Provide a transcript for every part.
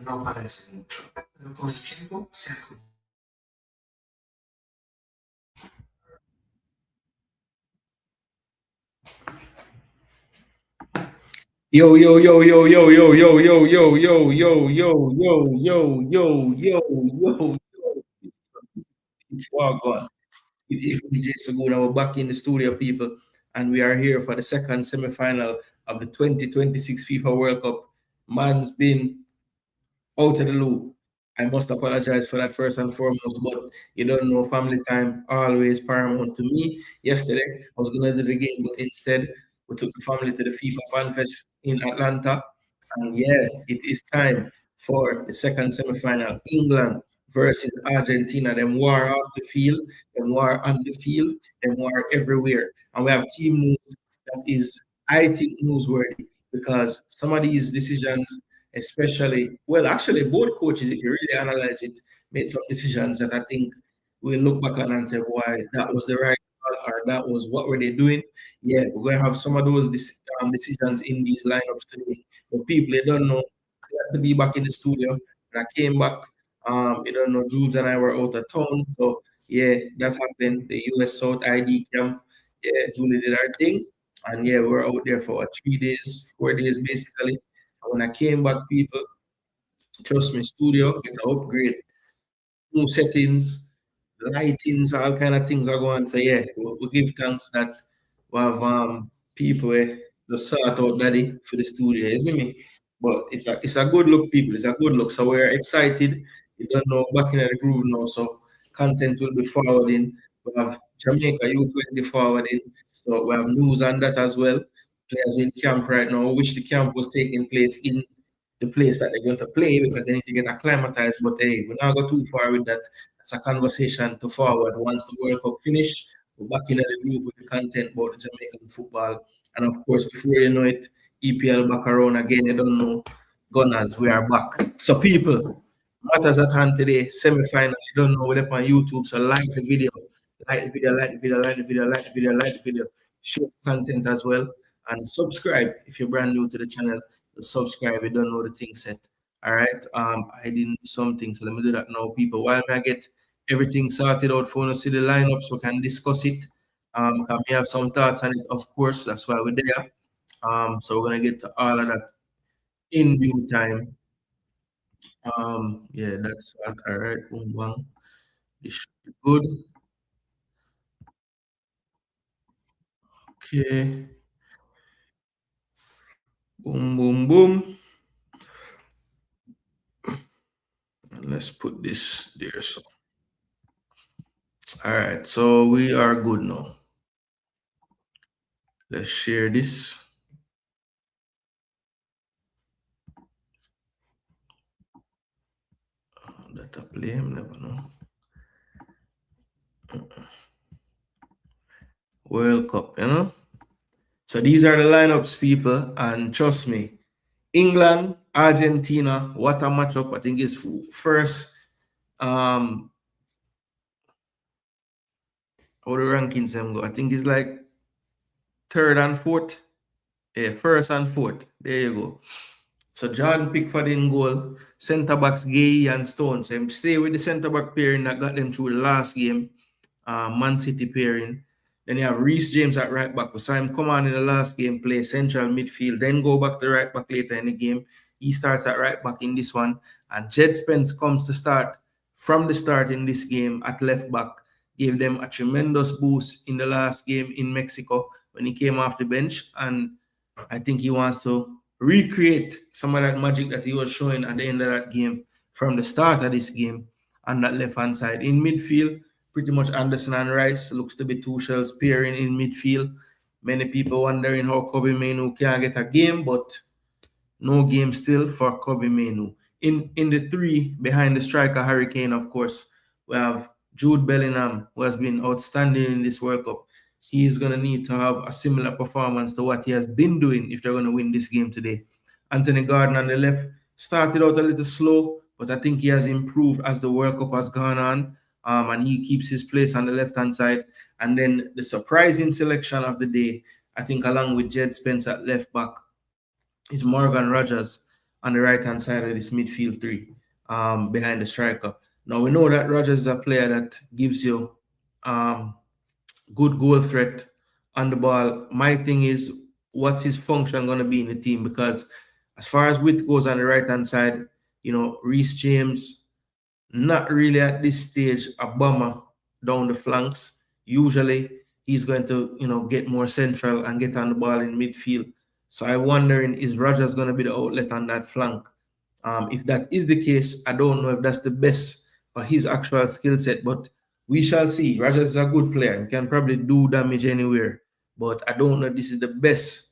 no aparece mucho, pero con el tiempo se acostumbra. Yo, yo, yo, yo, yo, yo, yo, yo, yo, yo, yo, yo, yo, yo, yo, yo, yo. Wow, God. It is Jason Gooner. We're back in the studio, people, and we are here for the second semi-final of the 2026 FIFA World Cup. Man's been out of the loop. I must apologize for that first and foremost, but you don't know, family time always paramount to me. Yesterday, I was going to do the game, but instead, we took the family to the FIFA Fan Fest in Atlanta. And yeah, it is time for the second semi-final. England versus Argentina. Them war off the field, them war on the field, them war everywhere. And we have team news that is, I think, newsworthy because some of these decisions, especially, well, actually, both coaches, if you really analyze it, made some decisions that I think we look back on and say, why that was the right call or that was what were they doing. Yeah, we're going to have some of those decisions in these lineups today. But people, they don't know, glad to be back in the studio. And I came back, you don't know, Jules and I were out of town. So, yeah, that happened. The US South ID camp, yeah, Julie did her thing. And yeah, we were out there for 3 days, 4 days basically. And when I came back, people, trust me, studio, get an upgrade, new settings, lightings, all kind of things are going. So yeah, we give thanks that we have people just sort out daddy for the studio, isn't me? But it's a good look, people. It's a good look. So we're excited. You don't know back in the groove now. So content will be forwarding. We have Jamaica U20 forwarding. So we have news on that as well. Players in camp right now, which the camp was taking place in the place that they're going to play because they need to get acclimatized. But hey, we're not go too far with that. It's a conversation to forward once the World Cup finish. We're back in the groove with the content about the Jamaican football. And of course, before you know it, EPL back around again. You don't know, Gunners, we are back. So people, matters at hand today, semi-final. You don't know, we're up on YouTube. So like the video, like the video, like the video, like the video, like the video, like the video. Share content as well. And subscribe if you're brand new to the channel. Subscribe, you don't know the thing set. All right. I didn't do something, so let me do that now, people. While I get everything sorted out for you to see the lineup so we can discuss it. Can we have some thoughts on it, of course. That's why we're there. So we're gonna get to all of that in due time. Yeah, that's that. All right, boom bang. This should be good. Okay. Boom, boom, boom. And let's put this there. So all right, so we are good now. Let's share this. Data play, never know. World Cup, you know. So these are the lineups, people, and trust me, England, Argentina, what a matchup! I think it's first. How the rankings them go? I think it's like third and fourth. Yeah, first and fourth. There you go. So Jordan Pickford in goal, centre backs Gay and Stones. And stay with the centre back pairing that got them through the last game. Man City pairing. Then you have Reece James at right back. We saw him come on in the last game, play central midfield, then go back to right back later in the game. He starts at right back in this one. And Jed Spence comes to start from the start in this game at left back. Gave them a tremendous boost in the last game in Mexico when he came off the bench. And I think he wants to recreate some of that magic that he was showing at the end of that game from the start of this game on that left-hand side. In midfield, pretty much Anderson and Rice looks to be Tuchel's pairing in midfield. Many people wondering how Kobe Mainoo can get a game, but no game still for Kobe Mainoo. In the three behind the striker Hurricane, of course, we have Jude Bellingham, who has been outstanding in this World Cup. He is going to need to have a similar performance to what he has been doing if they're going to win this game today. Anthony Gordon on the left started out a little slow, but I think he has improved as the World Cup has gone on. And he keeps his place on the left-hand side. And then the surprising selection of the day, I think along with Jed Spence at left back, is Morgan Rogers. on the right hand side of this midfield three, behind the striker. Now we know that Rogers is a player that gives you um, good goal threat on the ball. My thing is, what's his function going to be in the team? Because as far as width goes on the right hand side, Reece James, not really at this stage a bomber down the flanks. Usually he's going to, get more central and get on the ball in midfield. So I'm wondering, is Rogers going to be the outlet on that flank? If that is the case, I don't know if that's the best for his actual skill set, but we shall see. Rogers is a good player. He can probably do damage anywhere, but I don't know if this is the best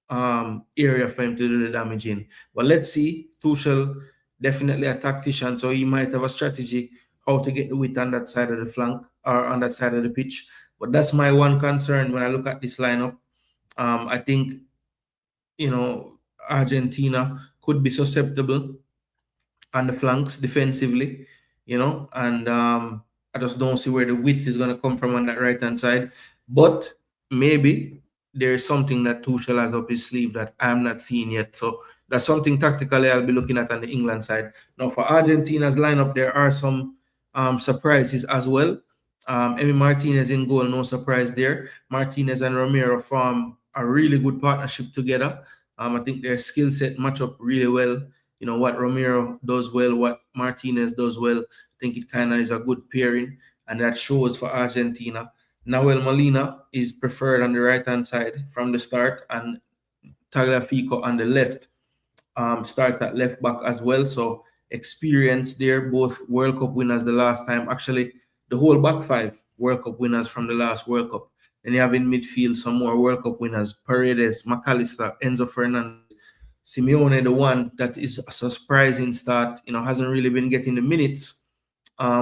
area for him to do the damage in. But let's see. Tuchel, definitely a tactician, so he might have a strategy how to get the width on that side of the flank or on that side of the pitch. But that's my one concern when I look at this lineup. I think, Argentina could be susceptible on the flanks defensively, and I just don't see where the width is going to come from on that right hand side. But maybe there's something that Tuchel has up his sleeve that I'm not seeing yet. So that's something tactically I'll be looking at on the England side. Now, for Argentina's lineup, there are some surprises as well. Emi Martinez in goal, no surprise there. Martinez and Romero form a really good partnership together. I think their skill set match up really well. What Romero does well, what Martinez does well. I think it kind of is a good pairing, and that shows for Argentina. Nahuel Molina is preferred on the right-hand side from the start, and Tagliafico on the left starts at left back as well. So experience there, both World Cup winners the last time. Actually, the whole back five World Cup winners from the last World Cup. Then you have in midfield some more World Cup winners: Paredes, McAllister, Enzo Fernandez. Simeone, the one that is a surprising start, hasn't really been getting the minutes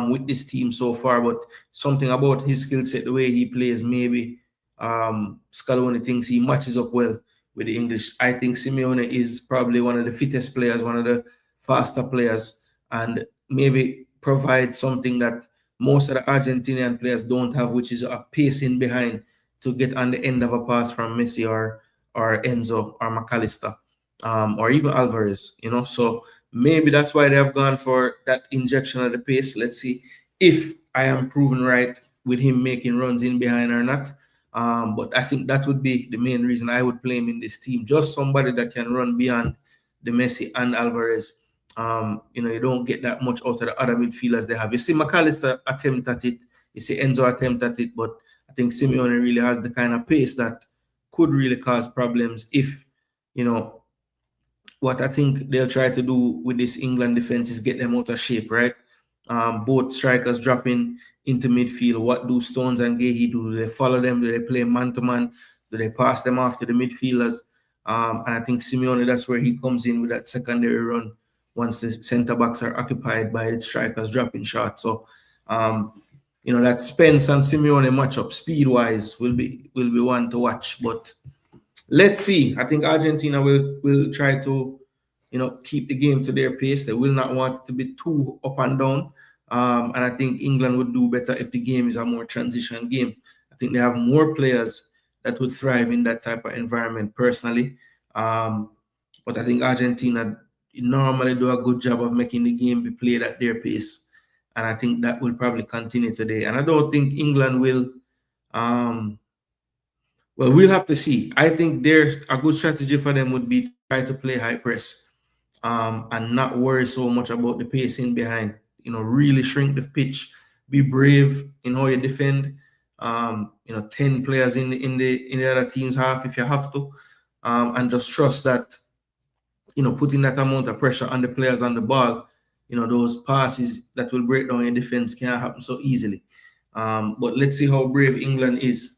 with this team so far, but something about his skill set, the way he plays, maybe Scaloni thinks he matches up well with the English. I think Simeone is probably one of the fittest players, one of the faster players, and maybe provide something that most of the Argentinian players don't have, which is a pacing behind to get on the end of a pass from Messi or Enzo or McAllister. Or even Alvarez, So maybe that's why they have gone for that injection of the pace. Let's see if I am proven right with him making runs in behind or not. But I think that would be the main reason I would play him in this team. Just somebody that can run beyond the Messi and Alvarez. You don't get that much out of the other midfielders they have. You see McAllister attempt at it. You see Enzo attempt at it. But I think Simeone really has the kind of pace that could really cause problems if, what I think they'll try to do with this England defense is get them out of shape, right? Both strikers dropping into midfield. What do Stones and Gahey do? Do they follow them? Do they play man to man? Do they pass them off to the midfielders? And I think Simeone, that's where he comes in with that secondary run once the centre backs are occupied by the strikers dropping shots. So, that Spence and Simeone matchup speed wise will be one to watch, but let's see. I think Argentina will try to, keep the game to their pace. They will not want it to be too up and down. And I think England would do better if the game is a more transition game. I think they have more players that would thrive in that type of environment personally. But I think Argentina normally do a good job of making the game be played at their pace. And I think that will probably continue today. And I don't think England will well, we'll have to see. I think a good strategy for them would be to try to play high press, and not worry so much about the pacing behind. Really shrink the pitch, be brave in how you defend. 10 players in the other team's half if you have to, and just trust that, putting that amount of pressure on the players on the ball, those passes that will break down your defense can't happen so easily. But let's see how brave England is.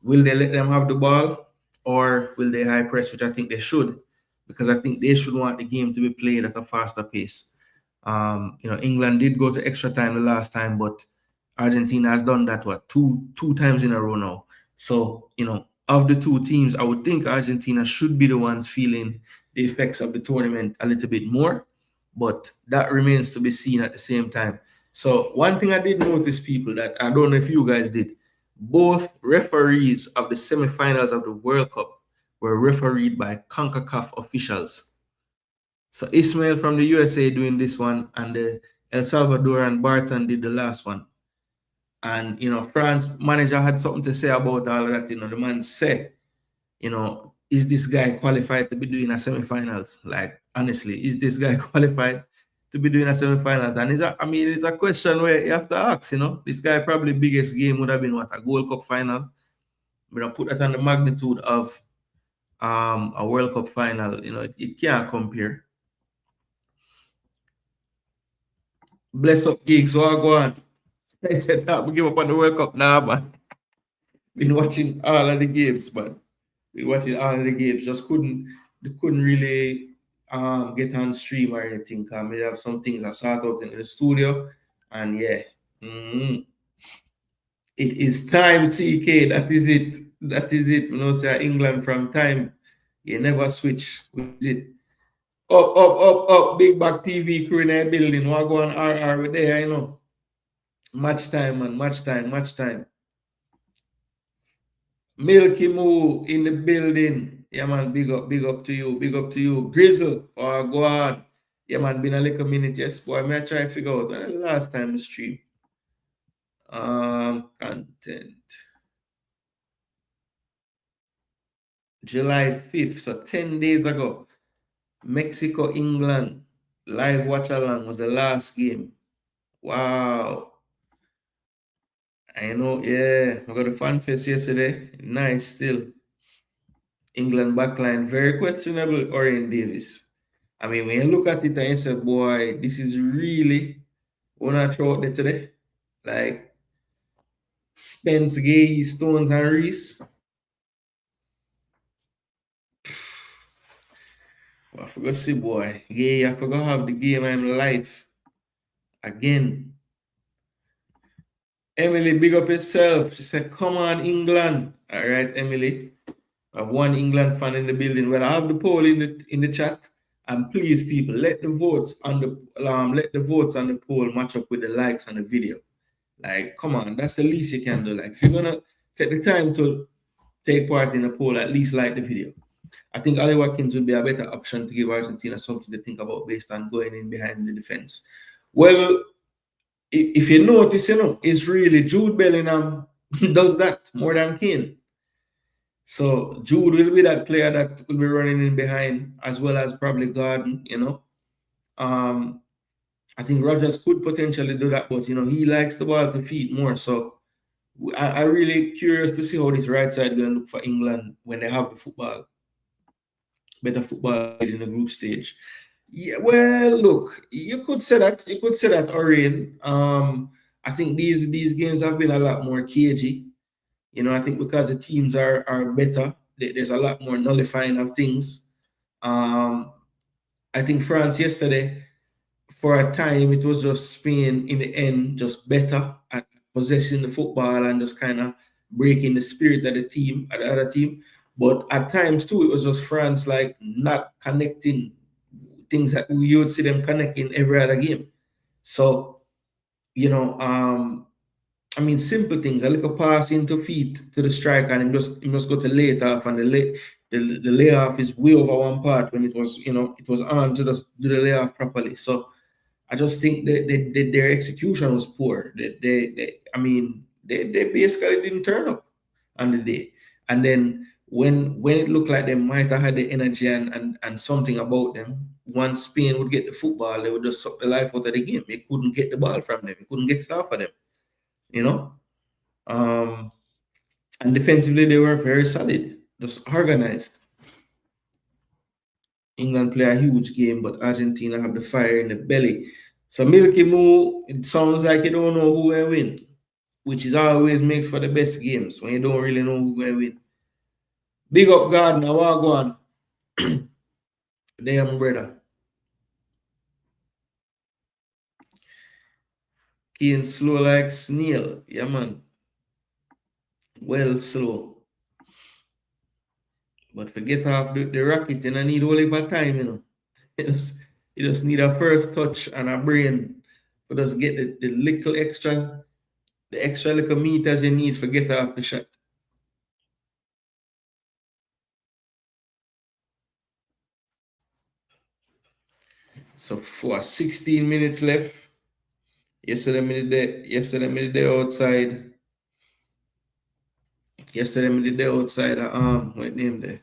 Will they let them have the ball, or will they high press, which I think they should, because I think they should want the game to be played at a faster pace. England did go to extra time the last time, but Argentina has done that two times in a row now. So, of the two teams, I would think Argentina should be the ones feeling the effects of the tournament a little bit more, but that remains to be seen at the same time. So one thing I did notice, people, that I don't know if you guys did, both referees of the semifinals of the World Cup were refereed by CONCACAF officials. So Ismail from the USA doing this one, and the El Salvador and Barton did the last one. And France manager had something to say about all of that. The man said, is this guy qualified to be doing a semifinals? Like, honestly, is this guy qualified to be doing a semifinals? And it's a question where you have to ask, this guy probably biggest game would have been what, a Gold Cup final. We're gonna put that on the magnitude of a World Cup final. It can't compare. Bless up gigs, so I go on. I said that we give up on the World Cup now, but been watching all of the games, but we watching all of the games. Just couldn't really get on stream or anything. We have some things I sort out in the studio, and yeah, it is time, CK. That is it. That is it. Say England from time. You never switch. Is it? Up, up, up, up. Big Back TV crew in that building. What go on RR with there, Match time, man. Match time. Match time. Milky Moo in the building. Yeah, man. Big up to you. Big up to you. Grizzle. Oh, go on. Yeah, man. Been a little minute. Yes, boy. I try to figure out when the last time the stream. Content. July 5th. So 10 days ago. Mexico, England. Live watch along was the last game. Wow. I know, yeah. I got a fan fest yesterday. Nice still. England backline, very questionable, Orion Davis. I mean, when you look at it and you say, boy, this is really what I throw out there today. Like Spence, Gay, Stones, and Reese. Well, I forgot see, boy. Gay, I forgot have the game I'm live again. Emily, big up yourself. She said, come on, England. All right, Emily. I have one England fan in the building. Well, I have the poll in the chat. And please, people, let the votes on the poll match up with the likes on the video. Like, come on, that's the least you can do. Like, if you're gonna take the time to take part in a poll, at least like the video. I think Ali Watkins would be a better option to give Argentina something to think about based on going in behind the defense. Well, if you notice, it's really Jude Bellingham does that more than Kane. So Jude will be that player that will be running in behind, as well as probably Gordon. I think Rogers could potentially do that, but he likes the ball to feed more. So I really curious to see how this right side going to look for England when they have the better football in the group stage. Yeah, well, look, you could say that. You could say that, Orion. I think these games have been a lot more cagey. I think because the teams are better, there's a lot more nullifying of things. I think France yesterday, for a time, it was just Spain in the end, just better at possessing the football and just kind of breaking the spirit of the other team. But at times too, it was just France like not connecting things that you would see them connecting every other game. So, I mean, simple things. A little pass into feet to the striker, and he just go to lay it off, and the layoff is way over one part when it was on to just do the layoff properly. So I just think their execution was poor. I mean, they basically didn't turn up on the day. And then when it looked like they might have had the energy and something about them, once Spain would get the football, they would just suck the life out of the game. They couldn't get the ball from them. They couldn't get it off of them. And defensively they were very solid, just organized. England play a huge game, but Argentina have the fire in the belly. So Milky Moo, it sounds like you don't know who will win, which is always makes for the best games when you don't really know who will win. Big up Gardner, what go on? Damn brother. Kane slow like snail. Yeah, man. Well slow. But forget off the rocket, you don't need all of time, You just need a first touch and a brain to just get the extra little meters you need for get off the shot. So for 16 minutes left. Yesterday, outside. Yesterday, me did there outside what name there?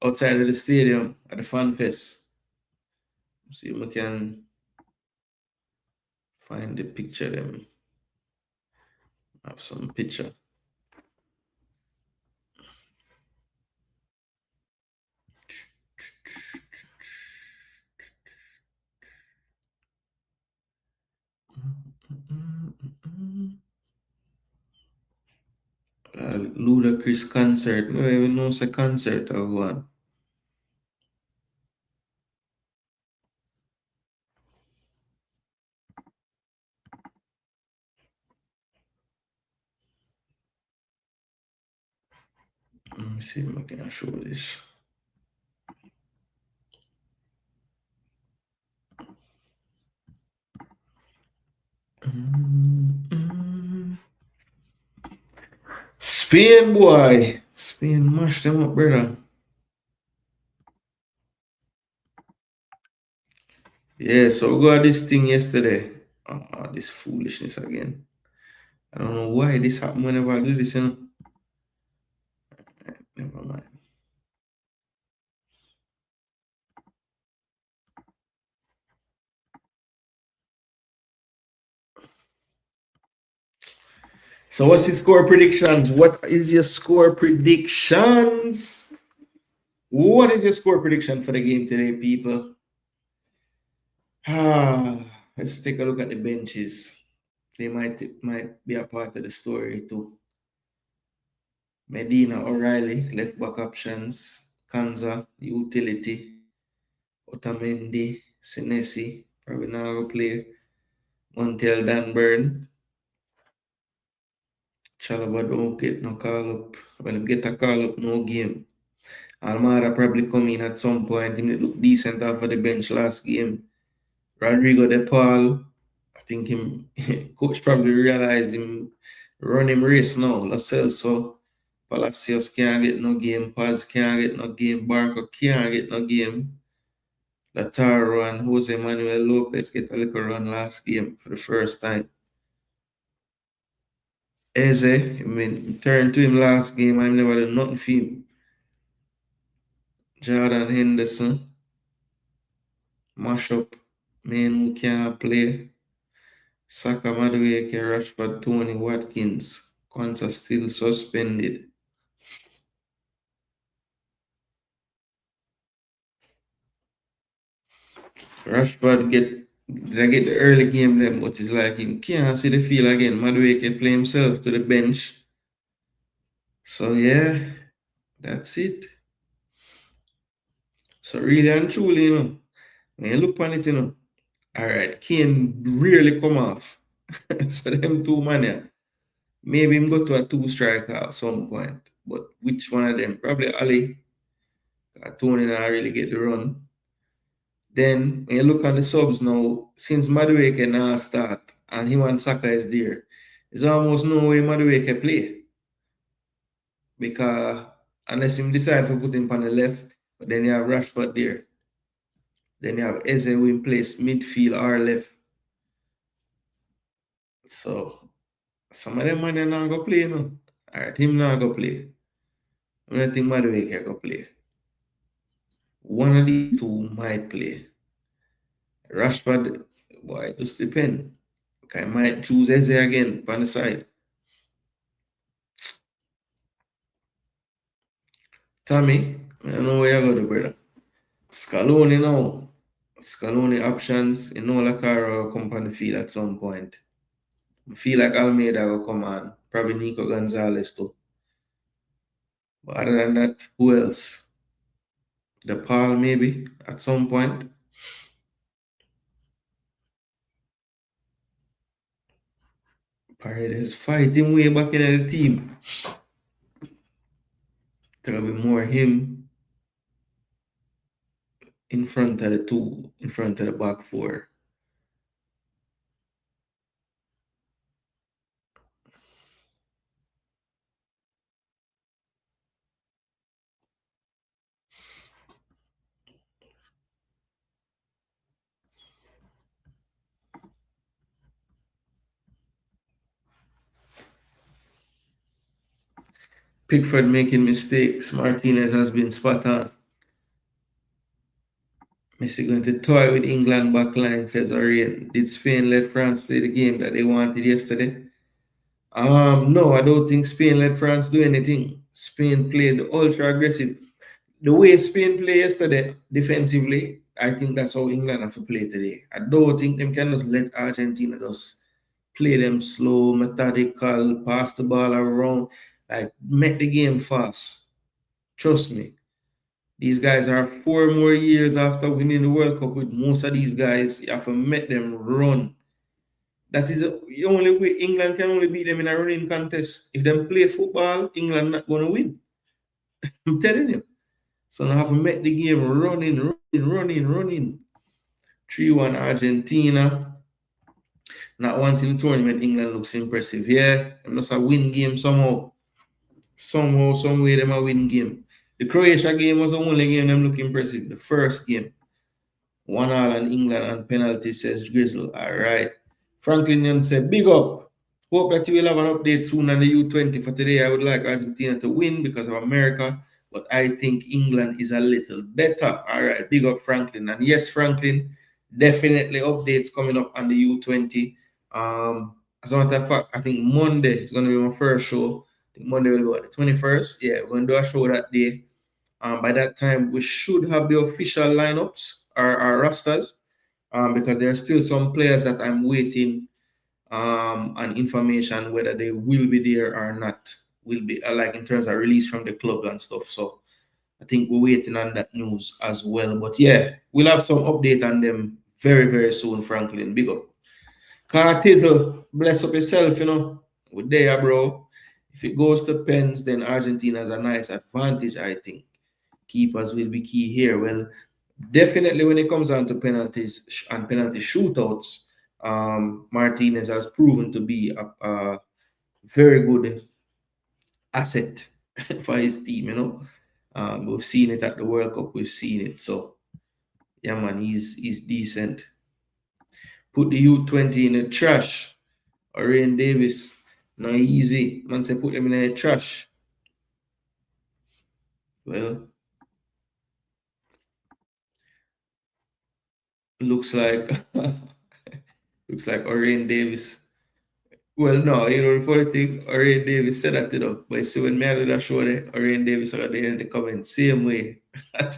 Outside of the stadium at the fan fest. See if we can find the picture them. Have some picture. Ludacris concert. No even know it's a concert or what. Let me see if I can show this. Spain boy. Spain mashed them up, brother. Yeah, so we got this thing yesterday. This foolishness again. I don't know why this happened whenever I do this, you know. Never mind. So what's your score predictions? What is your score predictions? What is your score prediction for the game today, people? Let's take a look at the benches. They might be a part of the story too. Medina O'Reilly, left back options. Kanza, utility. Otamendi, Senesi, probably not going to play. Montiel Danburn. Chalaba don't get no call up. When him get a call up, no game. Almada probably come in at some point. He look decent off of the bench last game. Rodrigo De Paul, I think him coach probably realized him run him race now. Lo Celso, Palacios can't get no game. Paz can't get no game. Barco can't get no game. Lataro and Jose Manuel Lopez get a little run last game for the first time. Eze, I mean, turned to him last game and never did nothing for him. Jordan Henderson, mash up, man who can't play. Saka, Madueke, Rashford, Tony, Watkins. Kwanzaa still suspended. Rashford get the early game then, but it's like he can't see the field again. Madueke play himself to the bench. So yeah, that's it. So really and truly, when you look on it, all right, Kane really come off. So them two man, yeah, maybe him go to a two striker at some point. But which one of them? Probably Ali. Tony not really get the run. Then when you look on the subs now, since Madueke now start and him and Saka is there, there's almost no way Madueke play. Because unless him decide to put him on the left, but then you have Rashford there. Then you have Eze who in place midfield or left. So some of them man are not go play, Alright, him not go play. I don't think Madueke go play. One of these two might play. Rashford, boy, it just depend. Okay, I might choose Eze again on the side. Tommy, I don't know where you go to, brother. Scaloni now. Scaloni options. You know Lataro will come on the field at some point. I feel like Almeida will come on. Probably Nico Gonzalez too. But other than that, who else? The Paul maybe at some point. Paredes fighting way back in the team. There'll be more him in front of the two, in front of the back four. Pickford making mistakes. Martinez has been spot on. Messi going to toy with England backline, says Orient. Did Spain let France play the game that they wanted yesterday? No, I don't think Spain let France do anything. Spain played ultra aggressive. The way Spain played yesterday defensively, I think that's how England have to play today. I don't think them can just let Argentina just play them slow, methodical, pass the ball around, like make the game fast. Trust me. These guys are 4 more years after winning the World Cup with most of these guys. You have to make them run. That is the only way England can only beat them in a running contest. If them play football, England not going to win. I'm telling you. So now have to make the game running. 3-1 Argentina. Not once in the tournament, England looks impressive. Yeah, I'm just a win game somehow. Somehow, some way, them a win game. The Croatia game was the only game them look impressive. The first game. 1-1 on England and penalty, says Grizzle. All right. Franklin Young said, big up. Hope that you will have an update soon on the U20. For today, I would like Argentina to win because of America, but I think England is a little better. All right. Big up, Franklin. And yes, Franklin, definitely updates coming up on the U20. As a matter of fact, I think Monday is going to be my first show. I think Monday will be what, the 21st. Yeah, we're going to do a show that day. By that time, we should have the official lineups or our rosters, because there are still some players that I'm waiting on information whether they will be there or not. Will be like in terms of release from the club and stuff. So I think we're waiting on that news as well. But yeah, we'll have some update on them very, very soon, Franklin. Big up. Cartizel, bless up yourself, We're there, bro. If it goes to pens, then Argentina has a nice advantage, I think. Keepers will be key here. Well, definitely when it comes down to penalties and penalty shootouts, Martinez has proven to be a very good asset for his team. We've seen it at the World Cup, we've seen it. So yeah, man, he's decent. Put the U20 in the trash. Orion Davis, not easy. Man say put them in the trash. Well, looks like looks like Orion Davis. Well, no, the funny thing, Orion Davis said that, but you see when me did that show there, Orion Davis are there in the comment, same way. I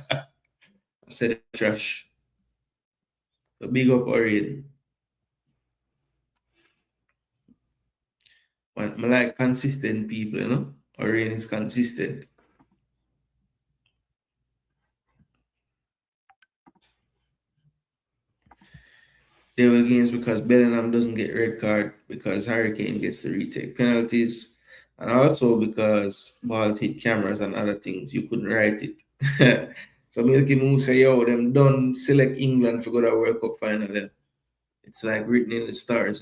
said trash. So big up Orion. But I like consistent people. Orion is consistent. Devil games because Bellingham doesn't get red card because Hurricane gets to retake penalties, and also because ball hit cameras and other things. You couldn't write it. So Milky Moo say, yo, them done select England to go to World Cup final. Then. It's like written in the stars.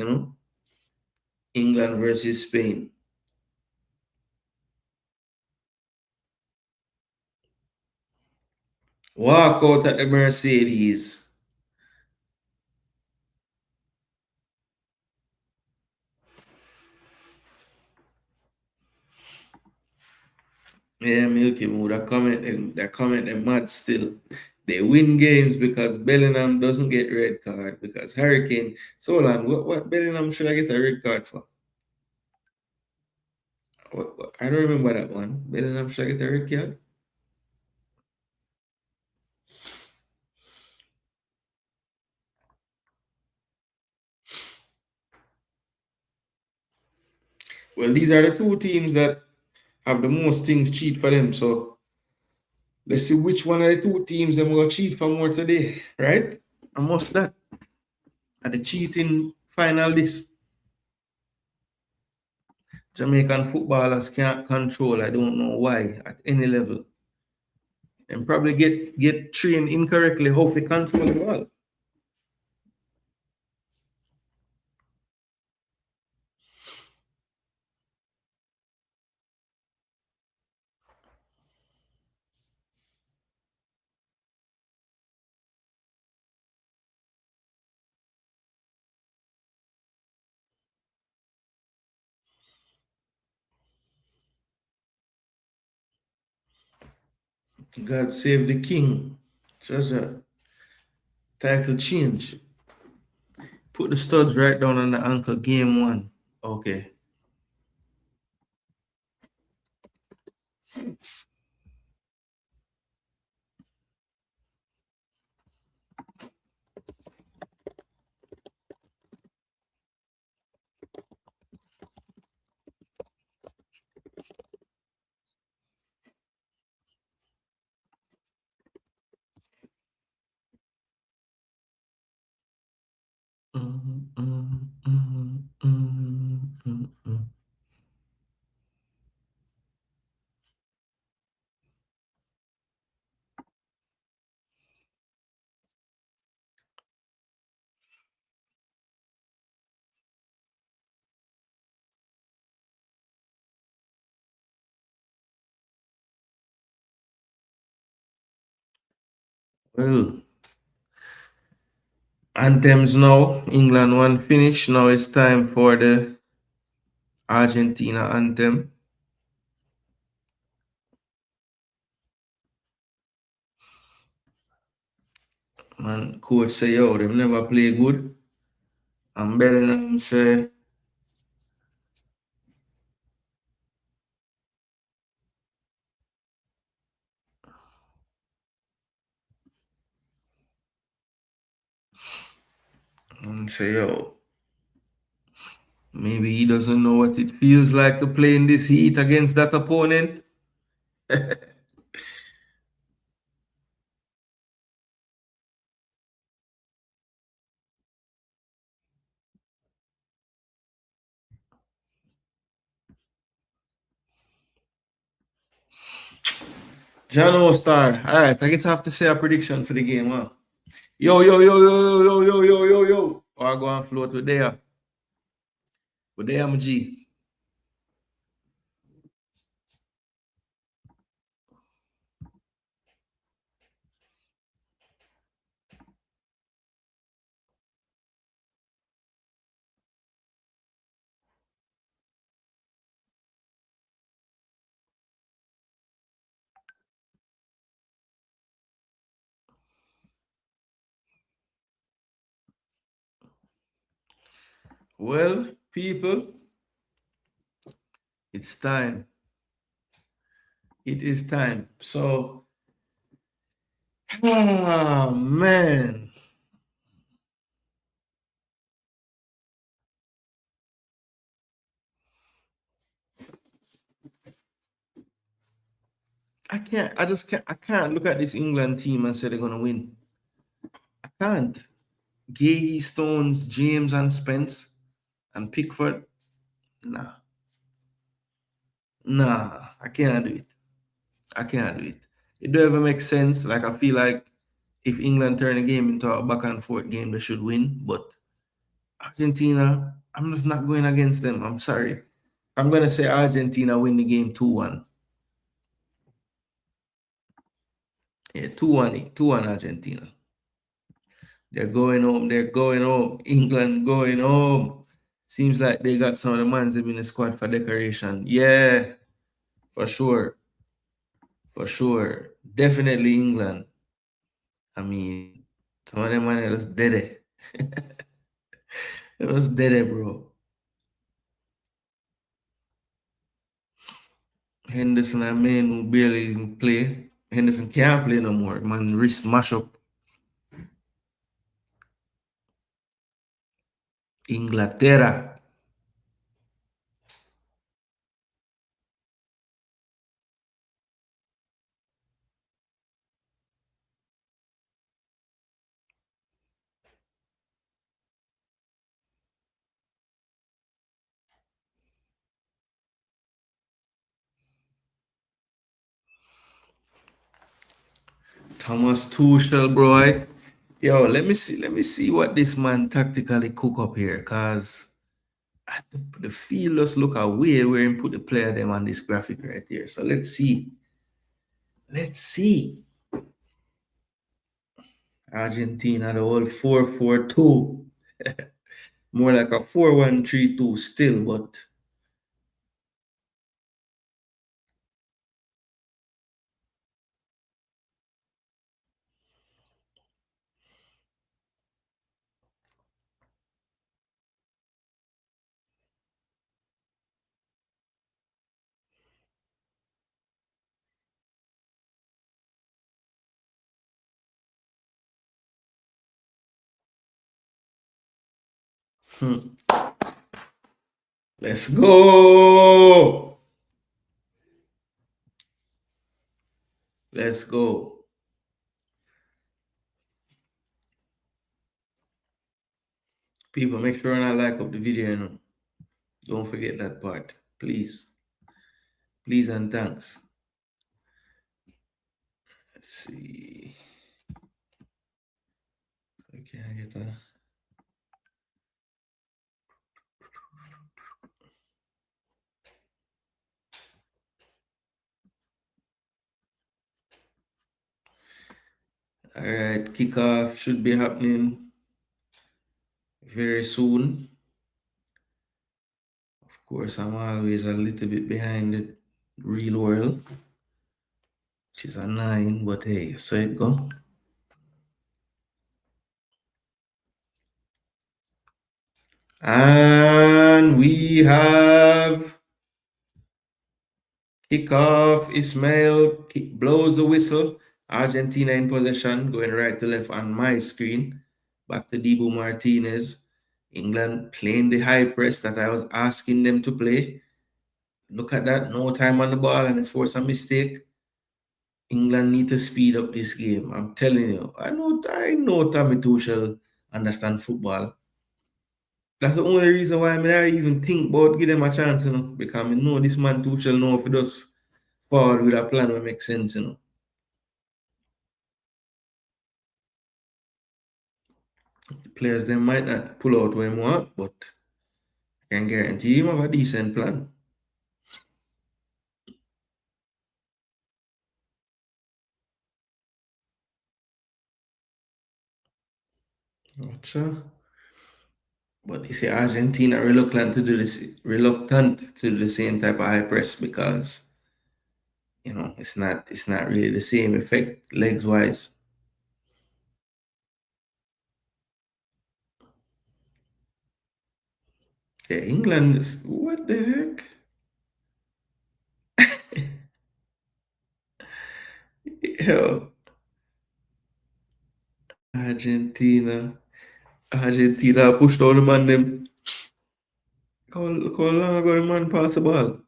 England versus Spain. Walk out at the Mercedes. Yeah, Milky Moo, that comment, they mad still. They win games because Bellingham doesn't get red card because Hurricane. So long, what Bellingham should I get a red card for? I don't remember that one. Bellingham should I get a red card? Well, these are the two teams that have the most things cheat for them. So let's see which one of the two teams them will cheat for more today, right? I must that. At the cheating final this. Jamaican footballers can't control. I don't know why at any level. And probably get trained incorrectly how to control the ball. God save the king. Treasure. Title change. Put the studs right down on the ankle. Game one. Okay. Mhm, mhm, mhm, mhm, mhm, mhm. Well, anthems now. England one finish. Now it's time for the Argentina anthem. Man, coach say, yo, them never play good. And Bellingham say, yo, maybe he doesn't know what it feels like to play in this heat against that opponent. John Star. All right, I guess I have to say a prediction for the game, huh? Yo, yo, yo, yo, yo, yo, yo, yo, yo, yo. Or I go and float with there. With there, my G. Well, people, it's time. It is time. So, oh man, I can't. I just can't. I can't look at this England team and say they're gonna win. I can't. Gahey, Stones, James, and Spence, and Pickford. Nah, nah. I can't do it. I can't do it. It don't even make sense. Like I feel like if England turn a game into a back and forth game, they should win. But Argentina, I'm just not going against them. I'm sorry. I'm gonna say Argentina win the game 2-1. Yeah, 2-1, 2-1 Argentina. They're going home. They're going home. England going home. Seems like they got some of the mans in the squad for decoration. Yeah, for sure. For sure. Definitely England. I mean, some of them man are just dead. It was dead, bro. Henderson and man who barely even play. Henderson can't play no more. Man, wrist mash up. Inglaterra. Thomas Tuchel, bro. Yo, let me see what this man tactically cook up here, cause the field just look away where he put the player them on this graphic right here. So let's see. Let's see. Argentina, the whole 4-4-2. More like a 4-1-3-2 still, but Let's go. Let's go. People, make sure and like up the video, you know. Don't forget that part. Please. Please and thanks. Let's see. Okay, I get that. All right, kickoff should be happening very soon. Of course, I'm always a little bit behind the real world, which is a 9, but hey, so it go. And we have kickoff. Ismail blows the whistle. Argentina in possession, going right to left on my screen. Back to Dibu Martinez. England playing the high press that I was asking them to play. Look at that. No time on the ball and they force a mistake. England need to speed up this game. I'm telling you. I know Tommy Tuchel understand football. That's the only reason why I even think about give them a chance, you know, because I know this man Tuchel know if he does forward with a plan that makes sense, you know. The players they might not pull out what they want, but I can guarantee him have a decent plan. Gotcha. But you see, Argentina reluctant to do the same type of high press because you know it's not really the same effect legs wise. Yeah, England is what the heck? Yo, Argentina. Argentina pushed all the man them. How long ago the man pass the ball?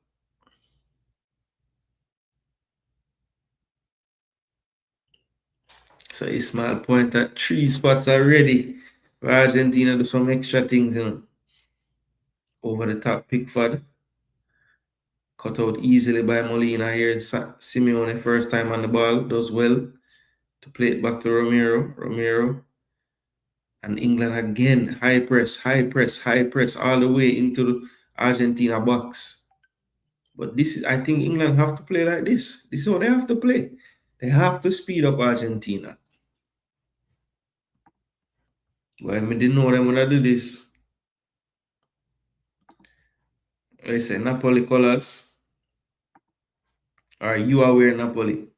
So Ismail point at 3 spots already. For Argentina do some extra things, you know. Over the top Pickford. Cut out easily by Molina here. Simeone first time on the ball. Does well to play it back to Romero. Romero. And England again. High press, high press, high press all the way into the Argentina box. But this is, I think England have to play like this. This is what they have to play. They have to speed up Argentina. But I didn't know them when I do this. I say Napoli colors. Or you are wearing Napoli.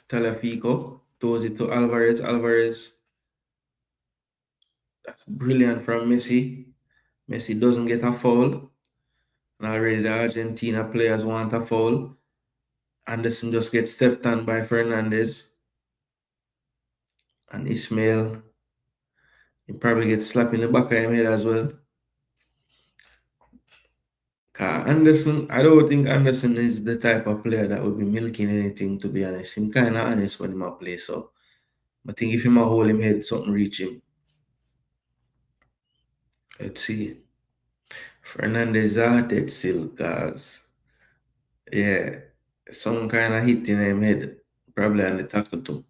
Talafico throws it to Alvarez. Alvarez. That's brilliant from Messi. Messi doesn't get a foul. And already the Argentina players want a foul. Anderson just gets stepped on by Fernandez. And Ismail, he probably gets slapped in the back of his head as well. Anderson, I don't think Anderson is the type of player that would be milking anything, to be honest. He's kind of honest when he play, so I think if he hold him head, something reach him. Let's see. Fernandez out it still, cause yeah, some kind of hit in him head, probably on the tackle too.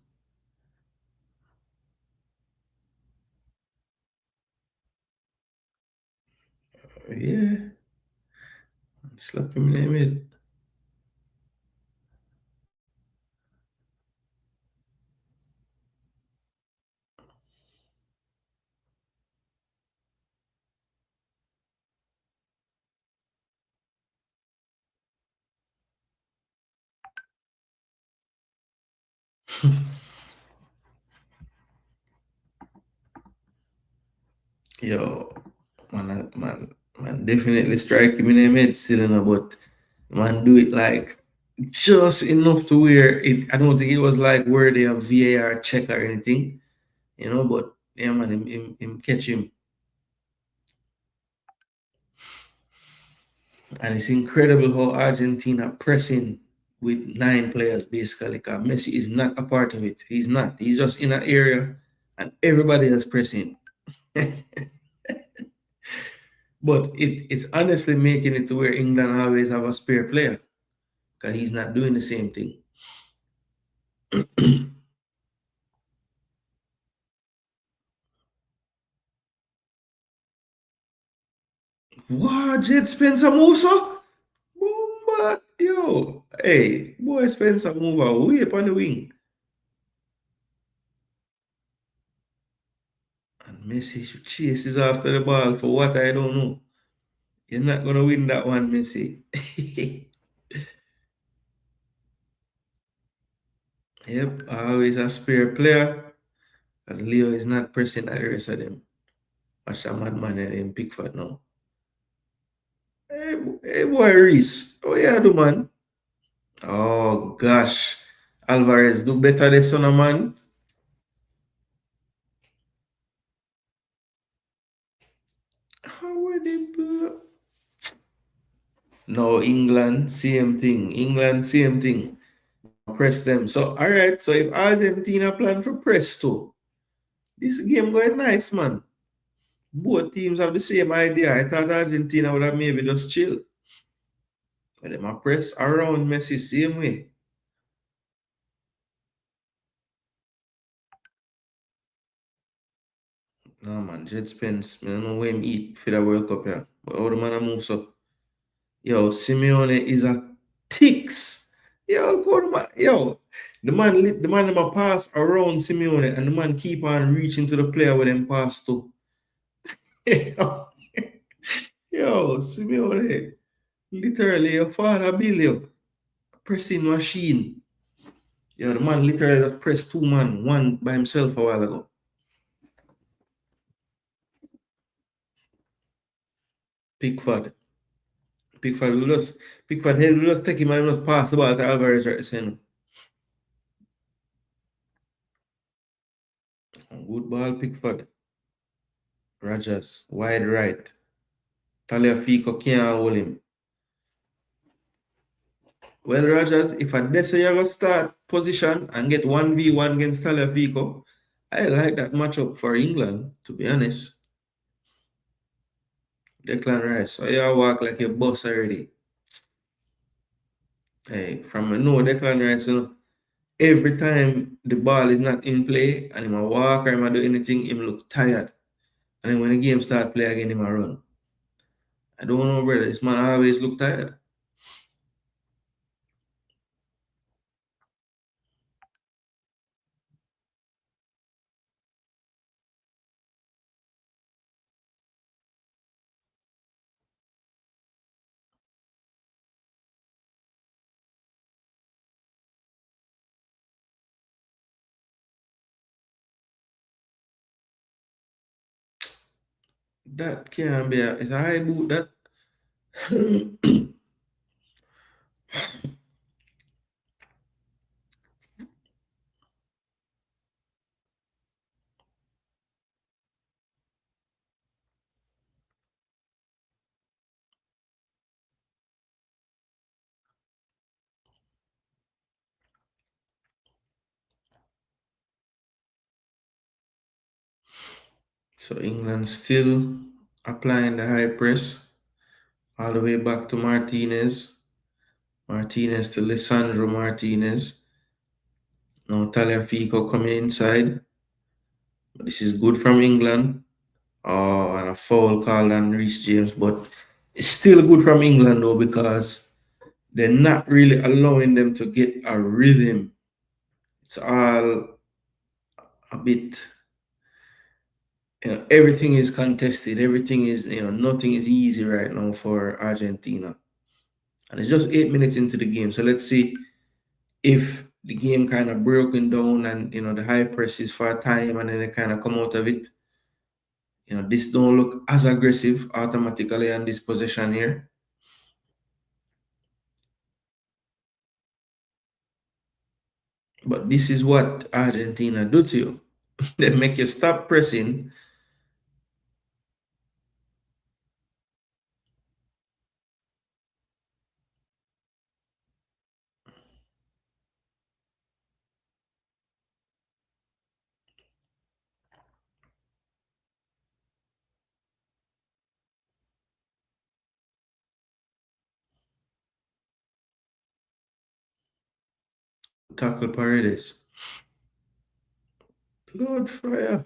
Yeah, slap him in the head. Yo, man, definitely strike him in the head still, you know, but man, do it like just enough to where it. I don't think it was like worthy of VAR check or anything. But yeah, man, him catch him. And it's incredible how Argentina pressing with 9 players basically. Because Messi is not a part of it. He's not. He's just in an area and everybody is pressing. But it's honestly making it to where England always have a spare player because he's not doing the same thing. Wow, Jed Spencer move so? Boom, yo. Hey, boy, Spencer move away up on the wing. And Messi chases after the ball for what I don't know. You're not gonna win that one, Messi. Yep, always a spare player. Because Leo is not pressing like the rest of them. Watch that madman in Pickford now. Hey, boy, Reese. Oh, yeah, do man. Oh, gosh. Alvarez, do better this son of man. How would it be? No, England, same thing. England, same thing. Press them. So, all right. So, if Argentina plan for press too, this game going nice, man. Both teams have the same idea. I thought Argentina would have maybe just chill. But them a press around Messi same way. No man, Jet Spence, I don't know where him eat for the World Cup here. But how the man a move so. Yo, Simeone is a ticks. Yo, go the man. Yo, the man them a pass around Simeone and the man keep on reaching to the player with them pass to. Yo, Simeone, literally a father bill yo. Pressing machine. Yo, the man literally just pressed 2 man, one by himself a while ago. Pickford. Pickford will just Pickford head will just take him and just pass the ball to Alvarez right center. Good ball, Pickford. Rogers, wide right. Taliafico can't hold him. Well, Rogers, if a Desi you go start position and get 1v1 against Taliafico, I like that matchup for England, to be honest. Declan Rice, so you walk like a boss already. Hey, from a no Declan Rice, every time the ball is not in play and him a walk or him a do anything, him look tired. And then when the game start play again, him a run. I don't know, brother. This man always look tired. That can't be it's a high boot that. So England still applying the high press all the way back to Martinez. Martinez to Lisandro Martinez. Now Taliafico coming inside. This is good from England. Oh, and a foul called on Reece James, but it's still good from England though because they're not really allowing them to get a rhythm. It's all a bit, everything is contested. Everything is, nothing is easy right now for Argentina. And it's just 8 minutes into the game. So let's see if the game kind of broken down and, the high press is for a time and then they kind of come out of it. This don't look as aggressive automatically on this possession here. But this is what Argentina do to you. They make you stop pressing. Tackle Paredes. Blood fire.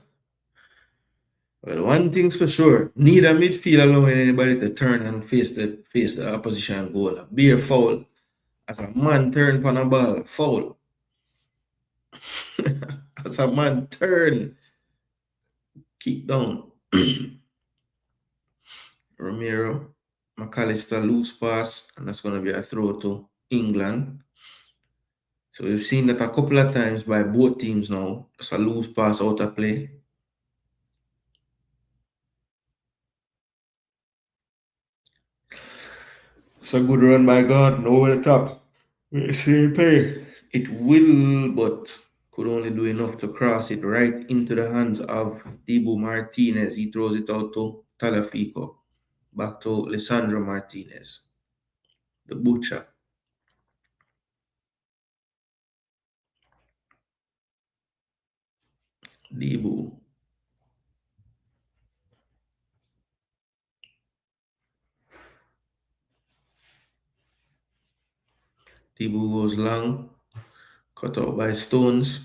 Well, one thing's for sure. Neither midfield allowing anybody to turn and face the opposition goal. Be a foul. As a man turn on a ball, foul. As a man turn, kick down. Romero, McAllister loose pass, and that's going to be a throw to England. So we've seen that a couple of times by both teams now. It's a loose pass out of play. It's a good run by God, over the top. Same play. It will, but could only do enough to cross it right into the hands of Dibu Martinez. He throws it out to Talafico. Back to Lisandro Martinez, the butcher. Dibu. Dibu goes long, cut out by Stones.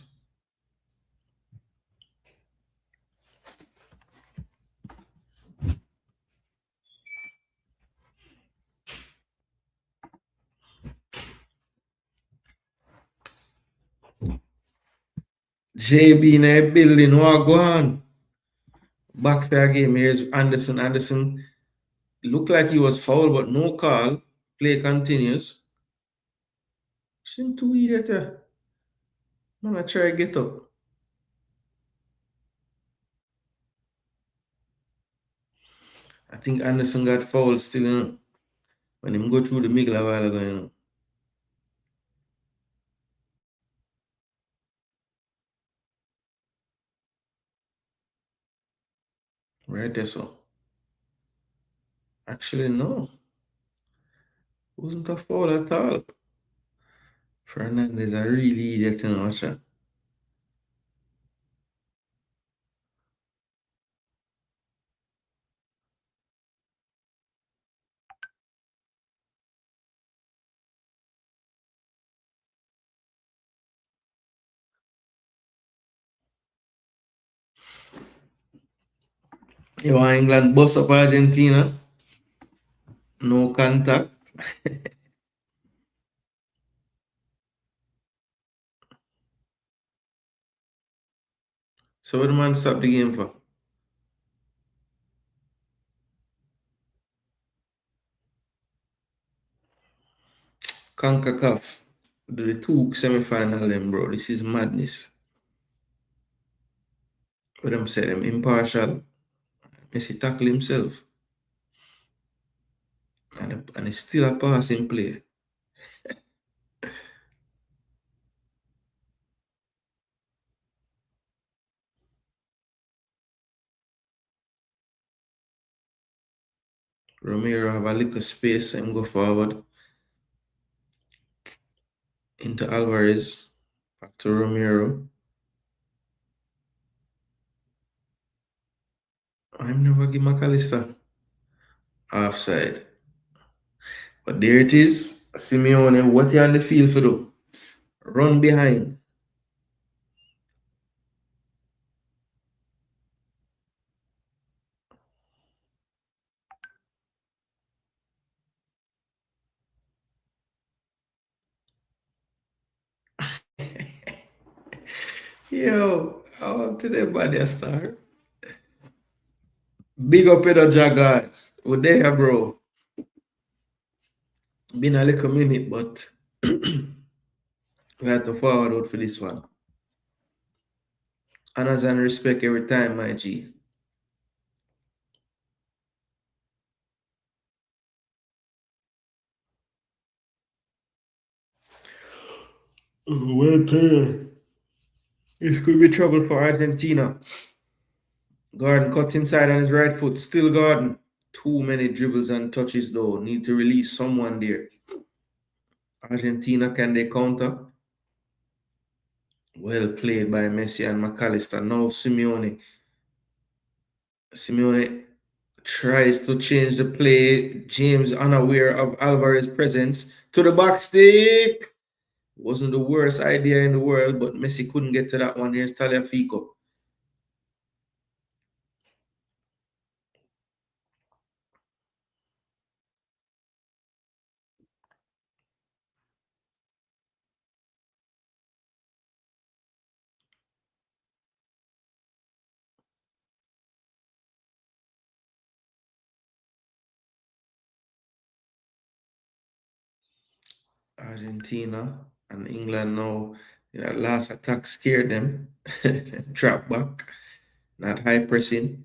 JB in a building, what go on? Back fair game. Here's Anderson. Anderson looked like he was fouled, but no call. Play continues. Seem too idiot. Man, I try to get up. I think Anderson got fouled still, when him go through the middle a while ago, Right there, so. Actually, no. Wasn't a foul at all. Fernandez a really idiot, watch that. You want England bust up Argentina? No contact. So what the man stop the game for? CONCACAF. The two semi-final them, bro. This is madness. What them say, them impartial. Messi tackle himself. And it's still a passing play. Romero have a little space and go forward into Alvarez. Back to Romero. I'm never give McAllister offside. But there it is. Simeone, what you on the field for do? Run behind. Yo, out to the body star. Big up in the Jaguars. We're there, bro. Been a little minute, but we had to forward out for this one. Honors and respect every time, my G. Well played. This could be trouble for Argentina. Gordon cuts inside on his right foot. Still Gordon. Too many dribbles and touches though. Need to release someone there. Argentina, can they counter? Well played by Messi and McAllister. Now Simeone. Simeone tries to change the play. James, unaware of Alvarez's presence, to the back stick. Wasn't the worst idea in the world, but Messi couldn't get to that one. Here's Taliafico. Argentina and England now. That last attack scared them. Drop back, not high pressing.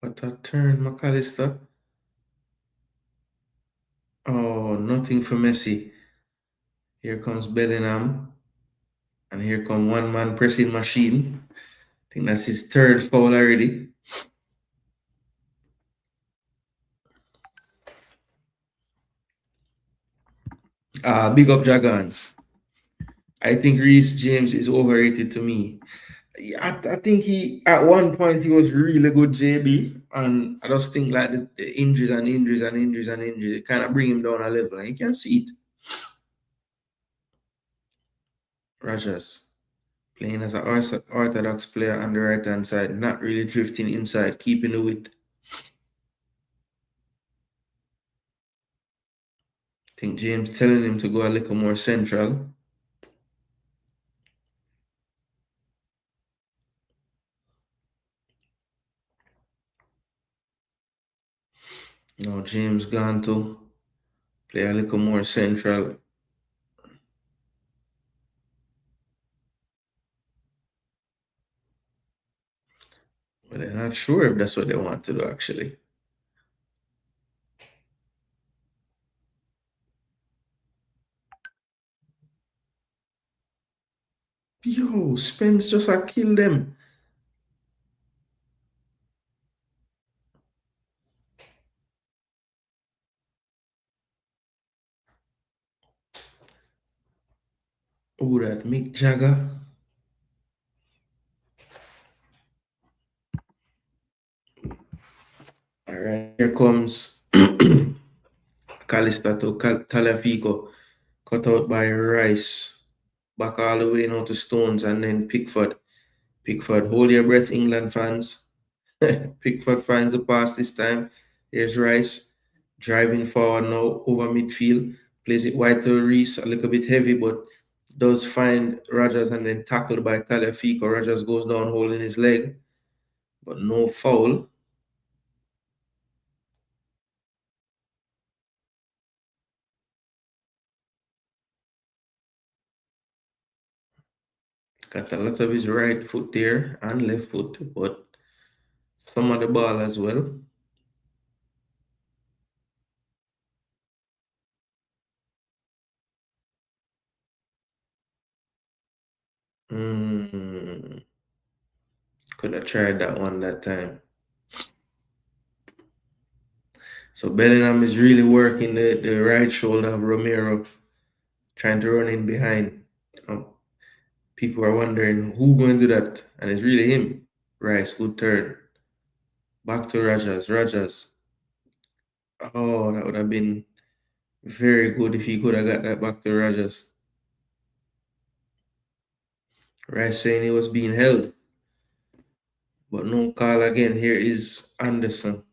But a turn, McAllister. Oh, nothing for Messi. Here comes Bellingham. And here come one man pressing machine. I think that's his third foul already. Big up Dragons. I think Reece James is overrated to me. Yeah, I think he at one point he was really good, JB, and I just think like the injuries and injuries and injuries and injuries it kind of bring him down a level, and you can see it. Rogers playing as an orthodox player on the right hand side, not really drifting inside, keeping the width. I think James telling him to go a little more central. Now James gone to play a little more central. But I'm not sure if that's what they want to do actually. Yo, Spence just a kill them. Oh, that Mick Jagger. All right, here comes Calista to Talafico, cut out by Rice. Back all the way now to Stones and then Pickford. Pickford, hold your breath, England fans. Pickford finds the pass this time. Here's Rice driving forward now over midfield. Plays it wide to Reese, a little bit heavy, but does find Rogers and then tackled by Talafico. Rogers goes down holding his leg, but no foul. Got a lot of his right foot there and left foot, but some of the ball as well. Mm, could have tried that one that time. So Bellingham is really working the right shoulder of Romero, trying to run in behind. People are wondering who going to do that, and it's really him. Rice, good turn. Back to Rogers. Rogers. Oh, that would have been very good if he could have got that back to Rogers. Rice saying he was being held, but no call again. Here is Anderson.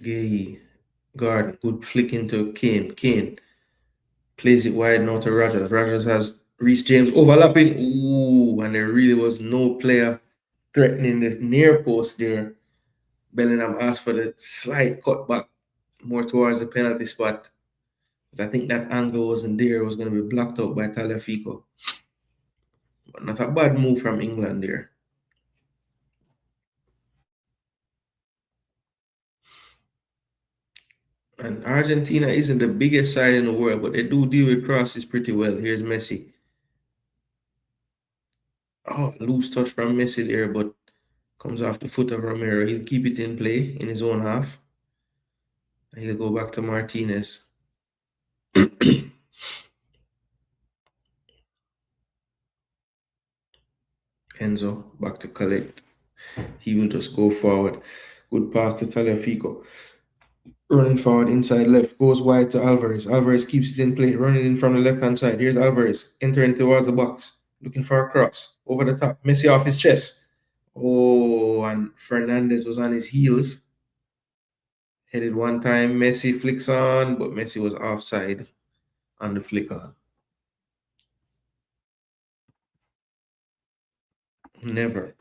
Gay guard, good flick into Kane. Kane plays it wide now to Rogers. Rogers has Reece James overlapping. Ooh, and there really was no player threatening the near post there. Bellingham asked for the slight cutback more towards the penalty spot. But I think that angle wasn't there. It was going to be blocked out by Tagliafico. But not a bad move from England there. And Argentina isn't the biggest side in the world, but they do deal with crosses pretty well. Here's Messi. Oh, loose touch from Messi there, but comes off the foot of Romero. He'll keep it in play in his own half. He'll go back to Martinez. Enzo back to collect. He will just go forward. Good pass to Tagliafico. Running forward inside left. Goes wide to Alvarez. Alvarez keeps it in play. Running in from the left-hand side. Here's Alvarez. Entering towards the box. Looking for a cross. Over the top. Messi off his chest. Oh, and Fernandez was on his heels. Headed one time. Messi flicks on, but Messi was offside on the flick on. Never.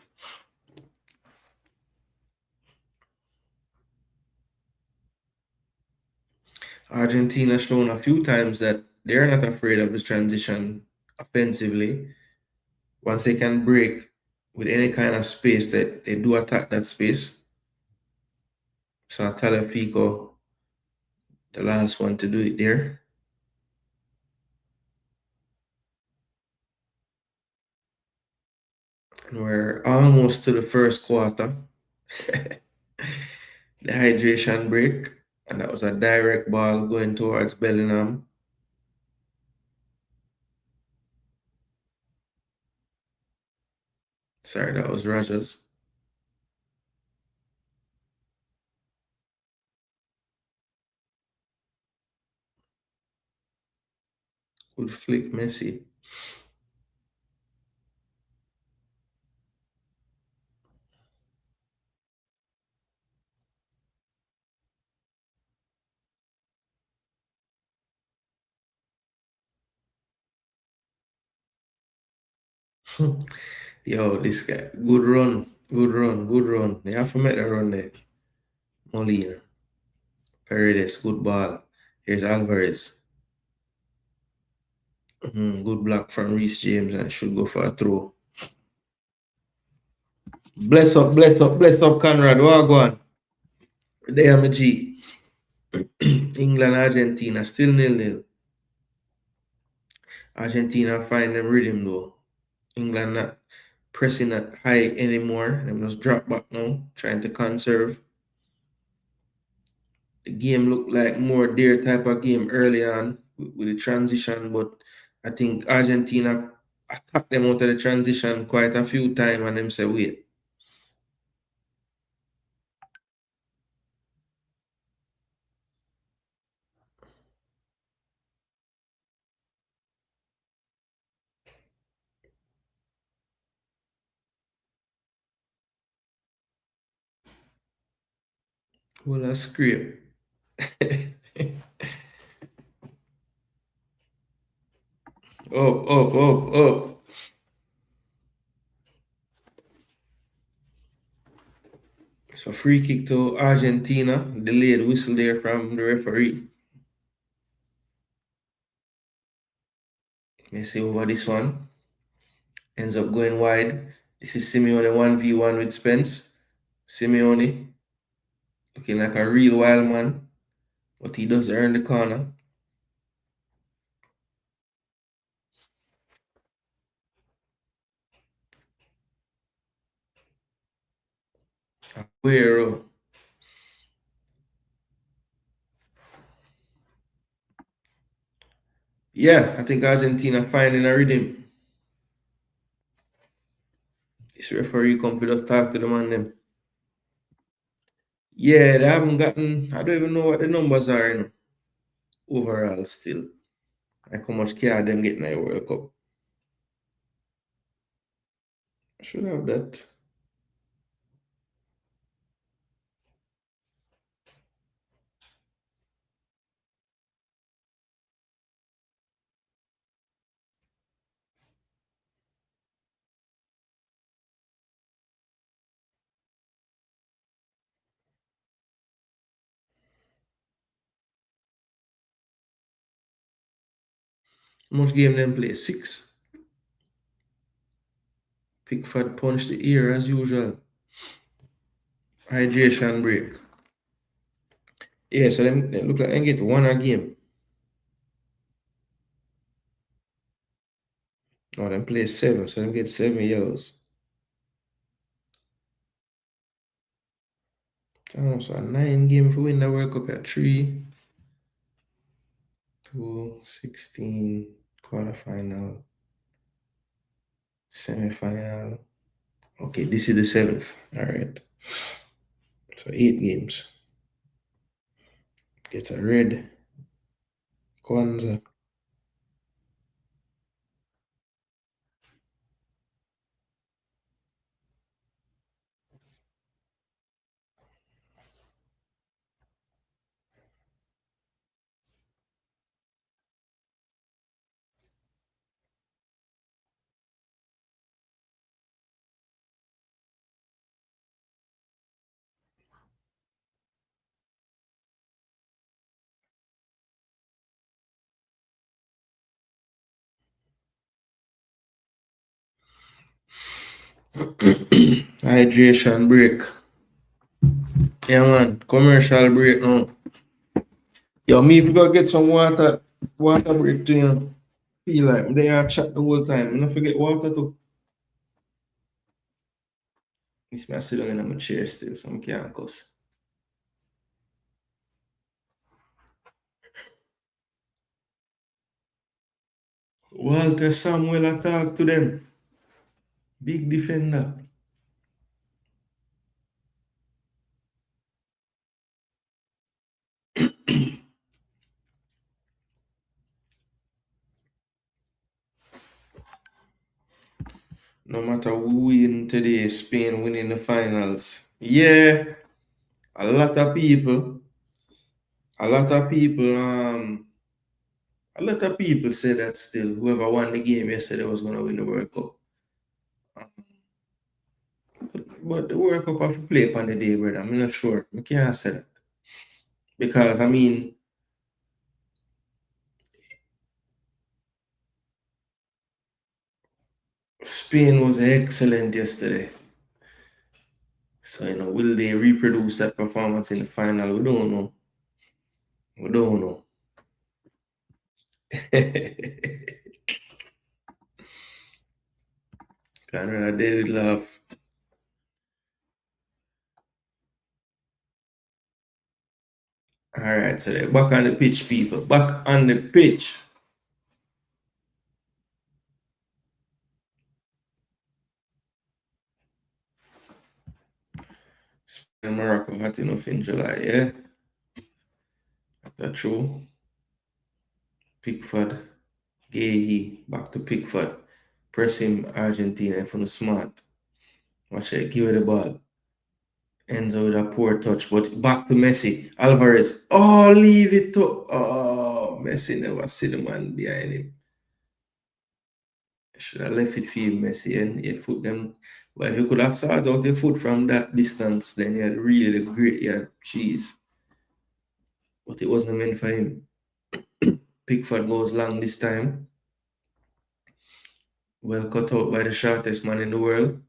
Argentina shown a few times that they're not afraid of the transition offensively. Once they can break with any kind of space, that they do attack that space. So Tagliafico, the last one to do it there. And we're almost to the first quarter. The hydration break. And that was a direct ball going towards Bellingham. Sorry, that was Rogers. Good flick, Messi. Yo, this guy. Good run. Good run. Good run. They have to make the run there. Molina. Paredes. Good ball. Here's Alvarez. Good block from Reece James and should go for a throw. Bless up, bless up, bless up, Conrad. What go on? There, my G. England, Argentina, still nil-nil. Argentina find them rhythm though. England not pressing that high anymore. Them just drop back now, trying to conserve. The game looked like more their type of game early on with the transition, but I think Argentina attacked them out of the transition quite a few times and them say, wait. Well, a scrape. Up, up, up, up. So free kick to Argentina. Delayed whistle there from the referee. Messi over this one. Ends up going wide. This is Simeone 1v1 with Spence. Simeone looking like a real wild man, but he does earn the corner. Aguero. Yeah, I think Argentina finding a rhythm. This referee come to just talk to the man them. Yeah, they haven't gotten, I don't even know what the numbers are, overall still. Like how much care them getting a World Cup. I should have that. How much game them play? 6. Pickford punch the ear as usual. Hydration break. Yeah, so them they look like they get one a game. Oh, them play 7, so them get 7 yellows. Oh, so a 9 game for win the World Cup at 3, 2, 16, quarterfinal, semifinal. Okay, this is the 7th. All right. So 8 games. Get a red. Kwanzaa. Hydration break. Yeah, man. Commercial break now. Yo, me if you go get some water break to you. Feel like they are chat the whole time. You don't forget water too. This me sit down in my chair still, so I can't cuss. Walter Samuel attack to them. Big defender. No matter who win today, Spain winning the finals. Yeah, a lot of people, a lot of people, a lot of people say that still whoever won the game yesterday was gonna win the World Cup. But the World Cup have to play upon the day, brother. I'm not sure. I can't say that. Because I mean, Spain was excellent yesterday. So, will they reproduce that performance in the final? We don't know. We don't know. Canada did laugh. All right, so they're back on the pitch, people. Back on the pitch. Spain and Morocco hot enough in July, yeah? That's true. Pickford, Gay, back to Pickford. Press him, Argentina, from the smart. Watch it, give it the ball. Ends with a poor touch, but back to Messi. Alvarez. Oh, leave it to. Oh, Messi never see the man behind him. Should have left it for him, Messi, and you foot them. But if you could have started out your foot from that distance, then you had really the great, cheese. But it wasn't meant for him. Pickford goes long this time. Well cut out by the shortest man in the world.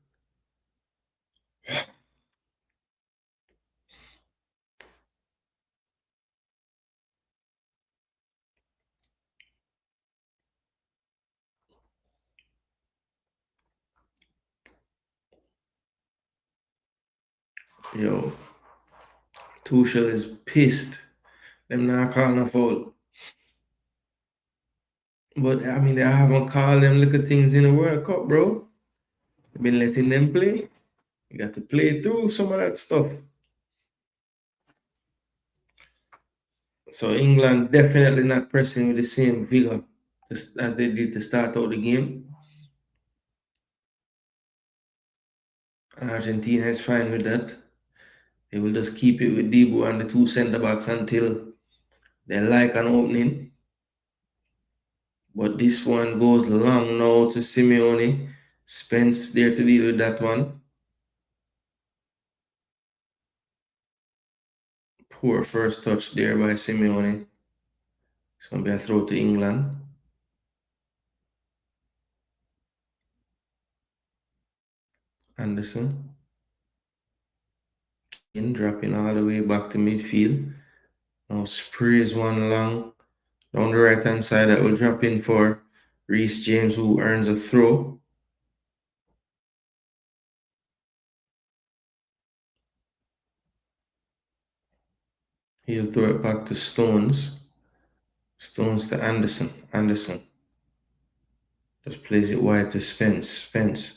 Yo, Tuchel is pissed. Them not calling a foul. But I mean, they haven't called them little things in the World Cup, bro. They've been letting them play. You got to play through some of that stuff. So England definitely not pressing with the same vigor as they did to start out the game. And Argentina is fine with that. They will just keep it with Debo and the two centre backs until they like an opening. But this one goes long now to Simeone. Spence there to deal with that one. Poor first touch there by Simeone. It's going to be a throw to England. Anderson. In dropping all the way back to midfield. Now sprays one long down the right hand side that will drop in for Reece James, who earns a throw. He'll throw it back to Stones. Stones to Anderson. Anderson just plays it wide to Spence. Spence.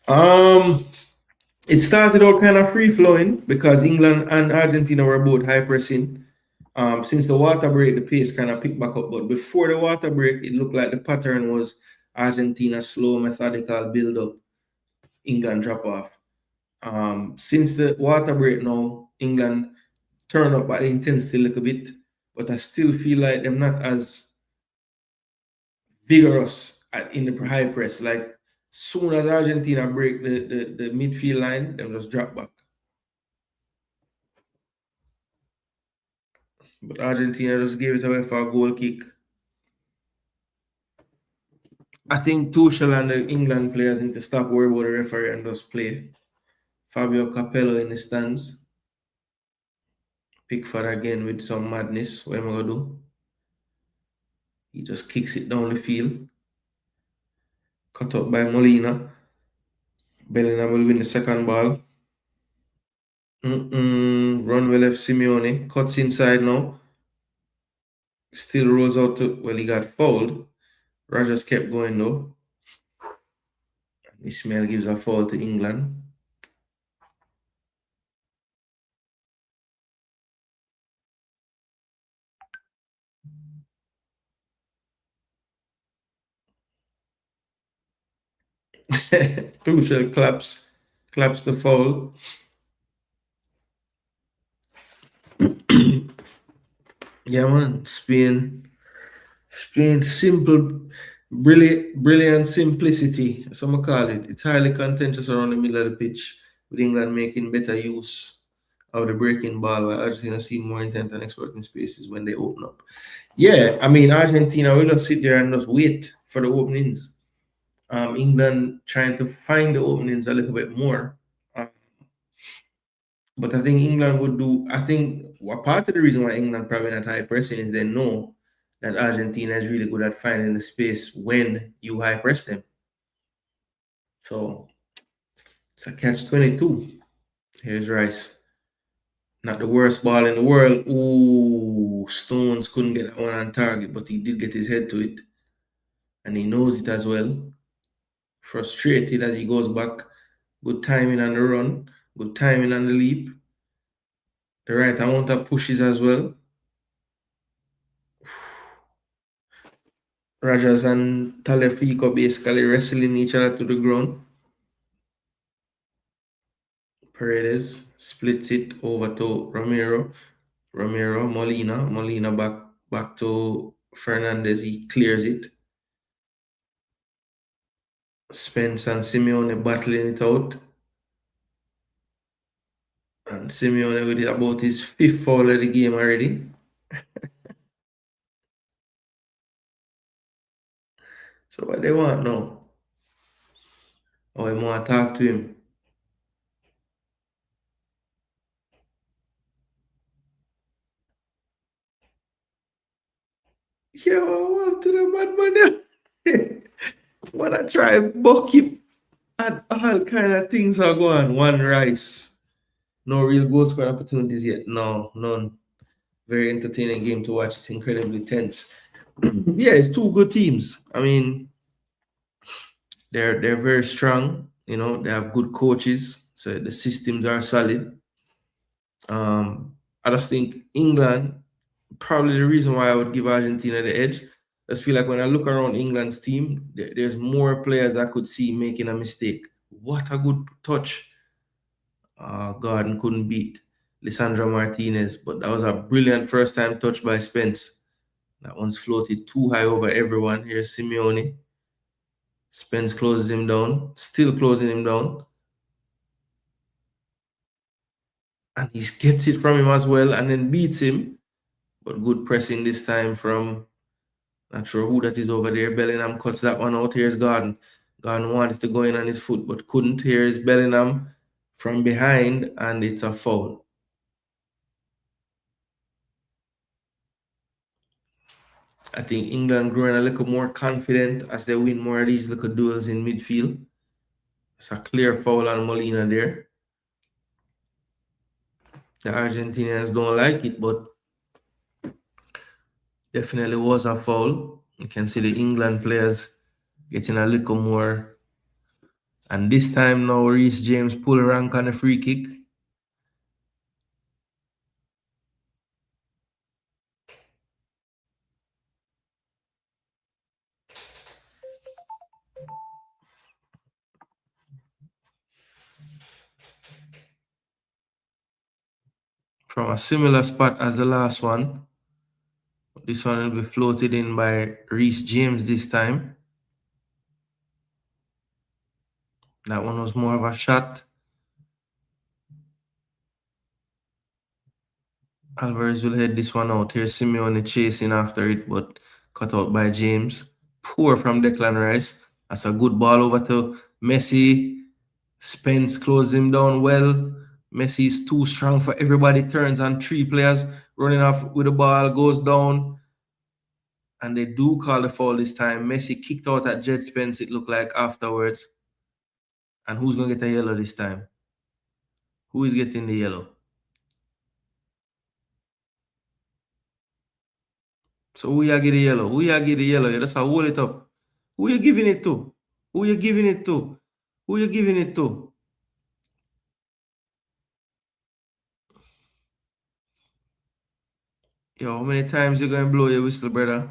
Um, it started out kind of free flowing because England and Argentina were both high pressing. Since the water break, the pace kind of picked back up. But before the water break, it looked like the pattern was Argentina slow, methodical build up, England drop off. Since the water break now, England turn up at intensity a little bit, but I still feel like they're not as vigorous in the high press. Like soon as Argentina break the midfield line, them just drop back. But Argentina just gave it away for a goal kick. I think Tuchel and the England players need to stop worrying about the referee and just play. Fabio Capello in the stands. Pickford again with some madness. What am I going to do? He just kicks it down the field. Cut up by Molina. Bellingham will win the second ball. Run well left Simeone. Cuts inside now. Still rolls out to, well, he got fouled. Rogers kept going though. Ismail gives a foul to England. Tuchel claps the foul. Yeah, man. Spain simple, brilliant simplicity. That's what I call it. It's highly contentious around the middle of the pitch, with England making better use of the breaking ball, while Argentina seem more intent on exploiting spaces when they open up. Yeah, I mean, Argentina will just sit there and just wait for the openings. England trying to find the openings a little bit more. But I think England would do, I think part of the reason why England probably not high pressing is they know that Argentina is really good at finding the space when you high press them. So it's a catch 22. Here's Rice. Not the worst ball in the world. Ooh, Stones couldn't get that one on target, but he did get his head to it. And he knows it as well. Frustrated as he goes back. Good timing on the run. Good timing on the leap. The right amount of pushes as well. Rogers and Talefico basically wrestling each other to the ground. Paredes splits it over to Romero. Molina back to Fernandez. He clears it. Spence and Simeone battling it out. And Simeone with about his fifth foul of the game already. So what they want now? Oh, I want to talk to him. Yo, what to the madman? Wanna try bucket and all kind of things are going. One Rice. No real goal scoring opportunities yet. No, none. Very entertaining game to watch. It's incredibly tense. Yeah, it's two good teams. I mean, they're very strong. You know, they have good coaches, so the systems are solid. I just think England, probably the reason why I would give Argentina the edge. I just feel like when I look around England's team, there's more players I could see making a mistake. What a good touch. Gordon couldn't beat. Lisandro Martinez. But that was a brilliant first time touch by Spence. That one's floated too high over everyone. Here's Simeone. Spence closes him down, still closing him down. And he gets it from him as well and then beats him. But good pressing this time from, not sure who that is over there. Bellingham cuts that one out. Here's Gordon. Gordon wanted to go in on his foot but couldn't. Here's Bellingham from behind and it's a foul. I think England growing a little more confident as they win more of these little duels in midfield. It's a clear foul on Molina there. The Argentinians don't like it, but definitely was a foul. You can see the England players getting a little more. And this time now, Reece James pull rank on a free kick. From a similar spot as the last one. This one will be floated in by Reece James this time. That one was more of a shot. Alvarez will head this one out. Here's Simeone chasing after it, but cut out by James. Poor from Declan Rice. That's a good ball over to Messi. Spence closes him down well. Messi is too strong for everybody. Turns on three players running off with the ball, goes down. And they do call the foul this time. Messi kicked out at Jed Spence, it looked like, afterwards. And who's going to get a yellow this time? Who is getting the yellow? So who you get the yellow? Who you get the yellow? You just hold it up. Who you giving it to? Who you giving it to? Who you giving it to? Yo, how many times you going to blow your whistle, brother?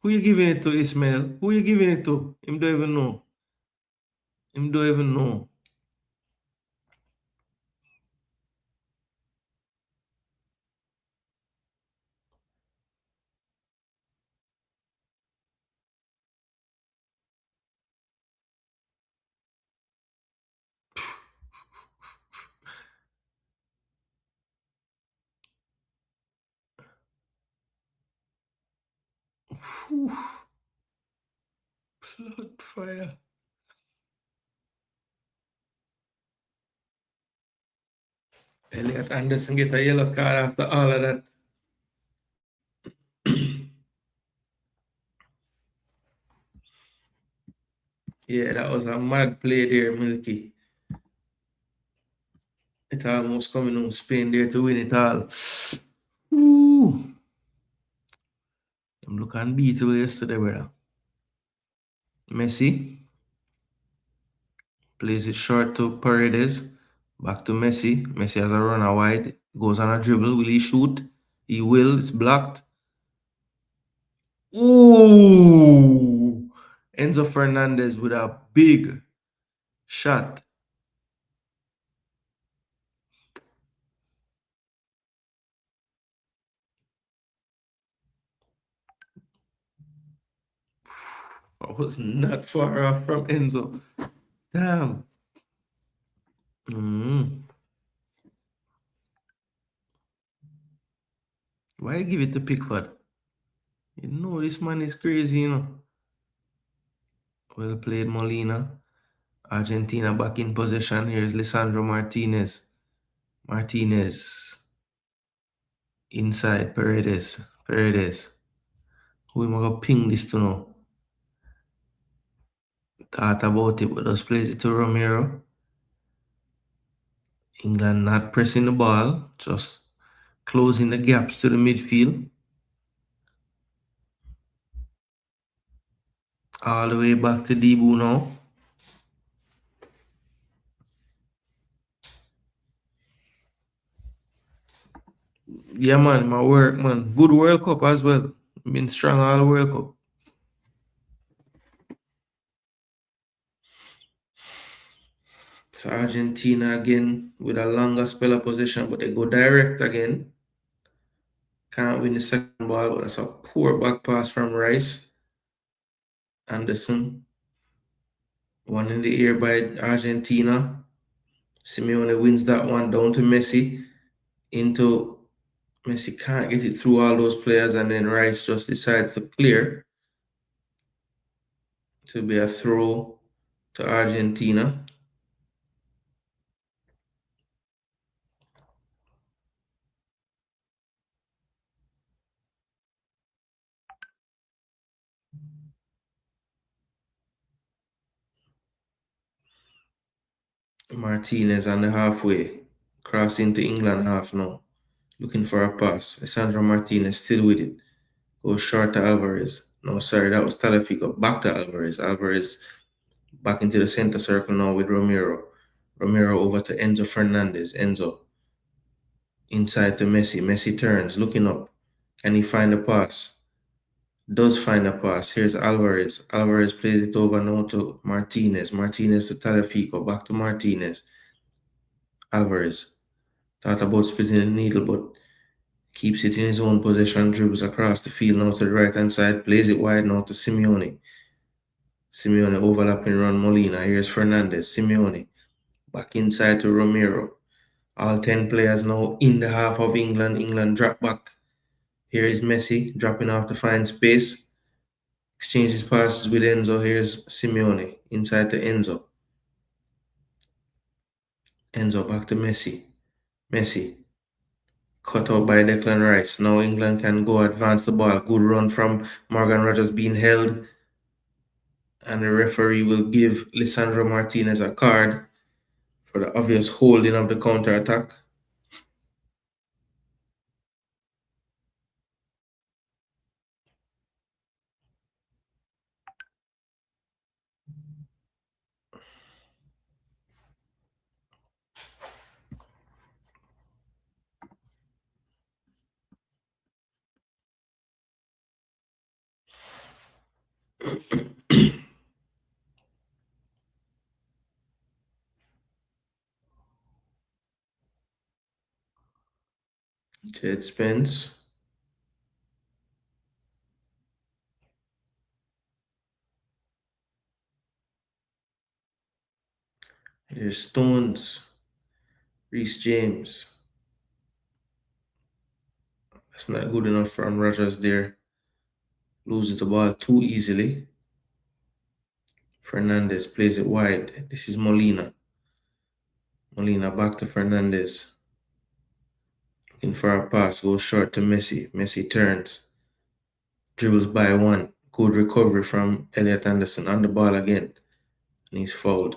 Who you giving it to, Ismail? Who you giving it to? Him don't even know. Him don't even know. Whew. Blood fire. Elliot Anderson get a yellow card after all of that. Yeah, that was a mad play there, Milky. It almost coming on Spain there to win it all. Ooh. Them look unbeatable yesterday, brother. Messi plays it short to Paredes. Back to Messi. Messi has a runner wide. Goes on a dribble. Will he shoot? He will. It's blocked. Ooh! Enzo Fernandez with a big shot. I was not far off from Enzo. Damn. Why give it to Pickford? You know, this man is crazy, you know. Well played, Molina. Argentina back in possession. Here's Lisandro Martinez. Martinez. Inside, Paredes. Paredes. Who am I going to ping this to now? Thought about it, but just plays it to Romero. England not pressing the ball, just closing the gaps to the midfield. All the way back to Debu now. Yeah, man, my work, man. Good World Cup as well. Been strong all World Cup. So Argentina again with a longer spell of possession, but they go direct again. Can't win the second ball, but that's a poor back pass from Rice. Anderson. One in the air by Argentina. Simeone wins that one down to Messi. Into Messi can't get it through all those players, and then Rice just decides to clear to be a throw to Argentina. Martinez on the halfway, crossing to England half now, looking for a pass. Alessandro Martinez still with it. Goes short to Alvarez. No, sorry, that was Talafico. Back to Alvarez. Alvarez back into the center circle now with Romero. Romero over to Enzo Fernandez. Enzo inside to Messi. Messi turns, looking up. Can he find a pass? Does find a pass. Here's Alvarez. Alvarez plays it over now to Martinez. Martinez to Talafico. Back to Martinez. Alvarez. Thought about splitting the needle, but keeps it in his own possession. Dribbles across the field now to the right hand side. Plays it wide now to Simeone. Simeone overlapping around Molina. Here's Fernandez. Simeone. Back inside to Romero. All 10 players now in the half of England. England drop back. Here is Messi dropping off to find space. Exchanges passes with Enzo. Here's Simeone inside to Enzo. Enzo back to Messi. Messi cut out by Declan Rice. Now England can go advance the ball. Good run from Morgan Rogers being held. And the referee will give Lisandro Martinez a card for the obvious holding of the counter attack. Jed Spence. Here's Stones. Reece James. That's not good enough from Rogers there. Loses the ball too easily. Fernandez plays it wide. This is Molina. Molina back to Fernandez. Looking for a pass. Goes short to Messi. Messi turns. Dribbles by one. Good recovery from Elliot Anderson. On the ball again. And he's fouled.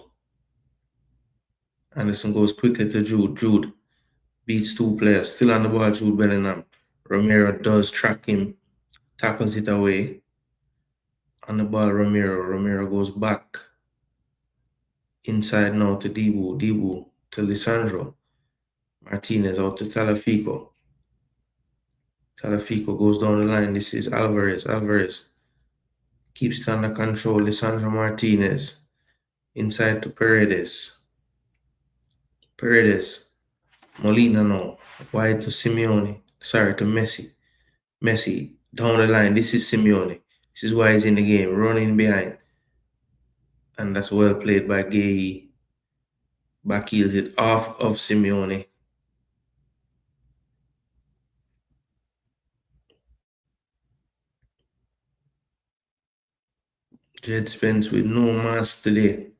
Anderson goes quickly to Jude. Jude beats two players. Still on the ball, Jude Bellingham. Romero does track him. Tackles it away. On the ball, Romero. Romero goes back. Inside now to Dibu. Dibu to Lisandro. Martinez out to Talafico. Talafico goes down the line. This is Alvarez. Alvarez keeps it under control. Lisandro Martinez. Inside to Paredes. Paredes. Molina now. Wide to Simeone. Sorry, to Messi. Messi down the line. This is Simeone. This is why he's in the game. Running behind. And that's well played by Gay. Backheels it off of Simeone. Jed Spence with no mask today.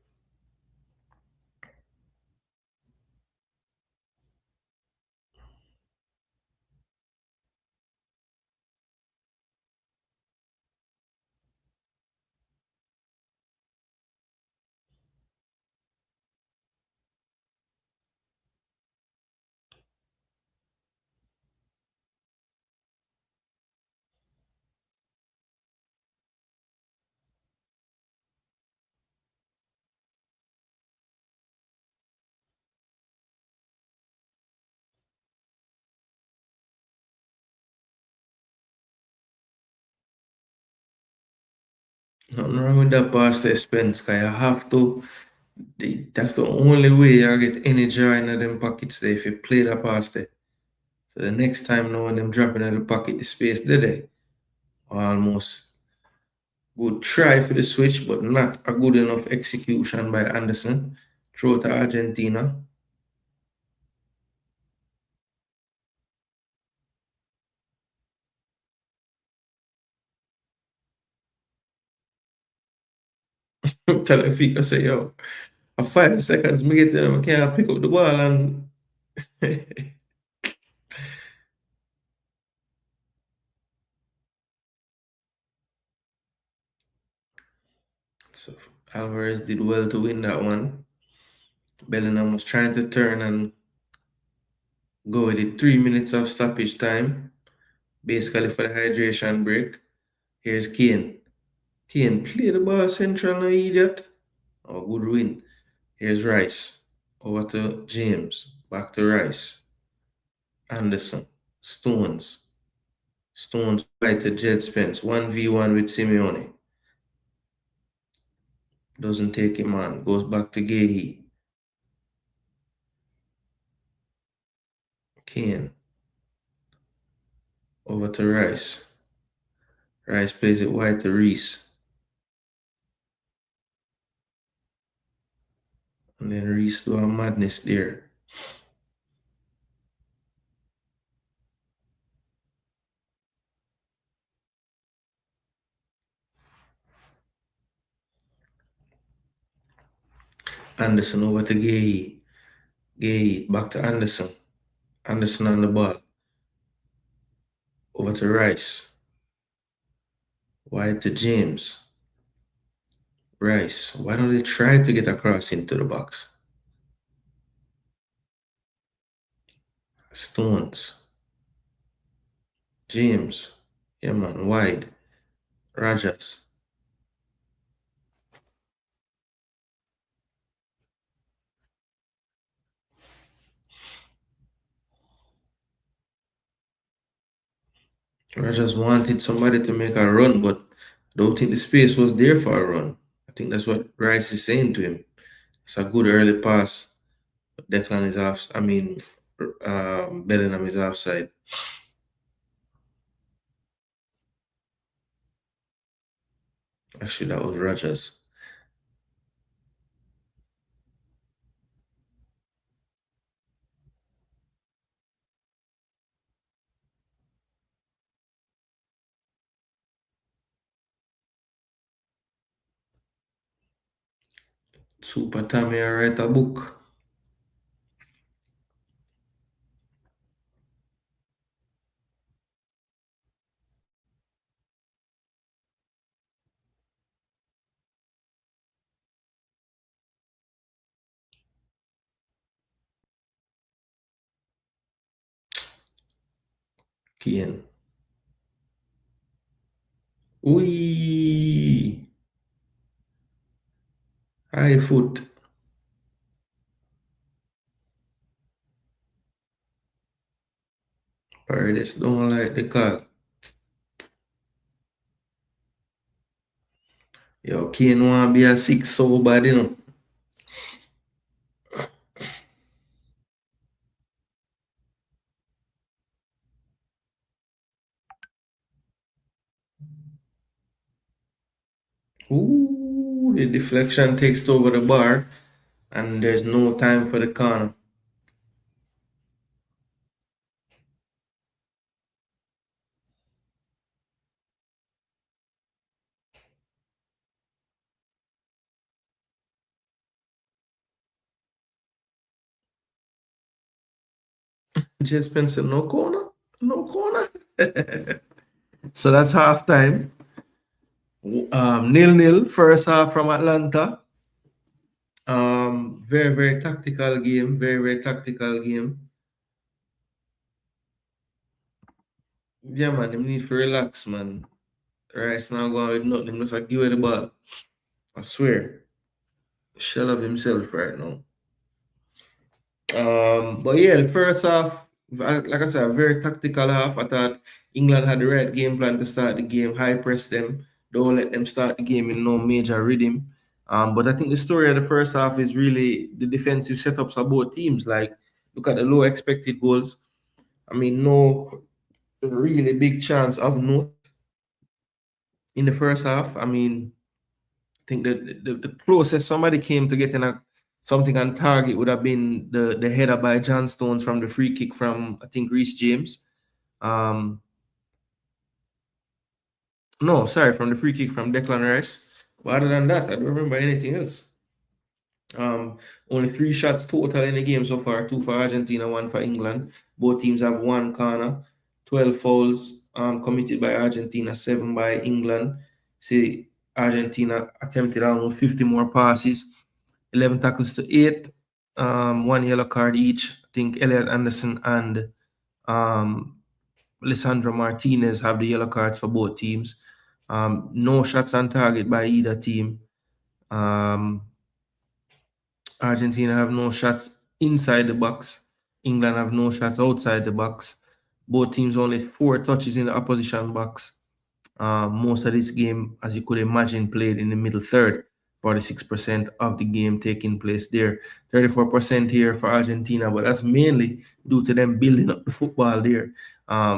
Nothing wrong with that pass to Spence. I have to That's the only way I get any joy in them pockets there if you play that pass there. So the next time now when them dropping out the pocket, the space there, almost good try for the switch, but not a good enough execution by Anderson. Throw to Argentina. Telefika say, yo, a 5 seconds me get them, I can't pick up the ball and so Alvarez did well to win that one. Bellingham was trying to turn and go with it. 3 minutes of stoppage time, basically for the hydration break. Here's Kane. Kane, play the ball central, no idiot. Oh, good win. Here's Rice. Over to James. Back to Rice. Anderson. Stones. Stones right to Jed Spence. 1v1 with Simeone. Doesn't take him on. Goes back to Gahey. Kane. Over to Rice. Rice plays it wide to Reese. And then Reese do a madness there. Anderson over to Gahey. Gahey back to Anderson. Anderson on the ball. Over to Rice. Wide to James. Rice. Why don't they try to get across into the box? Stones. James. Yeah, man. Wide. Rogers. Rogers wanted somebody to make a run, but I don't think the space was there for a run. I think that's what Rice is saying to him. It's a good early pass. But Declan is off. I mean, Bellingham is offside. Actually, that was Rogers. Super Tommy, I write a book. Kane. Ui. High foot. Paredes don't like the call. Yo, Kane want to be a 6 so bad, you know. Ooh, the deflection takes over the bar, and there's no time for the corner. Jay Spencer, no corner, no corner. So that's halftime. 0-0 first half from Atlanta. Very, very tactical game. Very, very tactical game. Yeah, man, them need to relax, man. Rice now going with nothing. Just like give away the ball. I swear. Shell of himself right now. But yeah, the first half, like I said, a very tactical half. I thought England had the right game plan to start the game, high press them, don't let them start the game in no major rhythm. But I think the story of the first half is really the defensive setups of both teams. Like, look at the low expected goals. I mean, no really big chance of note in the first half. I mean, I think the closest somebody came to getting something on target would have been the header by John Stones from the free kick from, I think, Reece James. Um, no, sorry, from the free kick from Declan Rice. But other than that, I don't remember anything else. Only 3 shots total in the game so far, 2 for Argentina, 1 for England. Both teams have 1 corner, 12 fouls committed by Argentina, 7 by England. See, Argentina attempted almost 50 more passes, 11 tackles to 8, 1 yellow card each. I think Elliot Anderson and um, Lisandro Martinez have the yellow cards for both teams. No shots on target by either team. Um, Argentina have no shots inside the box. England have no shots outside the box. Both teams only 4 touches in the opposition box. Most of this game, as you could imagine, played in the middle third. 46% of the game taking place there. 34% here for Argentina, but that's mainly due to them building up the football there.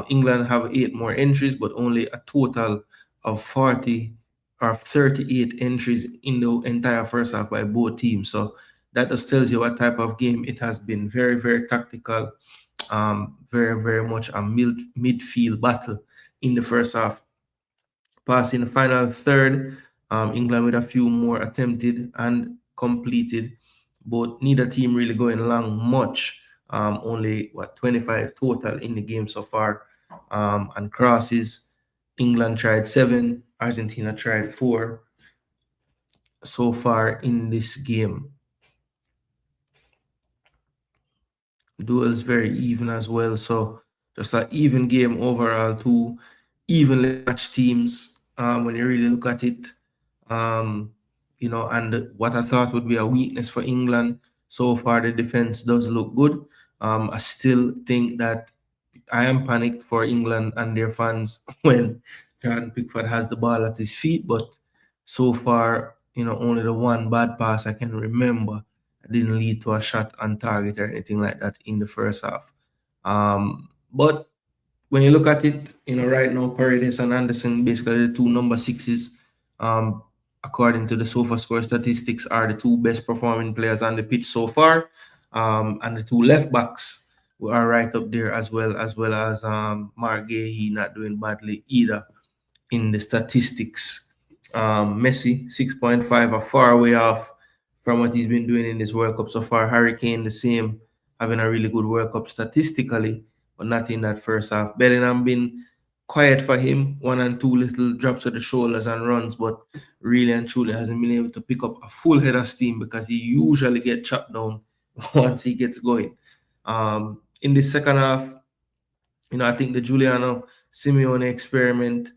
England have 8 more entries, but only a total of 40 or 38 entries in the entire first half by both teams. So that just tells you what type of game it has been. Very, very tactical. Very, very much a midfield battle in the first half. Passing the final third, England with a few more attempted and completed, but neither team really going long much. Only 25 total in the game so far. And crosses, England tried 7, Argentina tried 4 so far in this game. Duels very even as well, so just an even game overall. Two evenly matched teams when you really look at it. And what I thought would be a weakness for England, so far the defense does look good. I still think that I am panicked for England and their fans when Jordan Pickford has the ball at his feet, but so far, only the one bad pass I can remember didn't lead to a shot on target or anything like that in the first half. But when you look at it, right now, Paredes and Anderson, basically the two number sixes, according to the SofaScore statistics, are the two best performing players on the pitch so far. And the two left backs are right up there as Mark Gahey not doing badly either in the statistics. Messi 6.5 are far way off from what he's been doing in this World Cup so far. Harry Kane the same, having a really good World Cup statistically, but not in that first half. Bellingham been quiet for him, 1 and 2 little drops of the shoulders and runs, but really and truly hasn't been able to pick up a full head of steam because he usually gets chopped down once he gets going. In the second half, I think the Giuliano Simeone experiment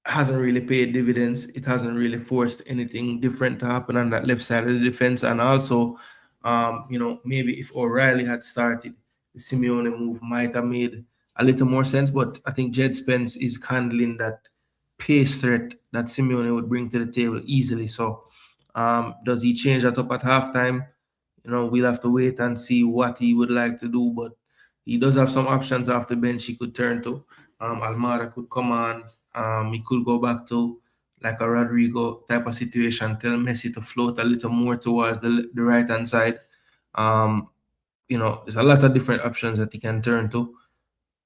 hasn't really paid dividends. It hasn't really forced anything different to happen on that left side of the defense. And also, maybe if O'Reilly had started, the Simeone move might have made a little more sense. But I think Jed Spence is handling that pace threat that Simeone would bring to the table easily. So, does he change that up at halftime? We'll have to wait and see what he would like to do. But he does have some options off the bench he could turn to. Almada could come on. He could go back to like a Rodrigo type of situation, tell Messi to float a little more towards the right hand side. There's a lot of different options that he can turn to.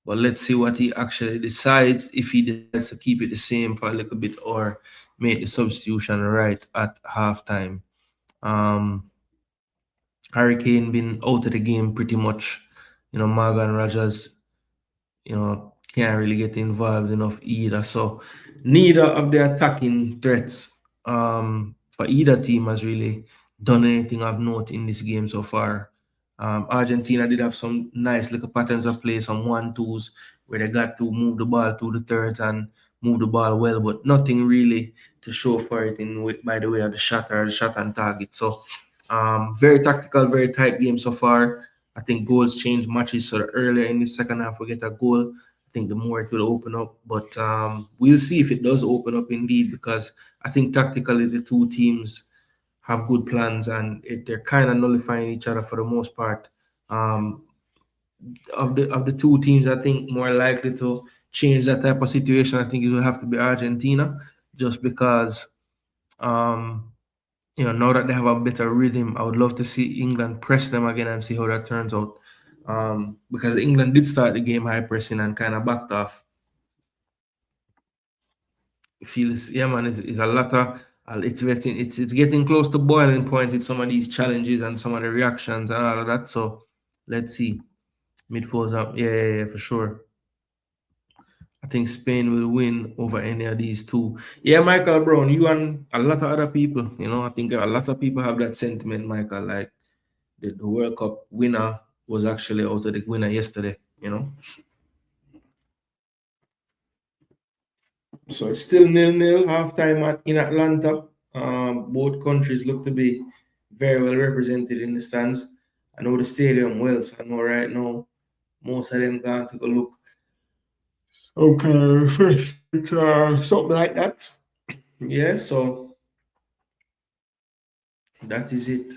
But let's see what he actually decides, if he decides to keep it the same for a little bit or make the substitution right at halftime. Harry Kane been out of the game pretty much. Morgan Rogers, can't really get involved enough either. So neither of the attacking threats for either team has really done anything of note in this game so far. Argentina did have some nice little patterns of play, some 1-2s where they got to move the ball to the thirds and move the ball well, but nothing really to show for it by the way of the shot or the shot on target. So very tactical, very tight game so far. I think goals change matches, so earlier in the second half we get a goal, I think the more it will open up. But we'll see if it does open up indeed, because I think tactically the two teams have good plans, and they're kind of nullifying each other for the most part. Um, of the two teams, I think more likely to change that type of situation, I think it will have to be Argentina, just because now that they have a better rhythm, I would love to see England press them again and see how that turns out. Because England did start the game high pressing and kind of backed off. It feels, yeah, man, it's a lot of. It's getting close to boiling point with some of these challenges and some of the reactions and all of that. So let's see. Midfields up, yeah, yeah, yeah, for sure. I think Spain will win over any of these two. Yeah, Michael Brown, you and a lot of other people, I think a lot of people have that sentiment, Michael. Like the World Cup winner was actually also the winner yesterday. So it's still nil-nil halftime in Atlanta. Both countries look to be very well represented in the stands. I know the stadium well, so I know right now most of them gone to go look. Okay, refreshment, something like that. Yeah, so that is it.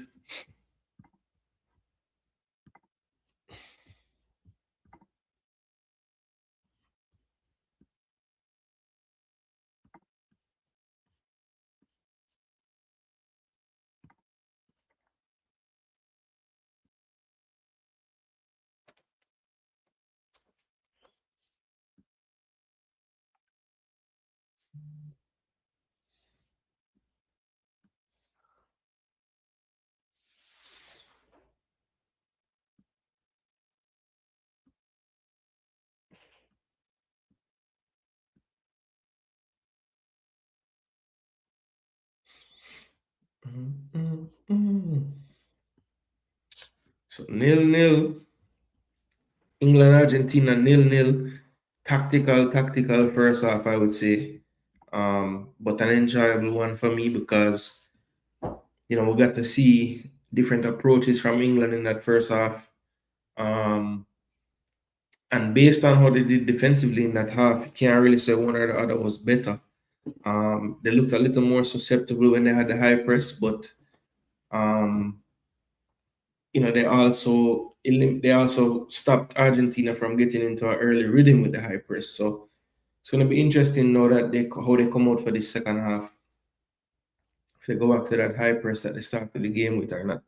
So nil-nil. England, Argentina, nil-nil. Tactical first half, I would say. But an enjoyable one for me because we got to see different approaches from England in that first half. Um, and based on how they did defensively in that half, you can't really say one or the other was better. They looked a little more susceptible when they had the high press, but um, they also stopped Argentina from getting into an early rhythm with the high press. So it's going to be interesting now that how they come out for the second half. If they go back to that high press that they started the game with or not.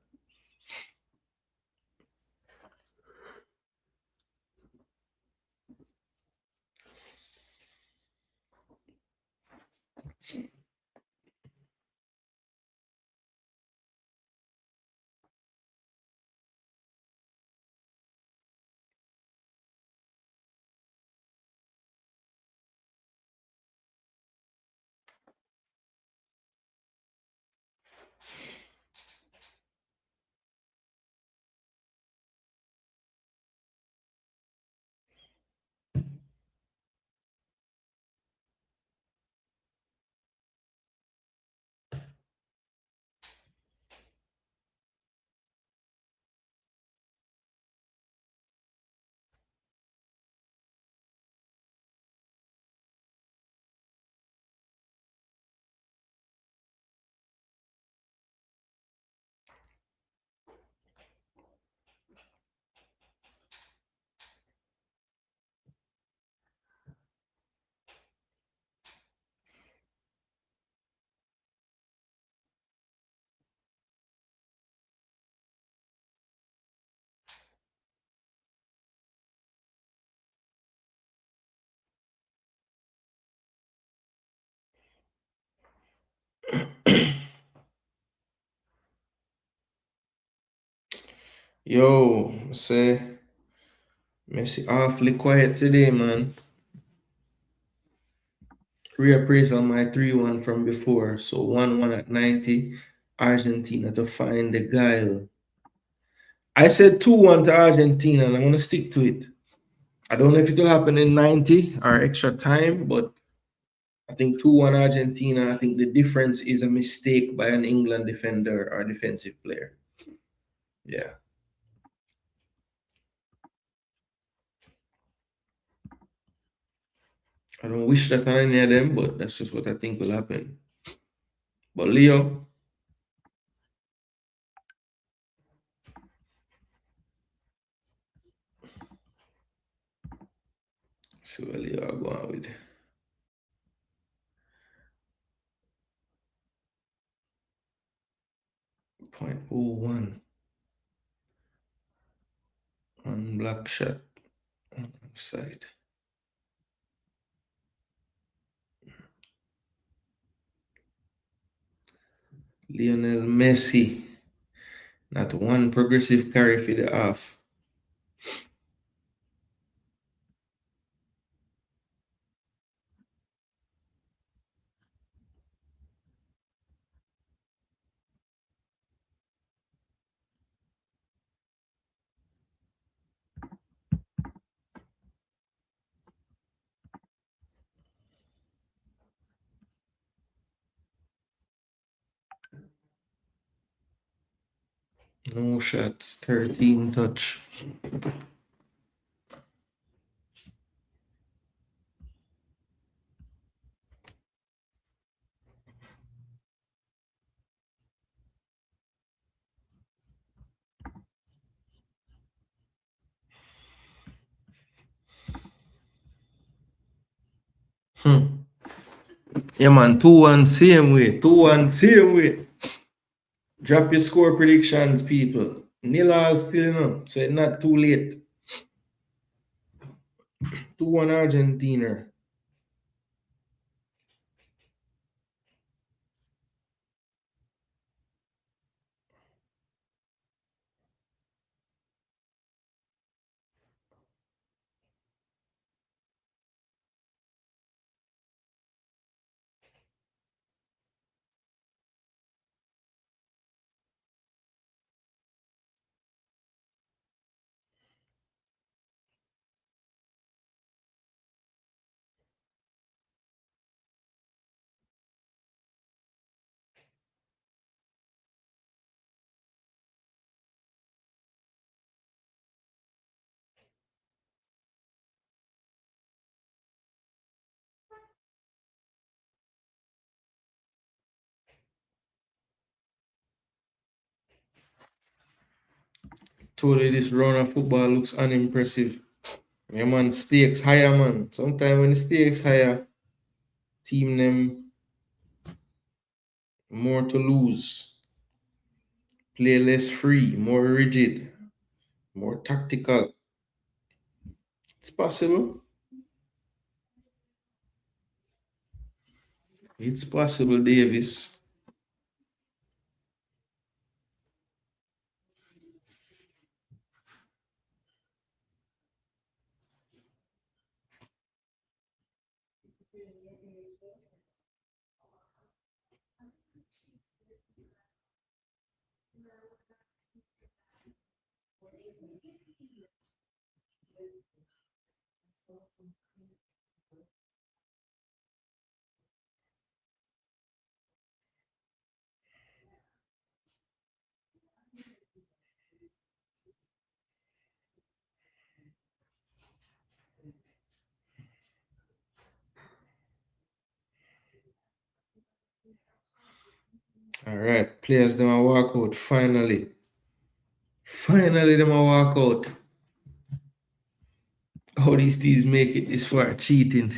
Yo, say Messi awfully quiet today, man. Reappraisal my 3-1 from before. So 1-1 at 90. Argentina to find the guile. I said 2-1 to Argentina, and I'm going to stick to it. I don't know if it will happen in 90 or extra time, but I think 2-1 Argentina. I think the difference is a mistake by an England defender or defensive player. Yeah. I don't wish that on any of them, but that's just what I think will happen. But Leo, So what you are going with 0.01 on block shot on side. Lionel Messi, not one progressive carry for the half. No shots, 13 touch. Yeah, man, 2-1 same way. 2-1 same way. Drop your score predictions, people. Nil all still, so it's not too late. 2-1 Argentina. Totally, this round of football looks unimpressive. Yeah, man, stakes higher, man. Sometimes when the stakes higher, team them more to lose. Play less free, more rigid, more tactical. It's possible. It's possible, Davis. All right, players them a walk out finally. Finally, them a walk out. How these teams make it this far cheating.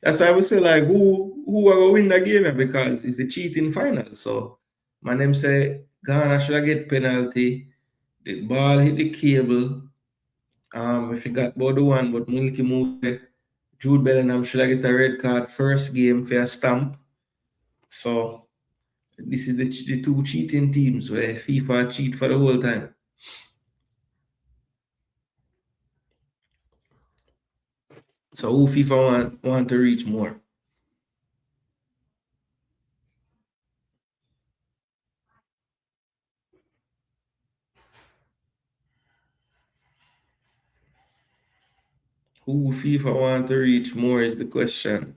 That's why I would say like who are gonna win the game because it's the cheating final. So my name say Ghana should get penalty. The ball hit the cable. I forgot about the one, but Milky Move Jude Bellingham should get a red card first game for a stamp. So this is the two cheating teams where FIFA cheat for the whole time. So who FIFA want to reach more? Who FIFA want to reach more is the question.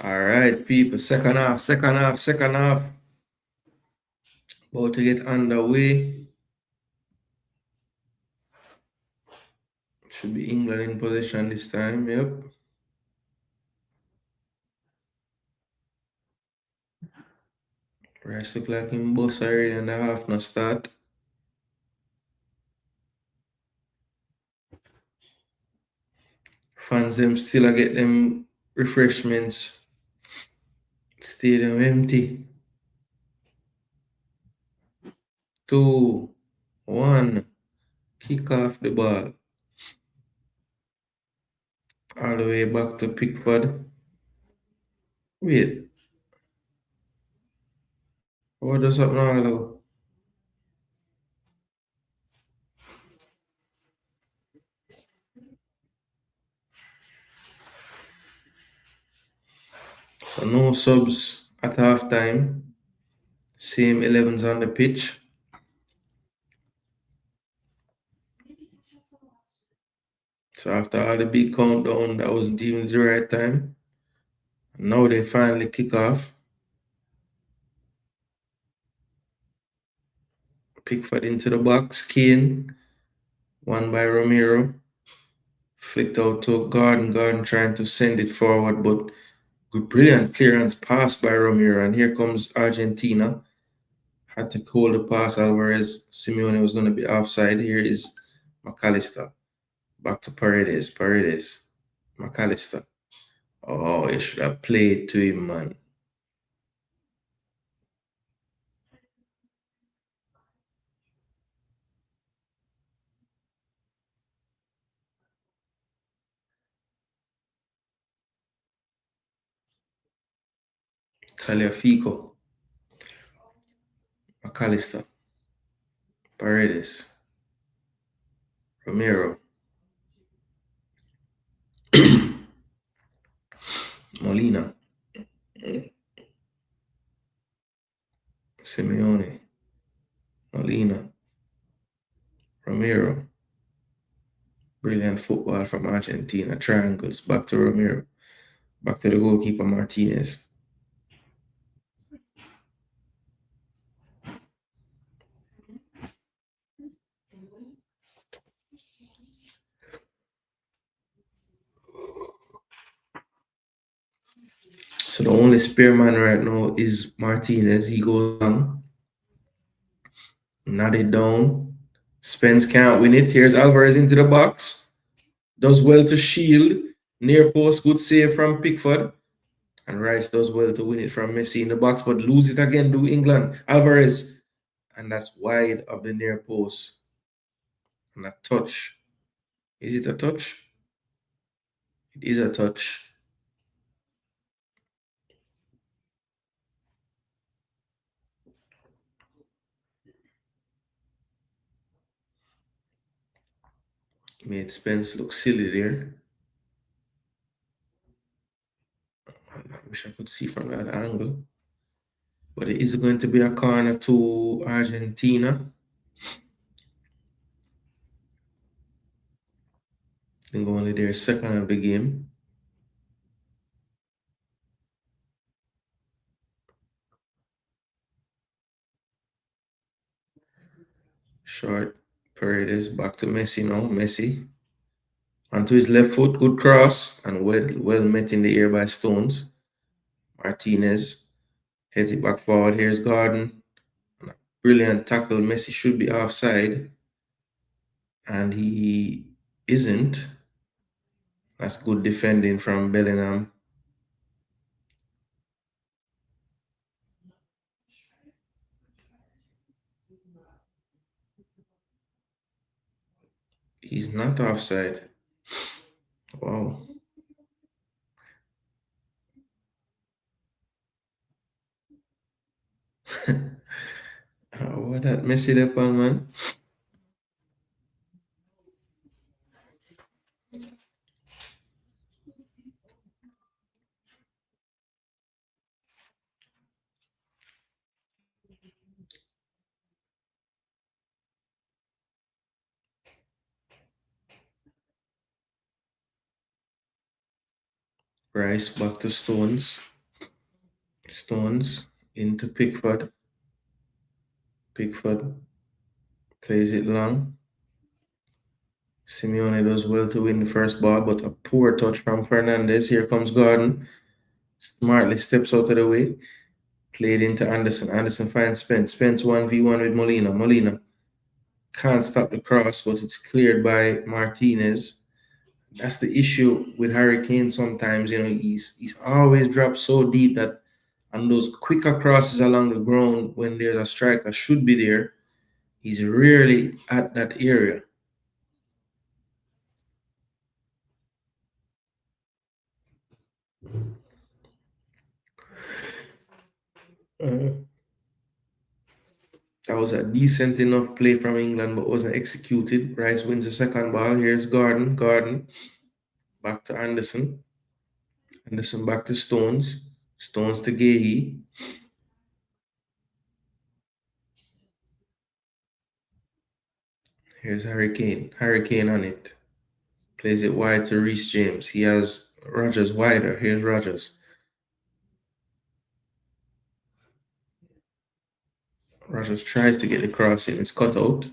All right, people. Second half, second half, second half. About to get underway. Should be England in possession this time. Yep. Rice look like him boss already and the half no start. Fans them still a get them refreshments. Stadium empty. 2, 1. Kick off the ball. All the way back to Pickford. Wait. What does up now? So no subs at halftime. Same 11s on the pitch. So after all the big countdown, that wasn't even the right time. Now they finally kick off. Pickford into the box. Kane. One by Romero. Flicked out to Gordon. Gordon trying to send it forward, but good brilliant clearance pass by Romero. And here comes Argentina. Had to hold the pass. Alvarez. Simeone was going to be offside. Here is McAllister. Back to Paredes. Paredes. McAllister. Oh, you should have played to him, man. Taliafico. McAllister. Paredes. Romero. Molina. Simeone. Molina. Romero. Brilliant football from Argentina. Triangles. Back to Romero. Back to the goalkeeper Martinez. So the only spare man right now is Martinez. He goes down. Nodded down. Spence can't win it. Here's Alvarez into the box. Does well to shield. Near post. Good save from Pickford. And Rice does well to win it from Messi in the box, but lose it again to England. Alvarez. And that's wide of the near post. And a touch. Is it a touch? It is a touch. Made Spence look silly there. I wish I could see from that angle. But it is going to be a corner to Argentina. I think only their second of the game. Short. Paredes back to Messi now. Messi. Onto his left foot. Good cross. And well met in the air by Stones. Martinez. Heads it back forward. Here's Gordon. Brilliant tackle. Messi should be offside. And he isn't. That's good defending from Bellingham. He's not offside. Wow. What that Messi up on, man? Rice back to Stones. Stones into Pickford. Pickford plays it long. Simeone does well to win the first ball, but a poor touch from Fernandez. Here comes Gordon. Smartly steps out of the way. Played into Anderson. Anderson finds Spence. Spence 1v1 with Molina. Molina can't stop the cross, but it's cleared by Martinez. That's the issue with Harry Kane sometimes. He's always dropped so deep that on those quicker crosses along the ground when there's a striker should be there, he's rarely at that area. That was a decent enough play from England, but wasn't executed. Rice wins the second ball. Here's Gordon. Gordon back to Anderson. Anderson back to Stones. Stones to Gahey. Here's Harry Kane. Harry Kane on it. Plays it wide to Reece James. He has Rogers wider. Here's Rogers. Rogers tries to get the cross in. It's cut out.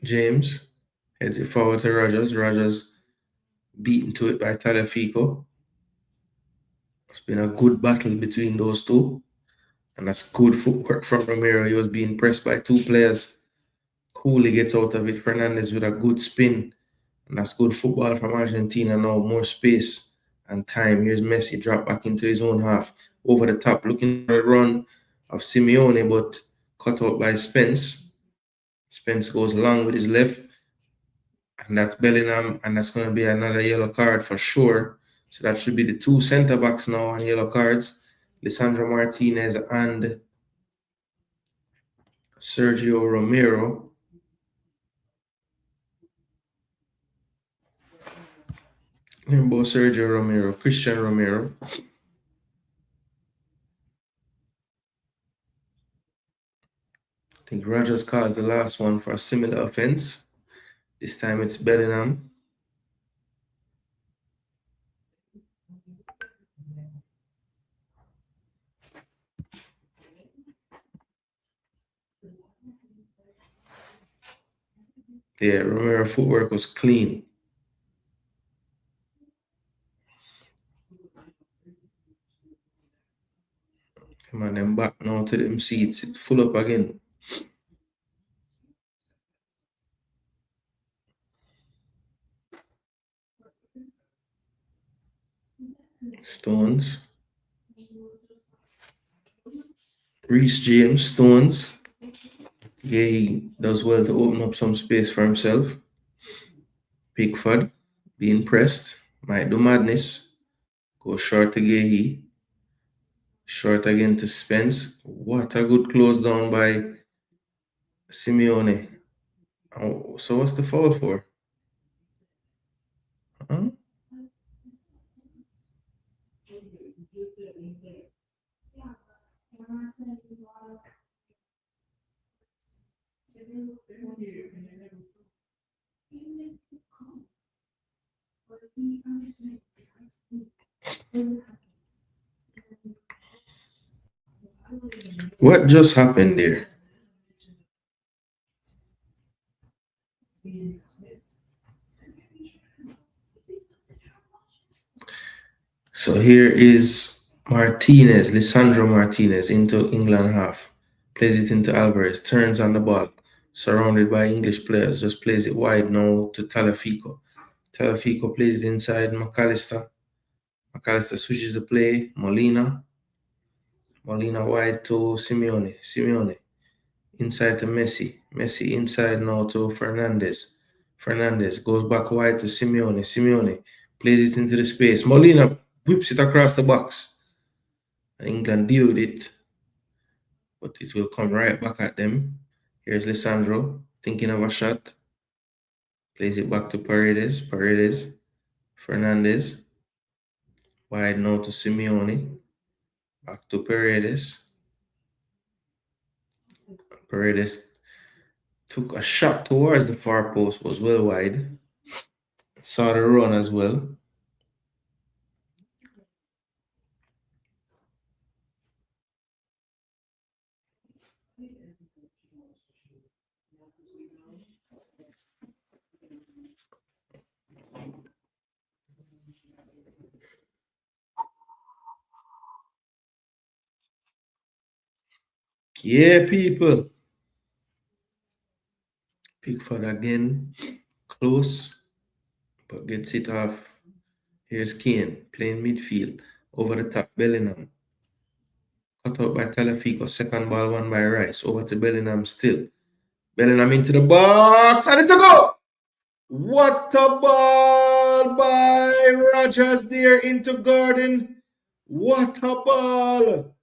James heads it forward to Rogers. Rogers beaten to it by Tagliafico. It's been a good battle between those two. And that's good footwork from Romero. He was being pressed by two players. Coolly gets out of it. Fernandez with a good spin. And that's good football from Argentina now. More space and time. Here's Messi drop back into his own half. Over the top, looking for a run of Simeone, but cut out by Spence. Spence goes long with his left. And that's Bellingham. And that's going to be another yellow card for sure. So that should be the two centre backs now on yellow cards. Lisandro Martinez and Sergio Romero. Both Sergio Romero, Christian Romero. I think Rogers caused the last one for a similar offense. This time it's Bellingham. Yeah, Romero footwork was clean. Come on, them back now to them seats. It's full up again. Stones. Reece James, Stones. Yeah, he does well to open up some space for himself. Pickford being pressed. Might do madness. Go short to Gahey. Short again to Spence. What a good close down by Simeone. Oh, so what's the foul for? Huh? What just happened there? So here is Martinez, Lisandro Martinez into England half. Plays it into Alvarez, turns on the ball, surrounded by English players, just plays it wide now to Tagliafico. Tagliafico plays it inside McAllister. McAllister switches the play, Molina. Molina wide to Simeone. Simeone inside to Messi. Messi inside now to Fernandez. Fernandez goes back wide to Simeone. Simeone plays it into the space. Molina whips it across the box. And England deal with it, but it will come right back at them. Here's Lisandro thinking of a shot. Plays it back to Paredes. Paredes. Fernandez. Wide now to Simeone. Back to Paredes. Paredes took a shot towards the far post, was well wide. Saw the run as well. Yeah, people. Pickford again. Close, but gets it off. Here's Kane playing midfield. Over the top, Bellingham. Cut out by Talafico. Second ball won by Rice. Over to Bellingham still. Bellingham into the box. And it's a goal! What a ball by Rogers there into Gordon. What a ball.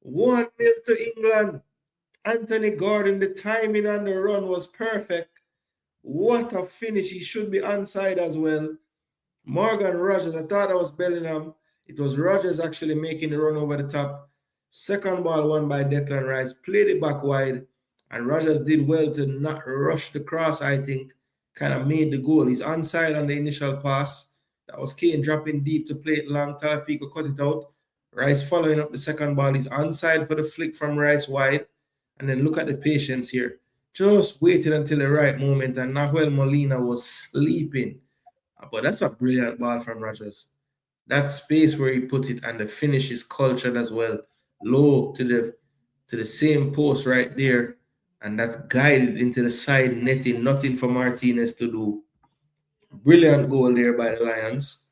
1-0 to England. Anthony Gordon, the timing on the run was perfect. What a finish. He should be onside as well. Morgan Rogers, I thought that was Bellingham. It was Rogers actually making the run over the top. Second ball won by Declan Rice. Played it back wide. And Rogers did well to not rush the cross, I think. Kind of made the goal. He's onside on the initial pass. That was Kane dropping deep to play it long. Talafico cut it out. Rice following up the second ball. He's onside for the flick from Rice wide. And then look at the patience here. Just waited until the right moment. And Nahuel Molina was sleeping. But that's a brilliant ball from Rogers. That space where he put it and the finish is cultured as well. Low to the same post right there. And that's guided into the side netting. Nothing for Martinez to do. Brilliant goal there by the Lions.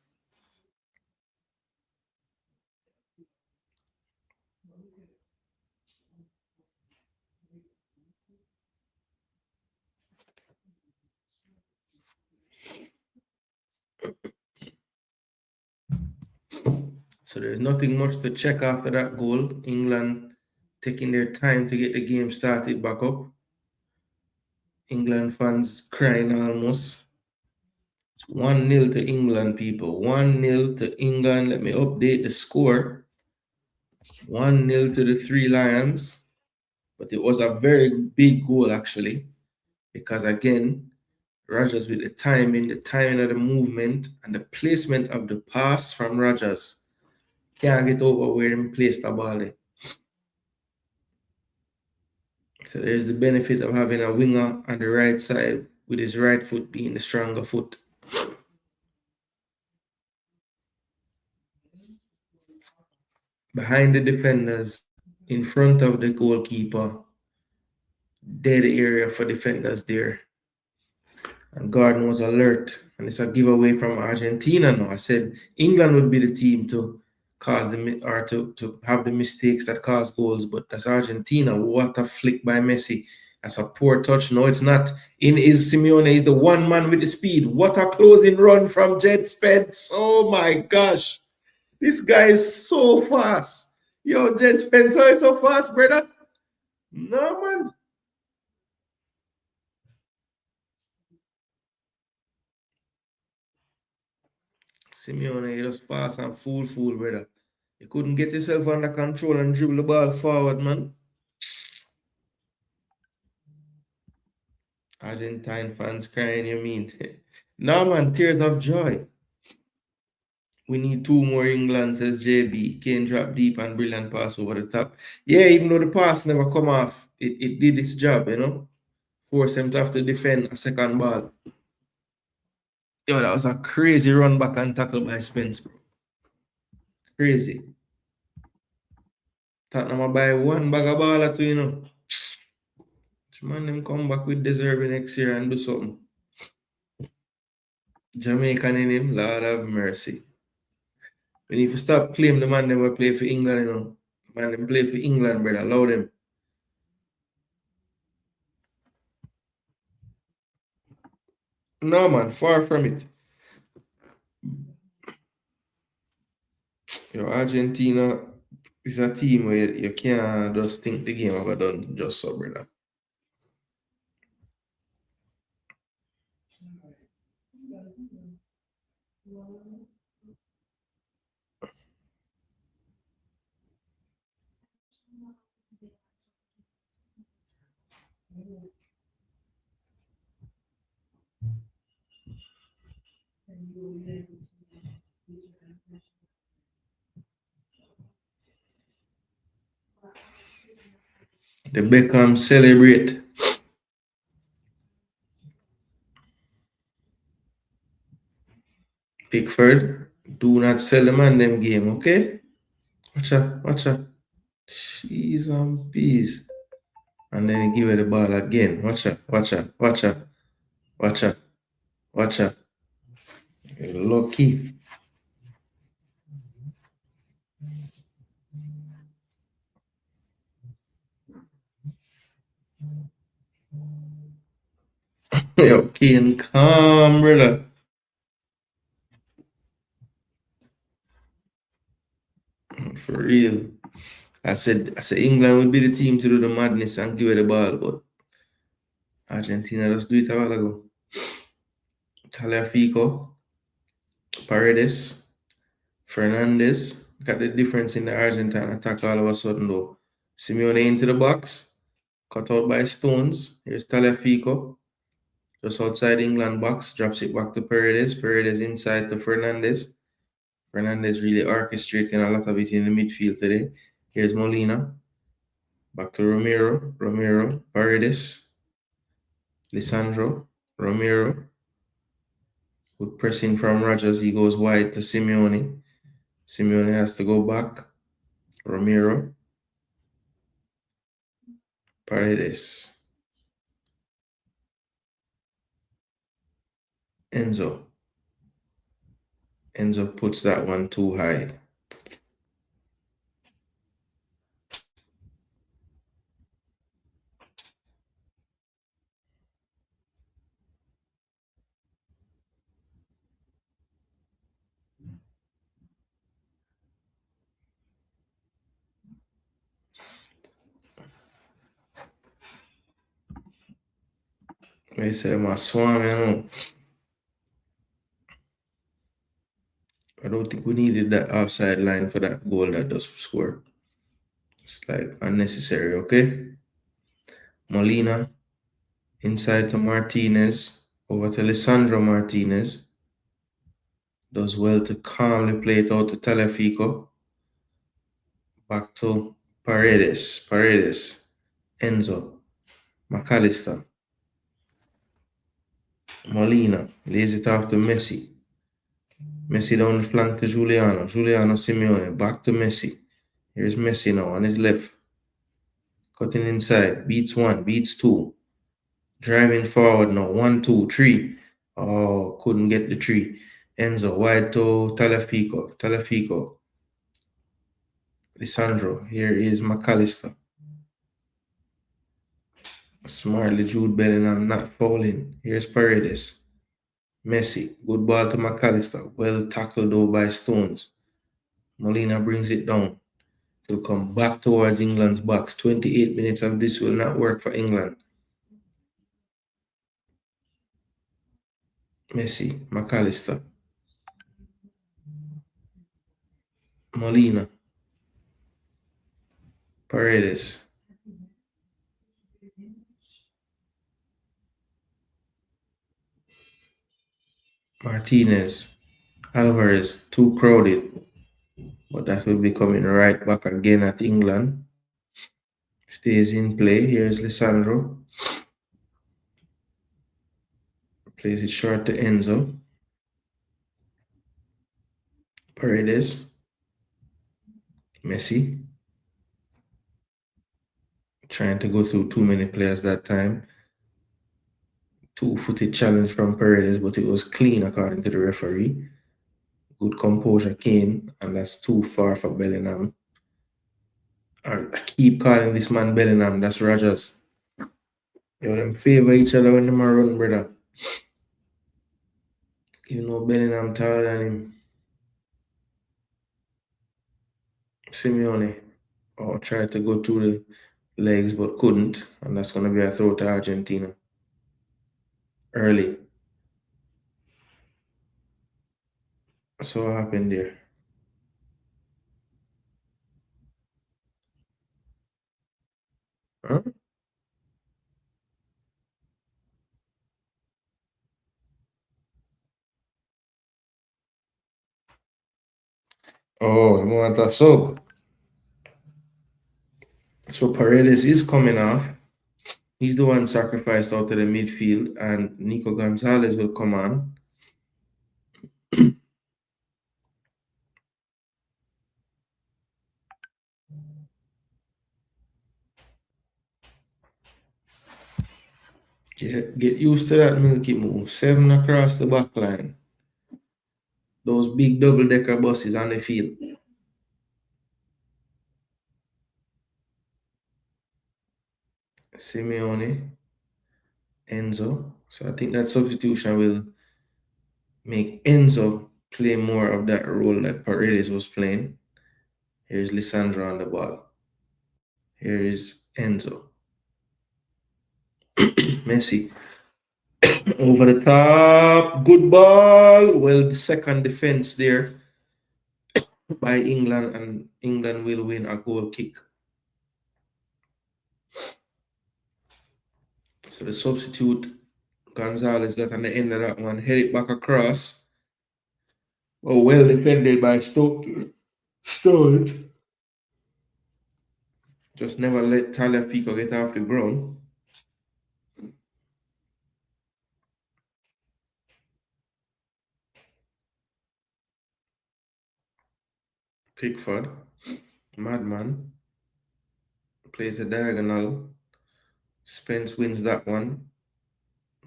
So there's nothing much to check after that goal. England taking their time to get the game started back up. England fans crying almost. It's 1-0 to England, people. 1-0 to England. Let me update the score. 1-0 to the Three Lions. But it was a very big goal, actually, because again, Rogers with the timing of the movement, and the placement of the pass from Rogers. Can't get over where he placed the ball. So there's the benefit of having a winger on the right side with his right foot being the stronger foot. Behind the defenders, in front of the goalkeeper, dead area for defenders there. And Gordon was alert. And it's a giveaway from Argentina now. I said England would be the team to cause to have the mistakes that cause goals, but that's Argentina. What a flick by Messi. That's a poor touch. No, it's not. Is Simeone is the one man with the speed. What a closing run from Jed Spence. Oh my gosh. This guy is so fast. Yo, Jed Spencer is so fast, brother. No, man. Simeone, you just pass and fool, brother. You couldn't get yourself under control and dribble the ball forward, man. Argentine fans crying, you mean? No, man, tears of joy. We need two more England, says JB. Kane drop deep and brilliant pass over the top. Yeah, even though the pass never come off, it did its job, you know? Force him to have to defend a second ball. Yo, that was a crazy run back and tackle by Spence, bro. Crazy. Tottenham buy one bag of ball or two, you know. Man, them come back with deserving next year and do something. Jamaican in him, Lord have mercy. We need to stop claiming the man never play for England, you know. Man, them play for England, brother. Allow them. No, man, far from it. You know, Argentina is a team where you can't just think the game ever done just so, brother. The Beckham celebrate. Pickford, do not sell the man them game, okay? Watch out, watch out. Cheese and peas. And then he give her the ball again. Watch out, watch out, watch out, watch out, watch out. You're lucky. Yo, Kane, calm, brother. For real. I said England would be the team to do the madness and give her the ball, but Argentina just do it a while ago. Taliafico, Paredes, Fernandez. Look at the difference in the Argentine attack all of a sudden though. Simeone into the box, cut out by Stones. Here's Taliafico, just outside England box, drops it back to Paredes. Paredes inside to Fernandez. Fernandez really orchestrating a lot of it in the midfield today. Here's Molina. Back to Romero. Romero. Paredes. Lisandro. Romero. Good pressing from Rogers. He goes wide to Simeone. Simeone has to go back. Romero. Paredes. Enzo. Enzo puts that one too high. They say my swarm, you know. I don't think we needed that offside line for that goal that does score. It's like unnecessary, okay? Molina inside to Martinez, over to Lisandro Martinez. Does well to calmly play it out to Talafico. Back to Paredes. Paredes. Enzo. McAllister. Molina. Lays it off to Messi. Messi down the flank to Giuliano. Giuliano Simeone. Back to Messi. Here's Messi now on his left. Cutting inside. Beats one. Beats two. Driving forward now. 1, 2, 3. Oh, couldn't get the 3. Enzo wide to Talafico. Talafico. Lisandro. Here is McAllister. Smartly Jude Bellingham not fouling. Here's Paredes. Messi. Good ball to McAllister. Well tackled though by Stones. Molina brings it down. It will come back towards England's box. 28 minutes of this will not work for England. Messi. McAllister. Molina. Paredes. Martinez. Alvarez. Too crowded. But that will be coming right back again at England. Stays in play. Here's Lisandro. Plays it short to Enzo. Paredes. Messi. Trying to go through too many players that time. Two-footed challenge from Paredes, but it was clean according to the referee. Good composure came, and that's too far for Bellingham. I keep calling this man Bellingham, that's Rogers. You know, them favor each other when them run, brother. You know Bellingham taller than him. Simeone tried to go through the legs but couldn't, and that's going to be a throw to Argentina. Early. So what happened there? Huh? Oh, you want that sub? So Paredes is coming off. He's the one sacrificed out of the midfield, and Nico Gonzalez will come on. Get used to that milky move. 7 across the back line. Those big double-decker buses on the field. Simeone, Enzo. So I think that substitution will make Enzo play more of that role that Paredes was playing. Here's Lisandro on the ball. Here is Enzo. Messi. Over the top. Good ball. Well, the second defense there by England, and England will win a goal kick. So the substitute, Gonzalez, got on the end of that one. Head it back across. Oh, well defended by Stones. Just never let Tagliafico get off the ground. Pickford, madman, plays a diagonal. Spence wins that one.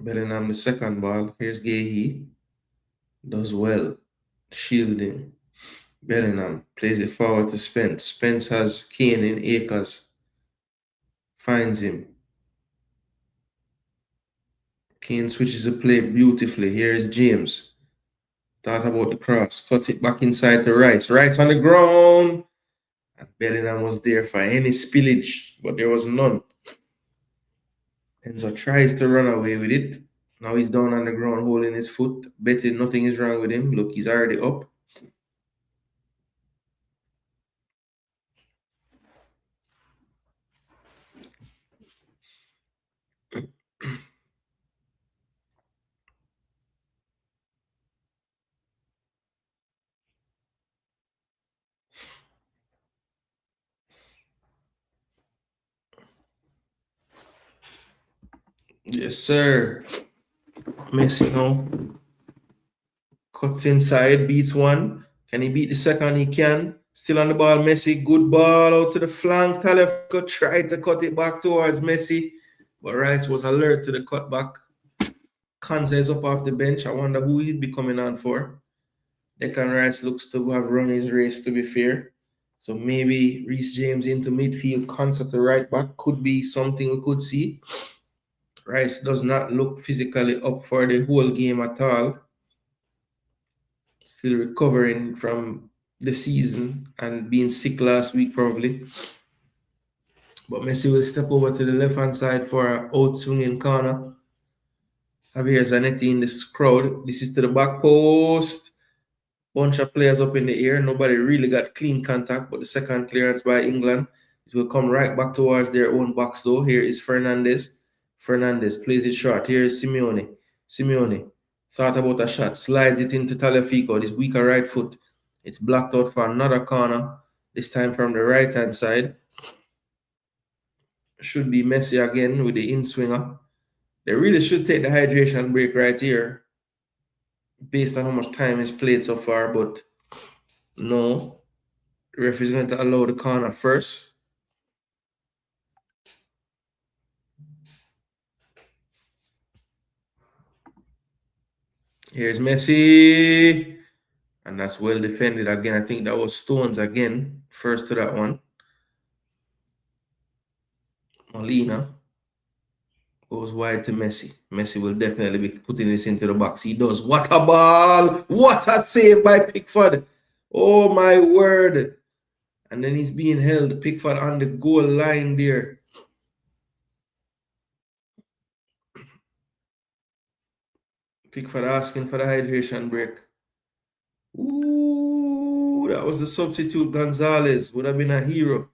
Bellingham the second ball. Here's Gahey. Does well. Shielding. Bellingham plays it forward to Spence. Spence has Kane in acres. Finds him. Kane switches the play beautifully. Here is James. Thought about the cross. Cuts it back inside to Rice. Rice on the ground. And Bellingham was there for any spillage, but there was none. Enzo tries to run away with it. Now he's down on the ground holding his foot, betting nothing is wrong with him. Look, he's already up. Yes, sir. Messi now. Cuts inside, beats one. Can he beat the second? He can. Still on the ball, Messi. Good ball out to the flank. Tagliafico tried to cut it back towards Messi, but Rice was alert to the cutback. Kanza is up off the bench. I wonder who he'd be coming on for. Declan Rice looks to have run his race, to be fair. So maybe Reece James into midfield, Kanza to right back could be something we could see. Rice does not look physically up for the whole game at all. Still recovering from the season and being sick last week probably. But Messi will step over to the left-hand side for an out swinging corner. Javier Zanetti in this crowd. This is to the back post. Bunch of players up in the air. Nobody really got clean contact, but the second clearance by England. It will come right back towards their own box though. Here is Fernandez. Fernandez plays it short. Here is Simeone. Simeone thought about a shot. Slides it into Tagliafico. This weaker right foot. It's blocked out for another corner. This time from the right-hand side. Should be Messi again with the in-swinger. They really should take the hydration break right here based on how much time is played so far, but no. The ref is going to allow the corner first. Here's Messi. And that's well defended again. I think that was Stones again. First to that one. Molina goes wide to Messi. Messi will definitely be putting this into the box. He does. What a ball. What a save by Pickford. Oh, my word. And then he's being held. Pickford on the goal line there. Pickford asking for the hydration break. Ooh, that was the substitute Gonzalez. Would have been a hero.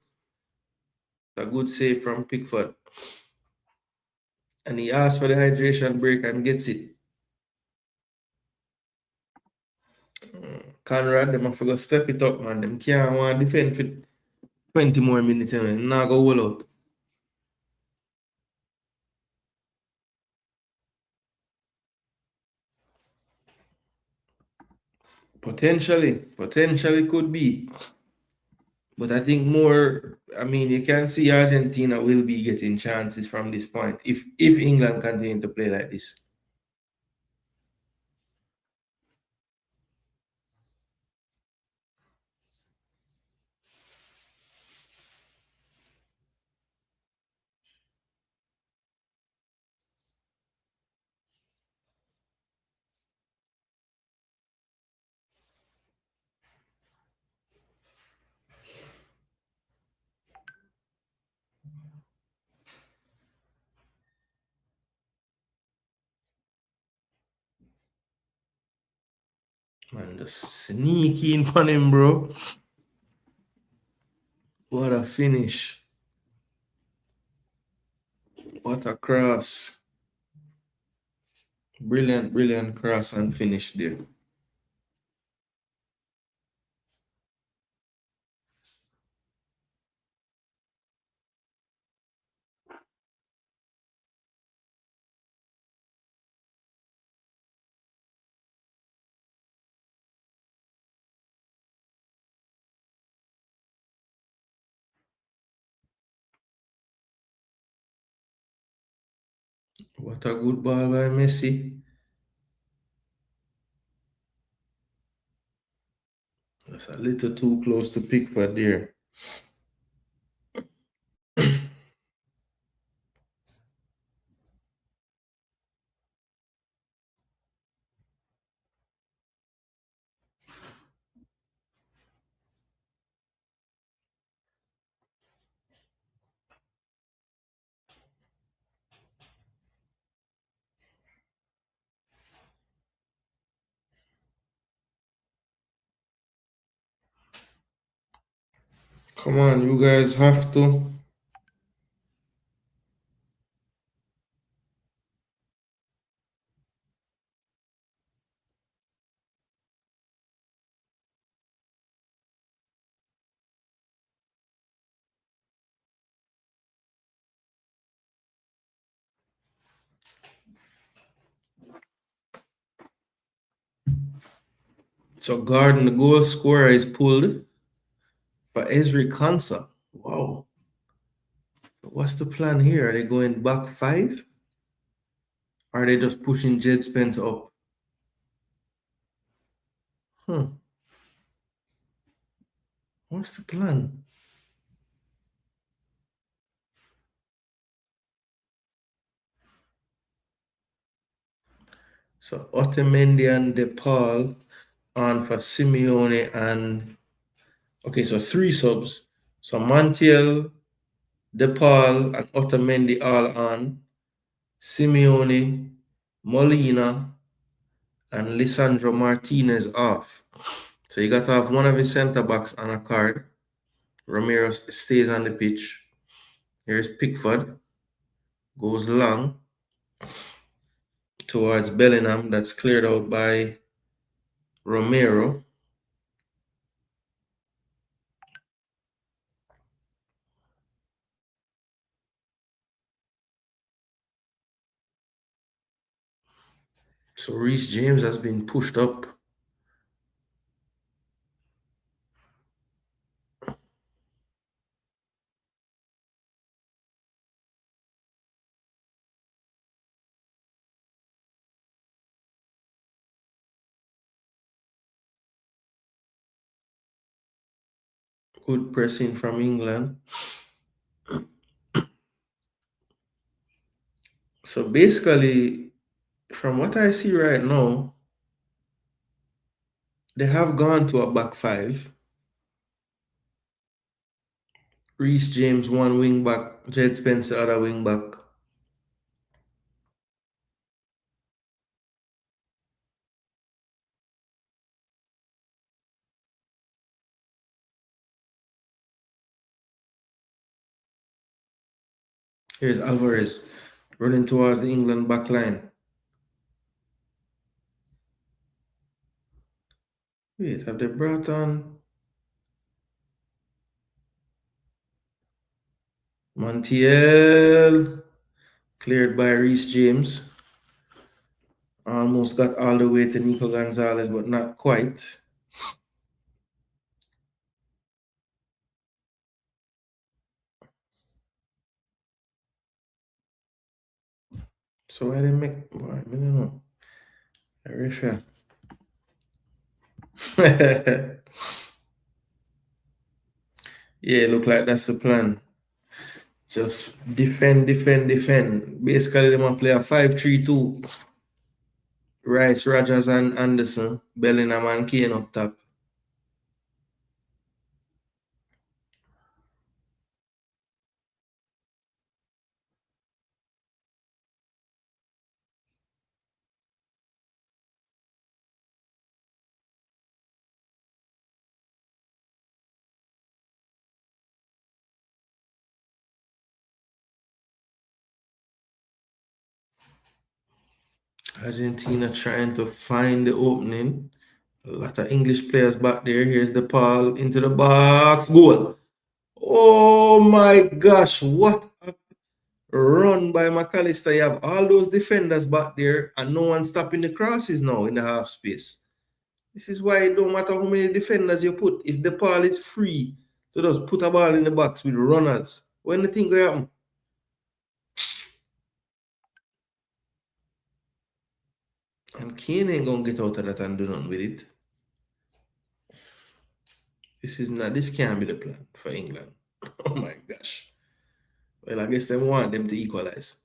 A good save from Pickford. And he asked for the hydration break and gets it. Conrad, them have to go step it up, man. Them can't want to defend for 20 more minutes and now go all out. Potentially could be. But I think more, I mean, you can see Argentina will be getting chances from this point if England continue to play like this. Man, just sneaking on him, bro. What a finish. What a cross. Brilliant, brilliant cross and finish there. What a good ball by Messi. That's a little too close to Pickford there. Come on, you guys have to. So Gordon, the goal scorer, is pulled for Ezri Konsa. Wow. What's the plan here? Are they going back five? Or are they just pushing Jed Spence up? Huh. What's the plan? So Otamendi and DePaul on for Simeone and okay, so three subs. So Montiel, DePaul, and Otamendi all on. Simeone, Molina, and Lisandro Martinez off. So you got to have one of his center backs on a card. Romero stays on the pitch. Here's Pickford, goes long towards Bellingham. That's cleared out by Romero. So Reece James has been pushed up. Good pressing from England. So basically, from what I see right now, they have gone to a back five. Reece James, one wing back, Jed Spence, the other wing back. Here's Alvarez running towards the England back line. Wait, have they brought on Montiel? Cleared by Reece James. Almost got all the way to Nico Gonzalez, but not quite. So why they make boy, I don't know. I refer. Yeah, look like that's the plan. Just defend, defend, defend. Basically, they want to play a 5-3-2. Rice, Rogers, and Anderson. Bellingham and Kane up top. Argentina trying to find the opening. A lot of English players back there. Here's the ball into the box. Goal. Oh my gosh. What a run by McAllister. You have all those defenders back there and no one stopping the crosses now in the half space. This is why it don't matter how many defenders you put. If the ball is free, so just put a ball in the box with runners. When the thing go happen? And Kane ain't gonna get out of that and do nothing with it. This can't be the plan for England. Oh my gosh. Well, I guess they want them to equalize.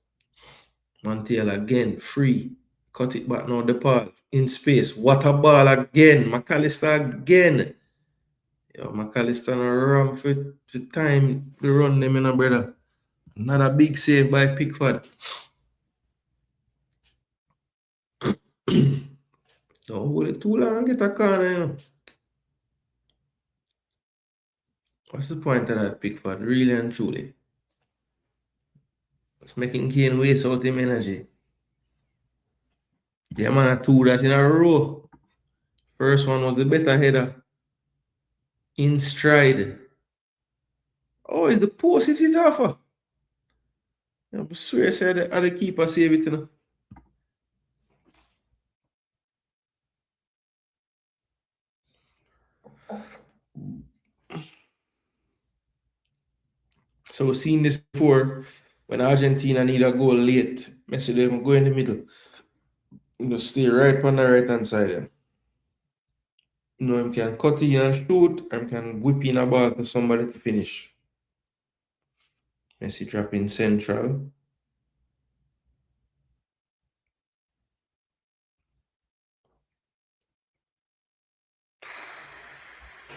Montiel again, free. Cut it back now, the ball in space. What a ball again. McAllister again. Yo, McAllister no wrong for time to run them in a brother. Another big save by Pickford. Don't hold it too long, get a corner, you know. What's the point of that, Pickford? Really and truly. It's making Kane waste out him energy. Yeah, man, two that in a row. First one was the better header. In stride. Oh, it's the post it hit off her. I swear I said the keeper save it, you know. So we've seen this before. When Argentina need a goal late, Messi don't go in the middle. Just stay right on the right hand side there. You know, him can cut in and shoot, or him can whip in a ball to somebody to finish. Messi drop in central.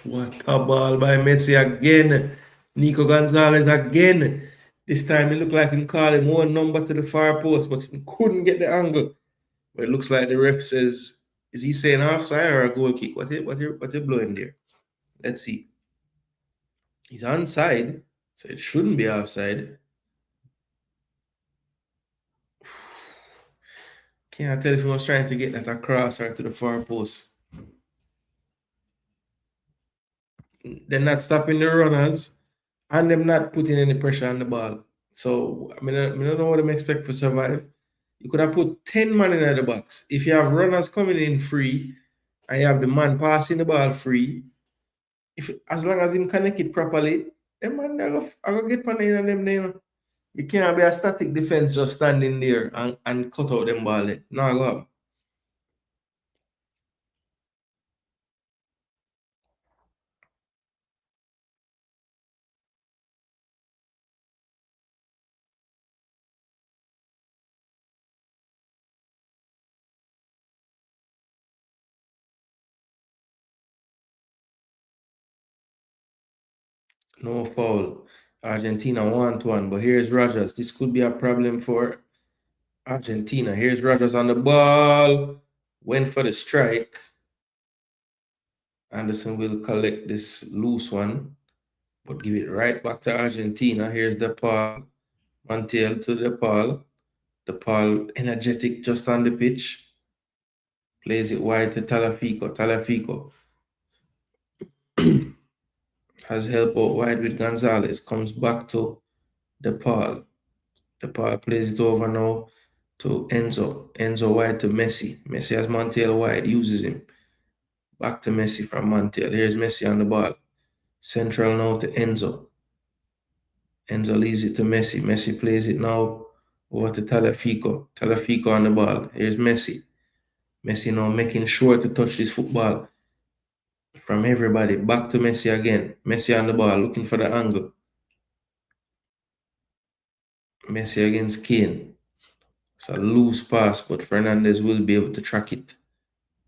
What a ball by Messi again. Nico Gonzalez again. This time it looked like he called him one number to the far post, but he couldn't get the angle. But it looks like the ref says, is he saying offside or a goal kick? What you blowing there? Let's see. He's onside, so it shouldn't be offside. Can't tell if he was trying to get that across or to the far post. They're not stopping the runners and them not putting any pressure on the ball. So I don't know what I'm expect for survive. You could have put 10 man in the box. If you have runners coming in free and you have the man passing the ball free, if as long as him connect it properly, them man I go get pan in them there. You can't be a static defense just standing there and cut out them ball. No, go up. No foul. Argentina 1-1. But here's Rogers. This could be a problem for Argentina. Here's Rogers on the ball. Went for the strike. Anderson will collect this loose one, but give it right back to Argentina. Here's the ball. Montiel to the ball. The ball energetic just on the pitch. Plays it wide to Talafico. Talafico has help out wide with Gonzalez. Comes back to the ball. The ball plays it over now to Enzo. Enzo wide to Messi. Messi has Montiel wide. Uses him. Back to Messi from Montiel. Here's Messi on the ball. Central now to Enzo. Enzo leaves it to Messi. Messi plays it now Over to Talafico. Talafico on the ball. Here's Messi. Messi now making sure to touch this football from everybody. Back to Messi again. Messi on the ball, looking for the angle. Messi against Kane. It's a loose pass, but Fernandez will be able to track it.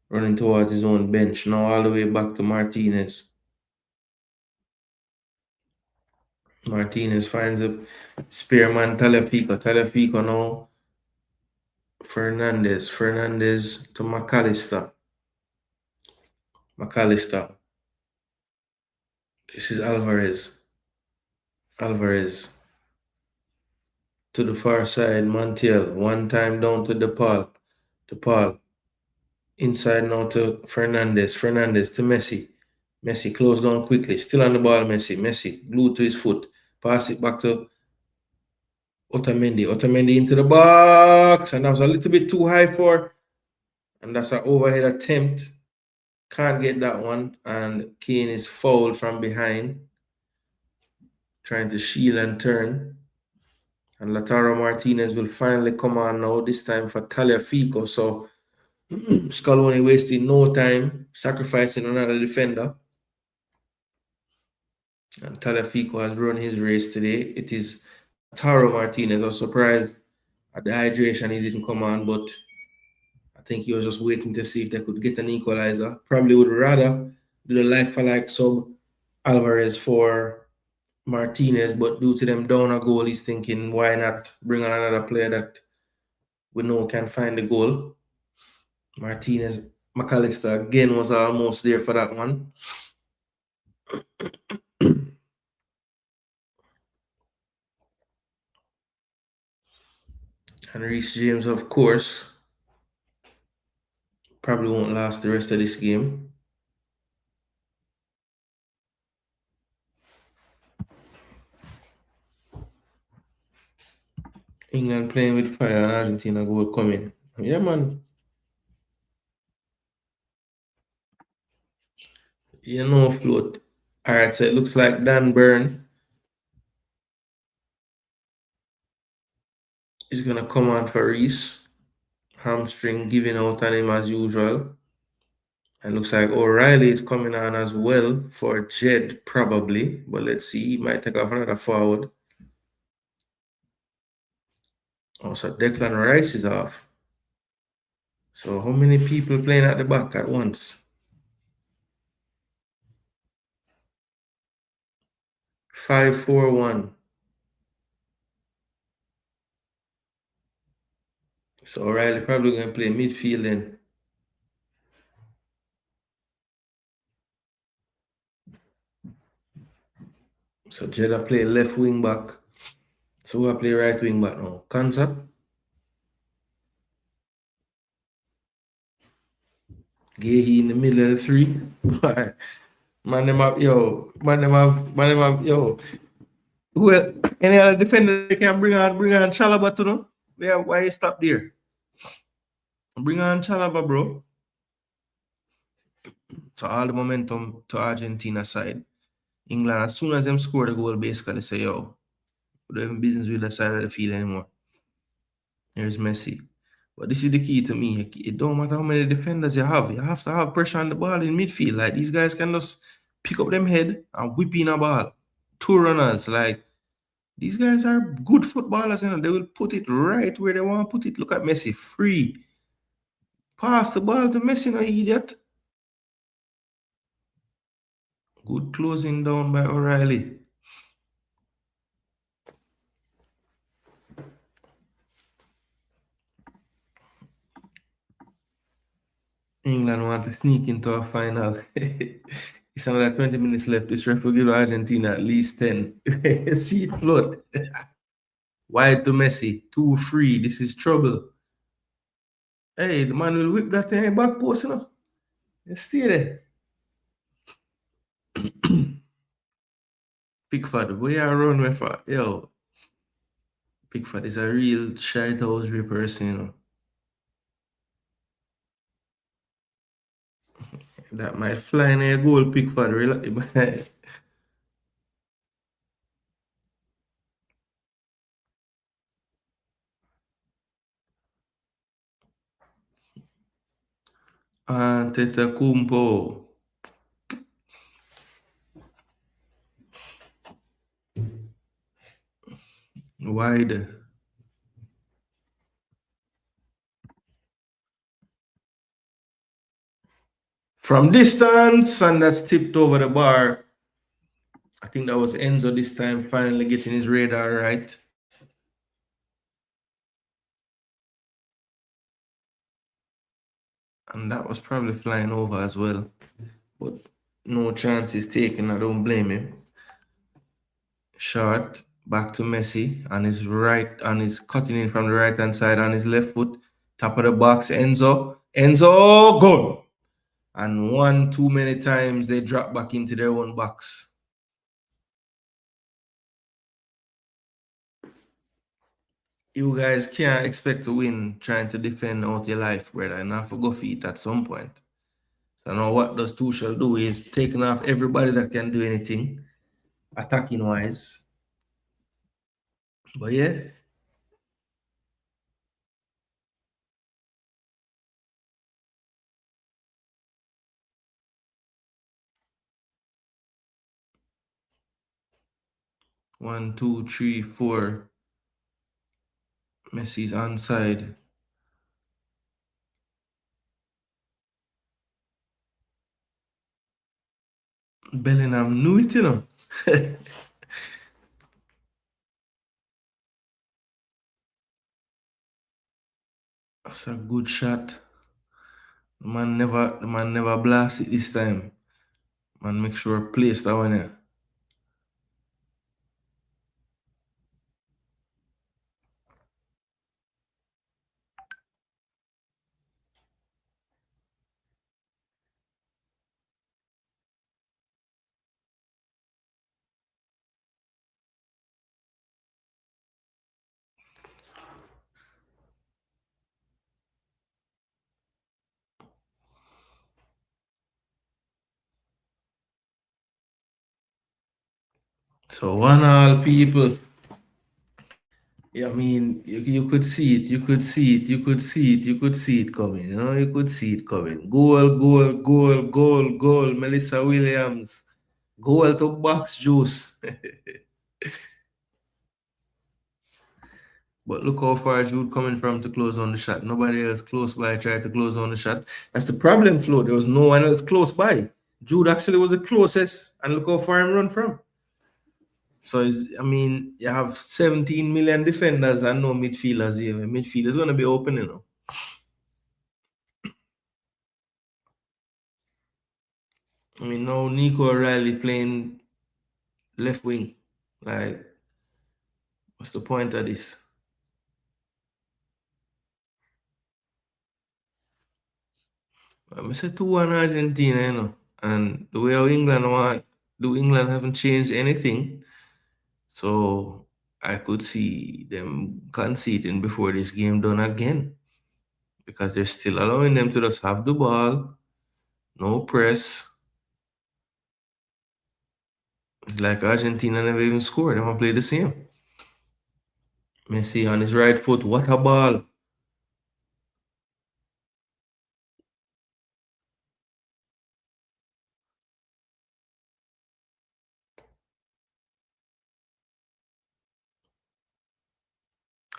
Running towards his own bench. Now all the way back to Martinez. Martinez finds a spearman, Talafico. Talafico now. Fernandez. Fernandez to McAllister. McAllister. This is Alvarez. Alvarez. To the far side, Montiel. One time down to DePaul. DePaul. Inside now to Fernandez. Fernandez to Messi. Messi closed down quickly. Still on the ball, Messi. Messi glued to his foot. Pass it back to Otamendi. Otamendi into the box. And that was a little bit too high for. And that's an overhead attempt. Can't get that one. And Kane is fouled from behind. Trying to shield and turn. And Lautaro Martinez will finally come on now, this time for Tagliafico. So Scaloni wasting no time, sacrificing another defender. And Tagliafico has run his race today. It is Lautaro Martinez. I was surprised at the hydration he didn't come on, but I think he was just waiting to see if they could get an equalizer. Probably would rather do the like-for-like sub Alvarez for Martinez, but due to them down a goal, he's thinking, why not bring on another player that we know can find the goal. Martinez, McAllister again was almost there for that one. And Reece James, of course, probably won't last the rest of this game. England playing with fire and Argentina goal coming. Yeah, man. You know, float. All right, so it looks like Dan Burn is going to come on for Reece. Hamstring giving out on him as usual. And looks like O'Reilly is coming on as well for Jed, probably. But let's see. He might take off another forward. Oh, so Declan Rice is off. So how many people playing at the back at once? 5-4-1. So O'Reilly probably going to play midfield then. So Jeddah play left wing back. So who play right wing back now? Kansa. Gehi in the middle of the three. Man them up, yo. Man them up, yo. Well, any other defender they can bring on Chalaba to them? Yeah, why you stop there? Bring on Chalaba, bro. So all the momentum to Argentina side. England, as soon as them score the goal, basically say, yo, we don't have business with the side of the field anymore. Here's Messi. But this is the key to me. It don't matter how many defenders you have. You have to have pressure on the ball in midfield. Like, these guys can just pick up them head and whip in a ball. Two runners. Like, these guys are good footballers. You know? They will put it right where they want to put it. Look at Messi. Free. Pass the ball to Messi, no idiot. Good closing down by O'Reilly. England want to sneak into a final. It's another 20 minutes left. This ref will give Argentina at least 10. See it float. Wide to Messi. 2-3. This is trouble. Hey, the man will whip that thing back post, you know. Stay there. Pickford, where you run with for? Yo. Pickford is a real shite house person, you know. That might fly in a goal, Pickford. Antetokounmpo. Wide. From distance, and that's tipped over the bar. I think that was Enzo this time, finally getting his radar right. And that was probably flying over as well. But no chances taken. I don't blame him. Short, back to Messi, and his right, and he's cutting in from the right hand side on his left foot. Top of the box, Enzo. Enzo, goal. And one too many times they drop back into their own box. You guys can't expect to win trying to defend out your life, brother, and have to go for it at some point. So now what does Tuchel do is taking off everybody that can do anything, attacking wise. But yeah. One, two, three, four. Messi's onside. Bellingham knew it, you know. That's a good shot. The man never blast it this time. Man, make sure place that one here. So one all people. Yeah, I mean, you could see it, you could see it, you could see it, you could see it coming, you know, you could see it coming. Goal, goal, goal, goal, goal, Melissa Williams. Goal to box juice. But look how far Jude coming from to close on the shot. Nobody else close by tried to close on the shot. That's the problem, Flo. There was no one else close by. Jude actually was the closest, and look how far him run from. So I mean, you have 17 million defenders and no midfielders here. Midfielders gonna be open, you know. I mean, now Nico O'Reilly playing left wing. Like, what's the point of this? I say 2-1 Argentina, you know. And the way how England haven't changed anything. So I could see them conceding before this game done again. Because they're still allowing them to just have the ball, no press. It's like Argentina never even scored. They want to play the same. Messi on his right foot. What a ball.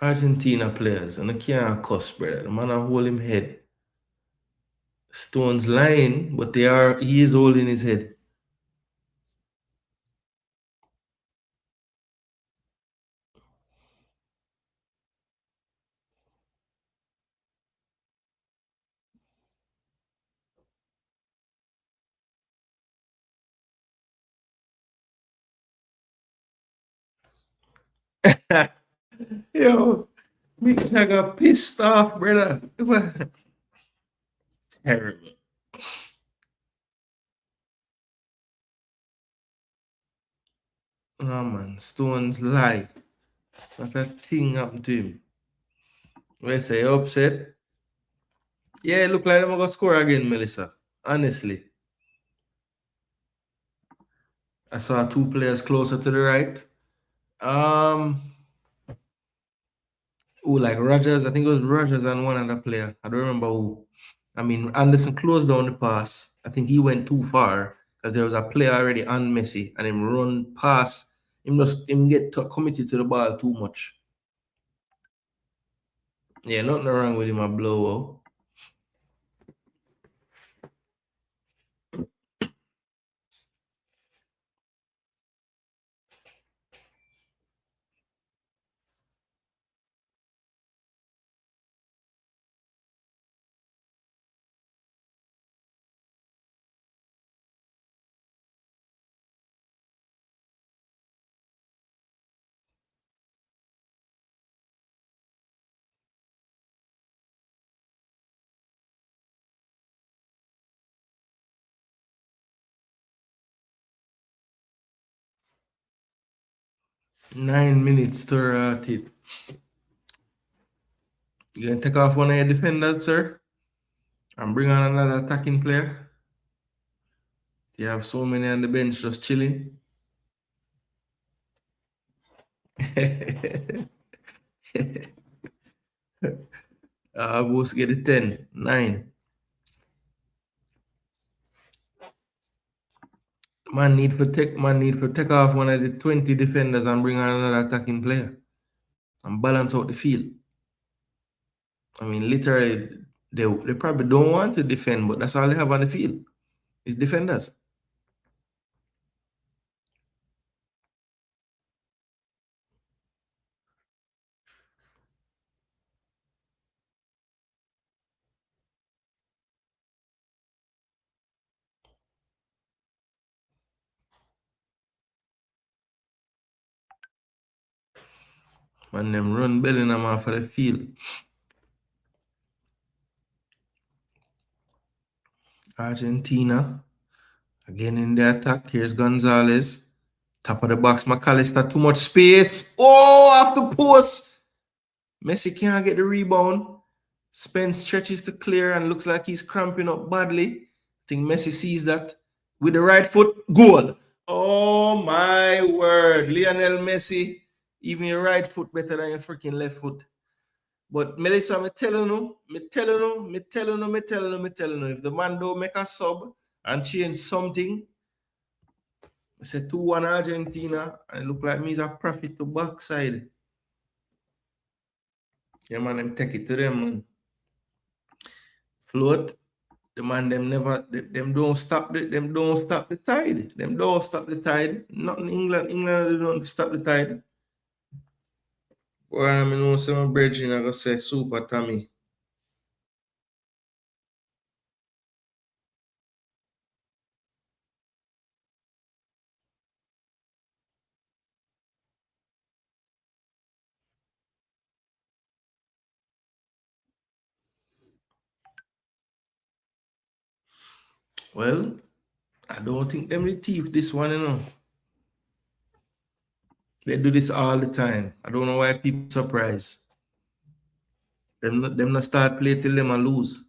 Argentina players. And I can't cuss, brother. The man I hold him head. Stones lying, but he is holding his head. Yo, me I got pissed off, brother. It was terrible. Oh man, Stones lie. Not a thing happened to him. We say upset. Yeah, look like I'm gonna score again, Melissa. Honestly. I saw two players closer to the right. Like Rogers, I think it was Rogers and one other player. I don't remember who. I mean, Anderson closed down the pass. I think he went too far because there was a player already on Messi and him run past. Him get committed to the ball too much. Yeah, nothing wrong with him a blow. 9 minutes to rat it. You gonna take off one of your defenders, sir, and bring on another attacking player? You have so many on the bench just chilling. Boss get the 10, 9. Man need for take off one of the 20 defenders and bring on another attacking player and balance out the field. I mean, literally, they probably don't want to defend, but that's all they have on the field is defenders. Man, them run Bellingham off of the field. Argentina, again in the attack. Here's Gonzalez. Top of the box, McAllister, too much space. Oh, off the post. Messi can't get the rebound. Spence stretches to clear and looks like he's cramping up badly. I think Messi sees that. With the right foot, goal. Oh my word. Lionel Messi, even your right foot better than your freaking left foot. But Melissa, me telling you, if the man don't make a sub and change something, I said 2-1 Argentina, and it look like me is a profit to backside. Yeah, man, them take it to them, man. Float. The man them don't stop the tide. Them don't stop the tide. Not in England. England don't stop the tide. Well, I mean, no some bridging, I gonna say super Tommy. Well, I don't think them the thief this one, you know. They do this all the time. I don't know why people surprised. Them not start play till them a lose.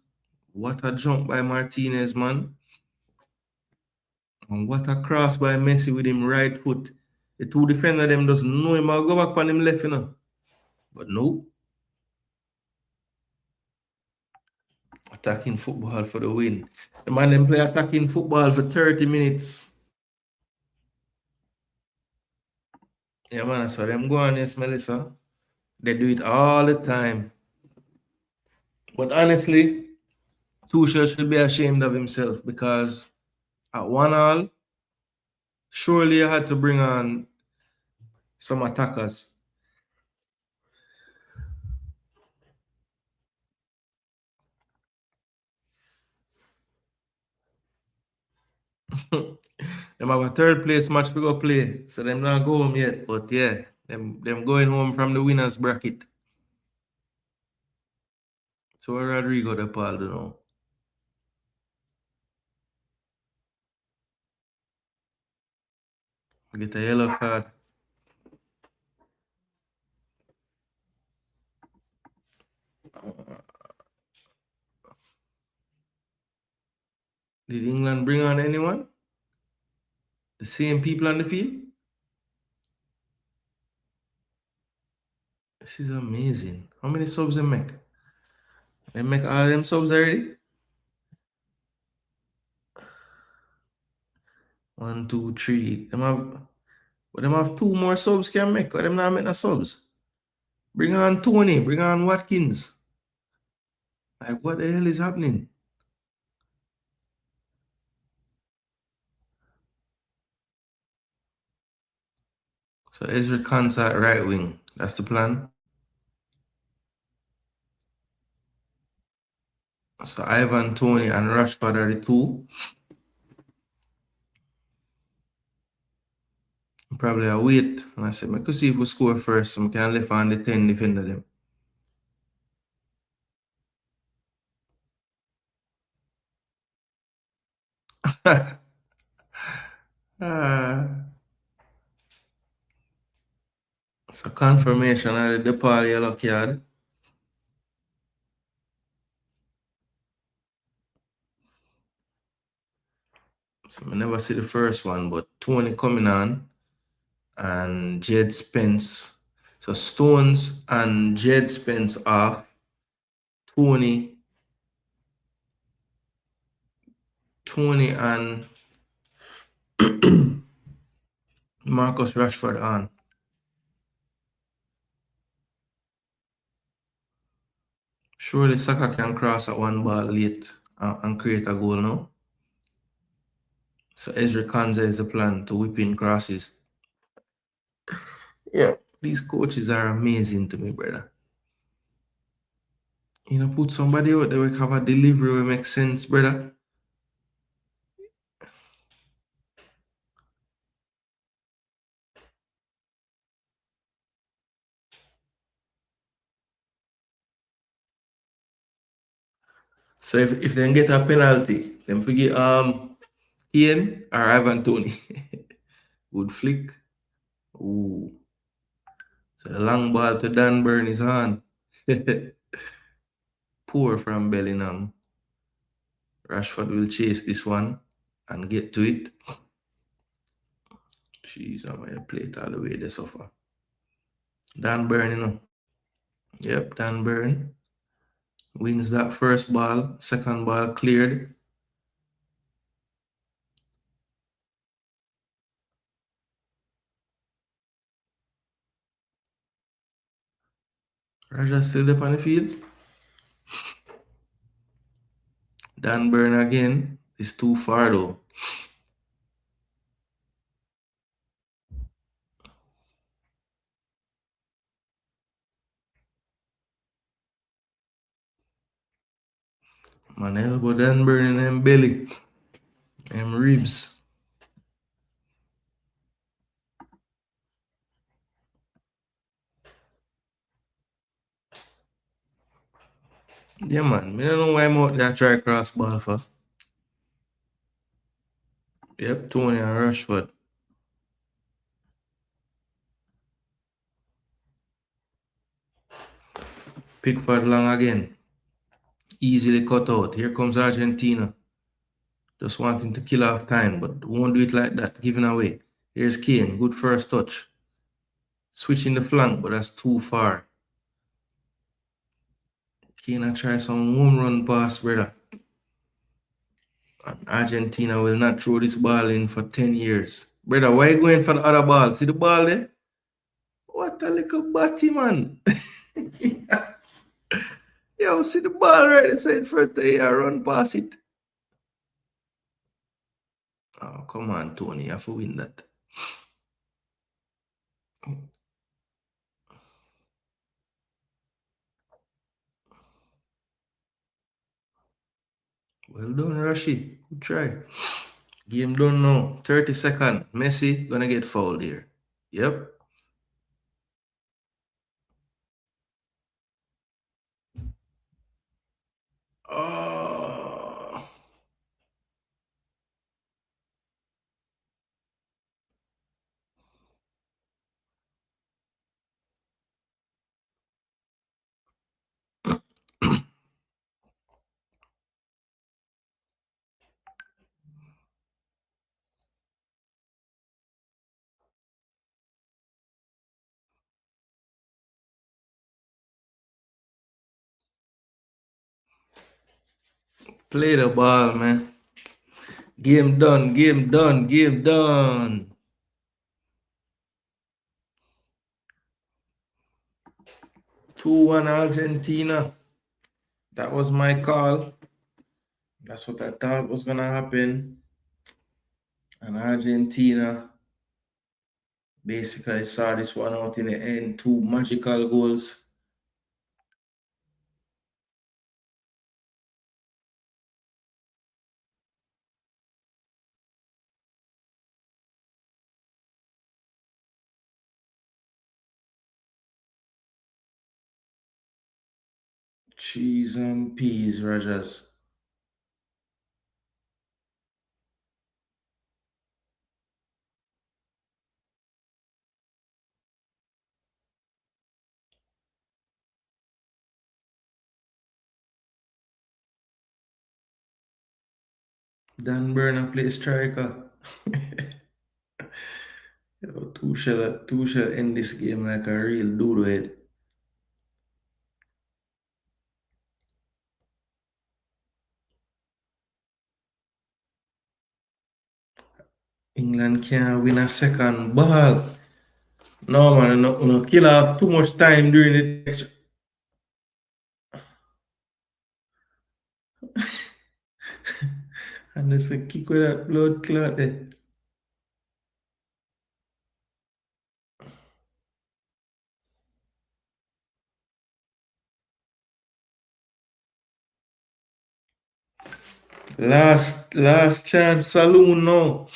What a jump by Martinez, man. And what a cross by Messi with him right foot. The two defender them doesn't know him. I'll go back on him left, you know. But no. Attacking football for the win. The man them play attacking football for 30 minutes. Yeah, man, so them go on, yes, Melissa. They do it all the time. But honestly, Tuchel should be ashamed of himself because at 1-1, surely you had to bring on some attackers. Them have a third place match to go play, so them not go home yet. But yeah, them going home from the winners bracket. So Rodrigo de Paul, you know. Get a yellow card. Did England bring on anyone? The same people on the field? This is amazing. How many subs they make? They make all them subs already? 1, 2, 3. Them have two more subs can make, or them not make no subs. Bring on Tony, bring on Watkins. Like, what the hell is happening? So Ezra Konsa at right wing. That's the plan. So Ivan, Tony, and Rashford are the two. Probably I wait. And I said, I could see if we score first, so I can left on the 10 defender them. So confirmation of the DePaul yellow card. So I never see the first one, but Tony coming on and Jed Spence. So Stones and Jed Spence off. Tony and Marcus Rashford on. Surely Saka can cross at one ball late and create a goal now. So Ezra Konza is the plan to whip in crosses. Yeah, these coaches are amazing to me, brother. You know, put somebody out there who have a delivery that makes sense, brother. So if they get a penalty, then forget Ian or Ivan Tony. Good flick. Ooh. So the long ball to Dan Burn is on. Poor from Bellingham. Rashford will chase this one and get to it. Jeez, I'm going to play it all the way they suffer. Dan Burn, you know. Yep, Dan Burn wins that first ball. Second ball cleared. Raja still up on the field. Dan Burn again. It's too far though. Man, elbow Dan Burn in them belly. Them ribs. Yeah, man. I don't know why I'm out there try cross ball for. Yep, Tony and Rashford. Pickford long again. Easily cut out. Here comes Argentina. Just wanting to kill off time, but won't do it like that. Giving away. Here's Kane. Good first touch. Switching the flank, but that's too far. Kane I try some home run pass, brother. And Argentina will not throw this ball in for 10 years. Brother, why you going for the other ball? See the ball there? What a little batty, man. Yo, see the ball right inside front of you, run past it. Oh, come on, Tony. You have to win that. Well done, Rashi. Good try. Game done now. 30 seconds. Messi gonna get fouled here. Yep. Oh. Play the ball, man. Game done, game done, game done. 2-1 Argentina. That was my call. That's what I thought was gonna happen. And Argentina basically saw this one out in the end. Two magical goals. Cheese and peas, Rogers. Dan Burner play striker. Tuchel end this game like a real doodle head. England can't win a second ball. No man, no kill off too much time during the and there's a kick with that blood clot there. Last chance saloon now.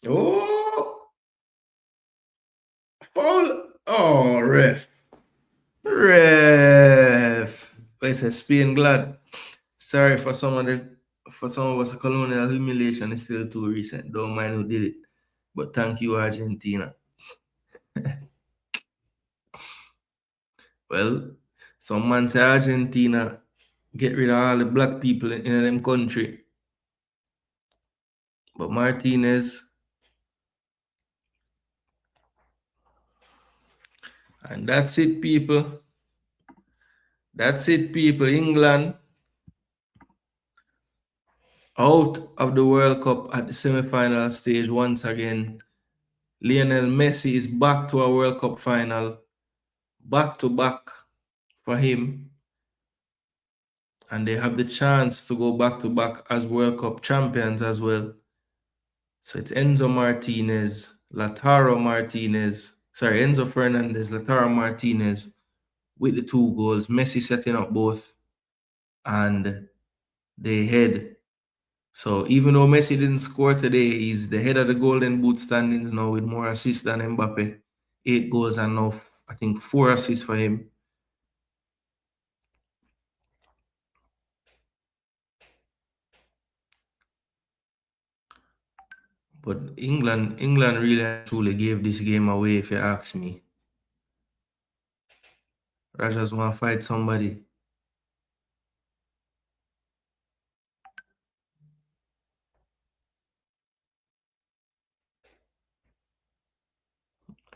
Oh, foul. Oh, ref. Ref. I say Spain glad. Sorry for some of us colonial humiliation is still too recent. Don't mind who did it. But thank you, Argentina. Well, some man say Argentina get rid of all the black people in them country. But Martinez, and that's it, people. That's it, people. England out of the World Cup at the semi-final stage once again. Lionel Messi is back to a World Cup final, back to back for him. And they have the chance to go back to back as World Cup champions as well. So it's Enzo Fernandez, Lautaro Martinez with the two goals. Messi setting up both, and they head. So even though Messi didn't score today, he's the head of the Golden Boot standings now with more assists than Mbappe. 8 goals and now I think 4 assists for him. But England really and truly gave this game away, if you ask me. Rogers want to fight somebody.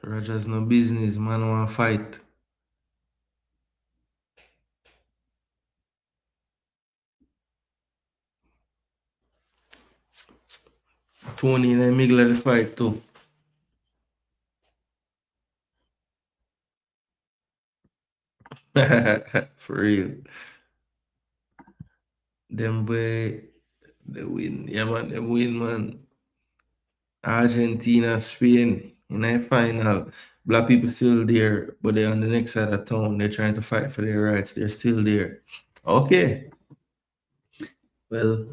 Rogers no business, man want to fight. Tony in the middle of the fight too. For real. Them boy, they win. Yeah, man, they win, man. Argentina, Spain in the final. Black people still there, but they're on the next side of town. They're trying to fight for their rights. They're still there. Okay. Well,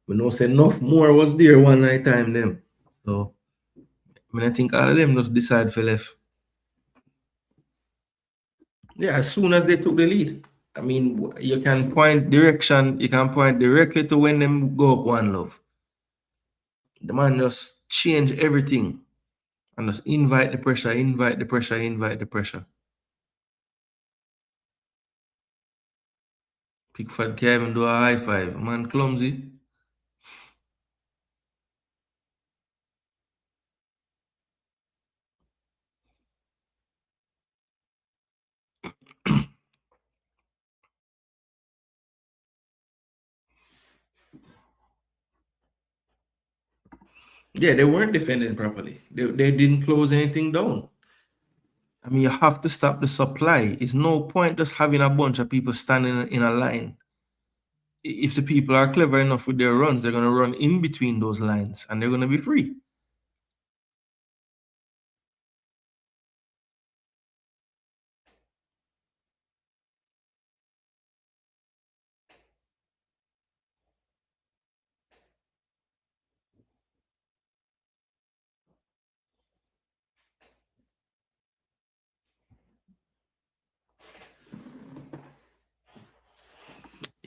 we know say enough more was there one night time them. So I mean I think all of them just decide for left. Yeah, as soon as they took the lead. I mean, you can point directly to when them go up one love. The man just change everything and just invite the pressure, invite the pressure, invite the pressure. Pickford can't even do a high five. Man clumsy. Yeah, they weren't defending properly. They didn't close anything down. I mean, you have to stop the supply. It's no point just having a bunch of people standing in a line. If the people are clever enough with their runs, they're going to run in between those lines and they're going to be free.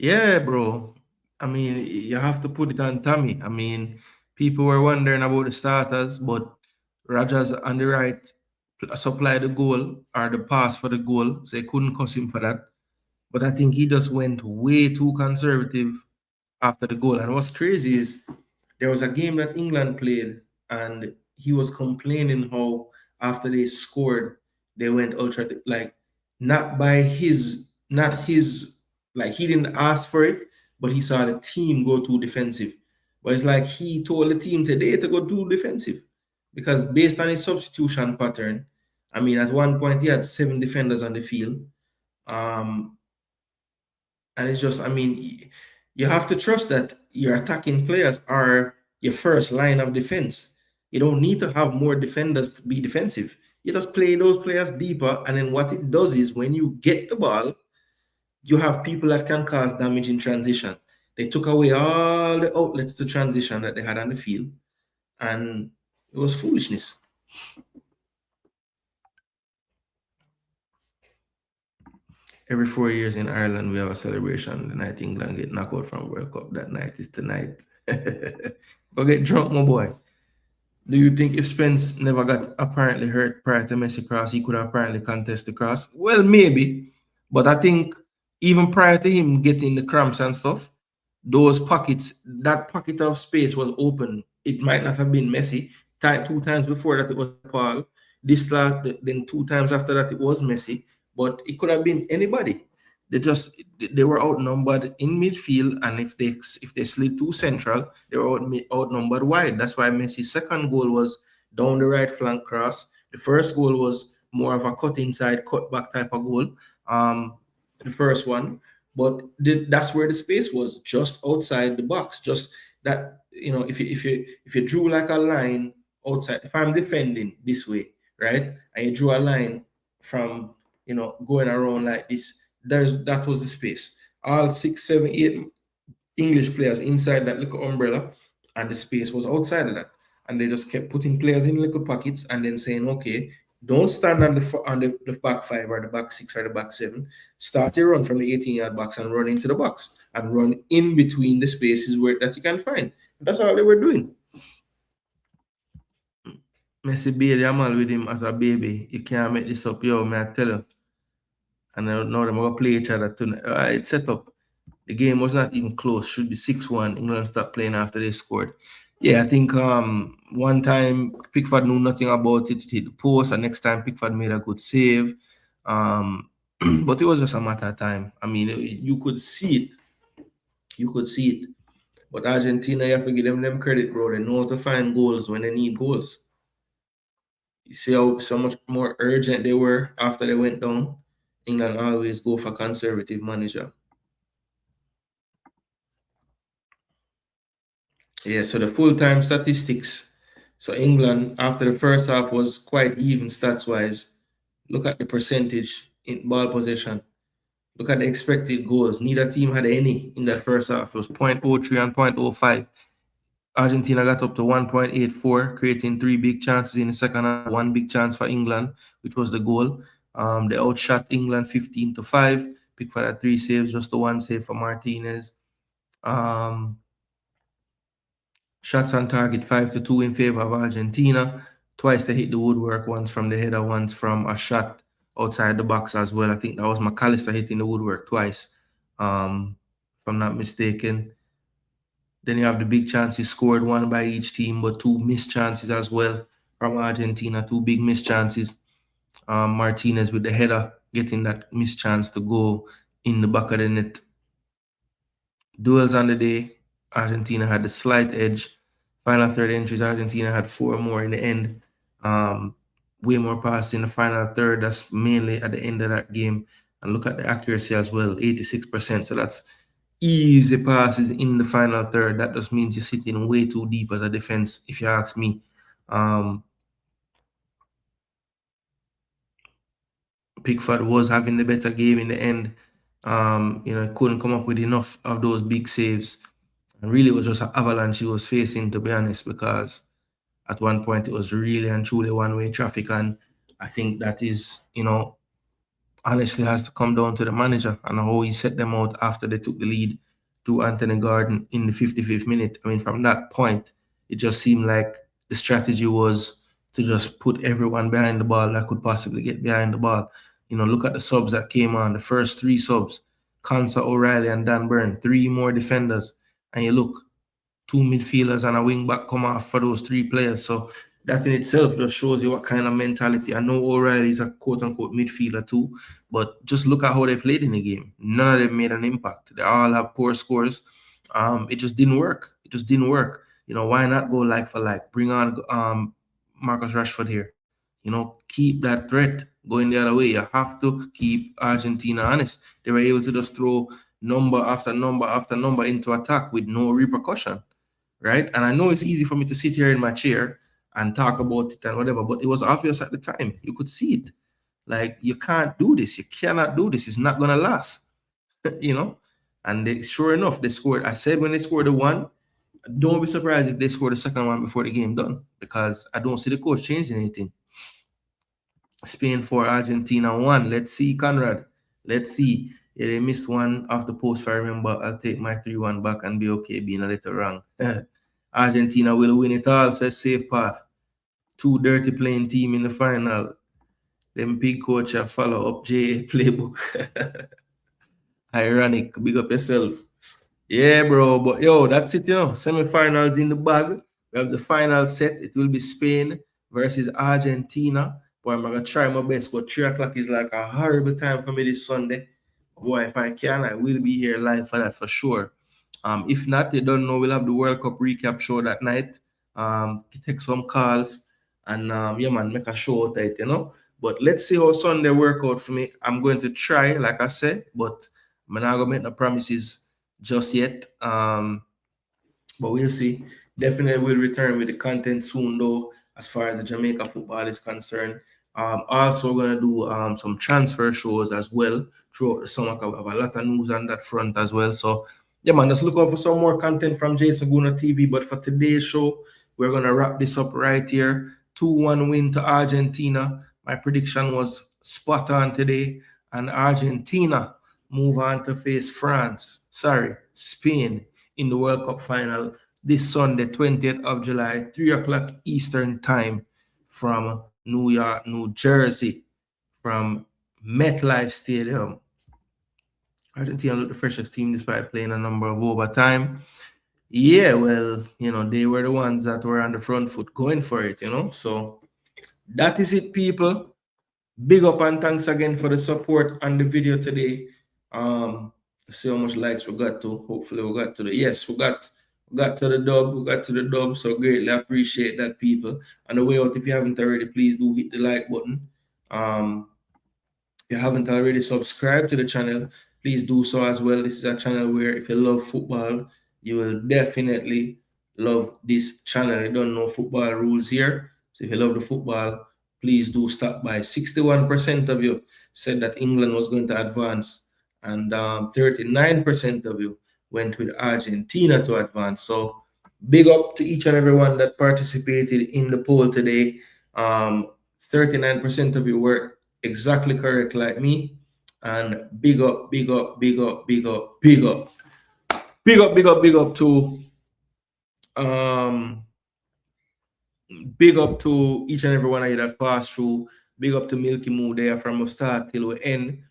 Yeah, bro. I mean, you have to put it on Tommy. I mean, people were wondering about the starters, but Rogers on the right supplied the goal or the pass for the goal, so they couldn't cuss him for that. But I think he just went way too conservative after the goal. And what's crazy is there was a game that England played, and he was complaining how after they scored, they went ultra like not by his not his like he didn't ask for it, but he saw the team go too defensive. But it's like he told the team today to go too defensive because based on his substitution pattern, I mean, at one point he had 7 defenders on the field. Um, and it's just, I mean, you have to trust that your attacking players are your first line of defense. You don't need to have more defenders to be defensive. You just play those players deeper. And then what it does is when you get the ball, you have people that can cause damage in transition. They took away all the outlets to transition that they had on the field. And it was foolishness. Every 4 years in Ireland, we have a celebration. The night England get knocked out from World Cup. That night is tonight. Go get drunk, my boy. Do you think if Spence never got apparently hurt prior to Messi cross, he could have apparently contest the cross? Well, maybe. But I think even prior to him getting the cramps and stuff, those pockets, that pocket of space was open. It might not have been Messi. 2 times before that, it was Paul. This last, then 2 times after that, it was Messi. But it could have been anybody. They were outnumbered in midfield, and if they slid too central, they were outnumbered wide. That's why Messi's second goal was down the right flank cross. The first goal was more of a cut inside, cut back type of goal. The first one, but that's where the space was, just outside the box. Just that, if you drew like a line outside, if I'm defending this way, right, and you drew a line from going around like this, that was the space. All 6, 7, 8 English players inside that little umbrella, and the space was outside of that. And they just kept putting players in little pockets and then saying, okay, don't stand on the back five or the back six or the back seven. Start your run from the 18-yard box and run into the box and run in between the spaces that you can find. That's all they were doing. Messi bailed Yamal with him as a baby. You can't make this up, yo, man, I tell you. And now they're going to play each other tonight. It's set up. The game was not even close. Should be 6-1. England stopped playing after they scored. Yeah, I think one time Pickford knew nothing about it. It hit the post, and next time Pickford made a good save. But it was just a matter of time. I mean, you could see it. You could see it. But Argentina, you have to give them credit, bro. They know how to find goals when they need goals. You see how so much more urgent they were after they went down. England always go for conservative manager. Yeah, so the full-time statistics. So England, after the first half, was quite even stats-wise. Look at the percentage in ball possession. Look at the expected goals. Neither team had any in that first half. It was 0.03 and 0.05. Argentina got up to 1.84, creating 3 big chances in the second half. 1 big chance for England, which was the goal. They outshot England 15-5. Pickford had 3 saves, just the 1 save for Martinez. Shots on target 5-2 in favor of Argentina. Twice they hit the woodwork, once from the header, once from a shot outside the box as well. I think that was McAllister hitting the woodwork twice, if I'm not mistaken. Then you have the big chances scored, one by each team, but 2 missed chances as well from Argentina, 2 big missed chances. Martinez with the header getting that missed chance to go in the back of the net. Duels on the day, Argentina had the slight edge, Final third entries, Argentina had 4 more in the end. Way more passes in the final third. That's mainly at the end of that game. And look at the accuracy as well, 86%. So that's easy passes in the final third. That just means you're sitting way too deep as a defense, if you ask me. Pickford was having the better game in the end. Couldn't come up with enough of those big saves. And really, it was just an avalanche he was facing, to be honest, because at one point it was really and truly one-way traffic. And I think that is, honestly has to come down to the manager and how he set them out after they took the lead to Anthony Gordon in the 55th minute. I mean, from that point, it just seemed like the strategy was to just put everyone behind the ball that could possibly get behind the ball. Look at the subs that came on, the first 3 subs, Consa, O'Reilly, and Dan Burn, 3 more defenders. And you look, 2 midfielders and a wing back come off for those 3 players. So that in itself just shows you what kind of mentality. I know O'Reilly is a quote-unquote midfielder too, but just look at how they played in the game. None of them made an impact. They all have poor scores. It just didn't work. It just didn't work. Why not go like for like? Bring on Marcus Rashford here. Keep that threat going the other way. You have to keep Argentina honest. They were able to just throw number after number after number into attack with no repercussion, right? And I know it's easy for me to sit here in my chair and talk about it and whatever, but it was obvious at the time. You could see it. Like, you can't do this. You cannot do this. It's not going to last, And sure enough, they scored. I said when they scored the one, don't be surprised if they scored the second one before the game done, because I don't see the coach changing anything. Spain 4, Argentina 1. Let's see, Conrad. Let's see. Yeah, they missed one off the post, if I remember. I'll take my 3-1 back and be okay being a little wrong. Argentina will win it all, says Safe Path. 2 dirty playing team in the final. Them big coach follow up J playbook. Ironic. Big up yourself. Yeah, bro. But yo, that's it, Semifinals in the bag. We have the final set. It will be Spain versus Argentina. Boy, I'm gonna try my best, but 3 o'clock is like a horrible time for me this Sunday. Boy, if I can, I will be here live for that for sure. If not, you don't know, we'll have the World Cup recap show that night. Take some calls and yeah, man, make a show out of it, But let's see how Sunday work out for me. I'm going to try, like I said, but I'm not gonna make no promises just yet. But we'll see. Definitely will return with the content soon, though, as far as the Jamaica football is concerned. Also gonna do some transfer shows as well throughout the summer. We have a lot of news on that front as well. So yeah, man, just look out for some more content from Jason Gooner TV. But for today's show, we're gonna wrap this up right here. 2-1 win to Argentina. My prediction was spot on today, and Argentina move on to face Spain in the World Cup final this Sunday, 20th of July, 3 o'clock Eastern time from New York, New Jersey, from MetLife Stadium. Argentina looked the freshest team despite playing a number of overtime. Yeah, well, they were the ones that were on the front foot going for it, So that is it, people. Big up and thanks again for the support on the video today. See how much likes we got to. Hopefully we got to we got to the dub. We got to the dub. So greatly appreciate that, people. On the way out, if you haven't already, please do hit the like button. If you haven't already subscribed to the channel, please do so as well. This is a channel where if you love football, you will definitely love this channel. You don't know football rules here. So if you love the football, please do stop by. 61% of you said that England was going to advance, and 39% of you went with Argentina to advance. So big up to each and everyone that participated in the poll today. 39% of you were exactly correct like me. And big up, big up, big up, big up, big up. Big up, big up, big up to big up to each and every one of you that passed through. Big up to Milky Moo there from the start till we end.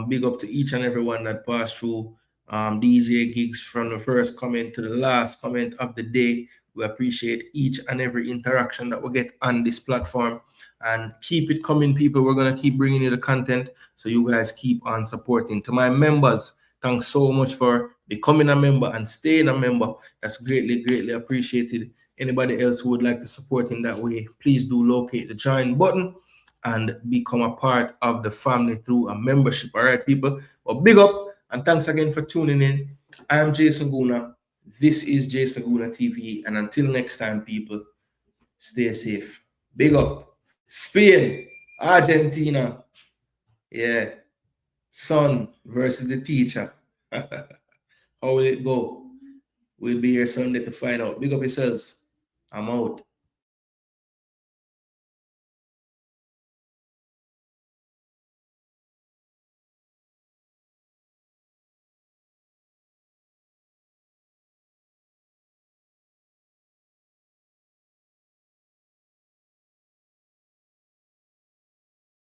Big up to each and every one that passed through. DJ Gigs from the first comment to the last comment of the day. We appreciate each and every interaction that we get on this platform. And keep it coming, people. We're going to keep bringing you the content, so you guys keep on supporting. To my members, thanks so much for becoming a member and staying a member. That's greatly, greatly appreciated. Anybody else who would like to support in that way, please do locate the join button and become a part of the family through a membership. All right, people. Well, big up and thanks again for tuning in. I am Jason Gooner. This is Jason Gooner TV. And until next time, people, stay safe. Big up. Spain, Argentina. Yeah. Son versus the teacher. How will it go? We'll be here Sunday to find out. Big up yourselves. I'm out.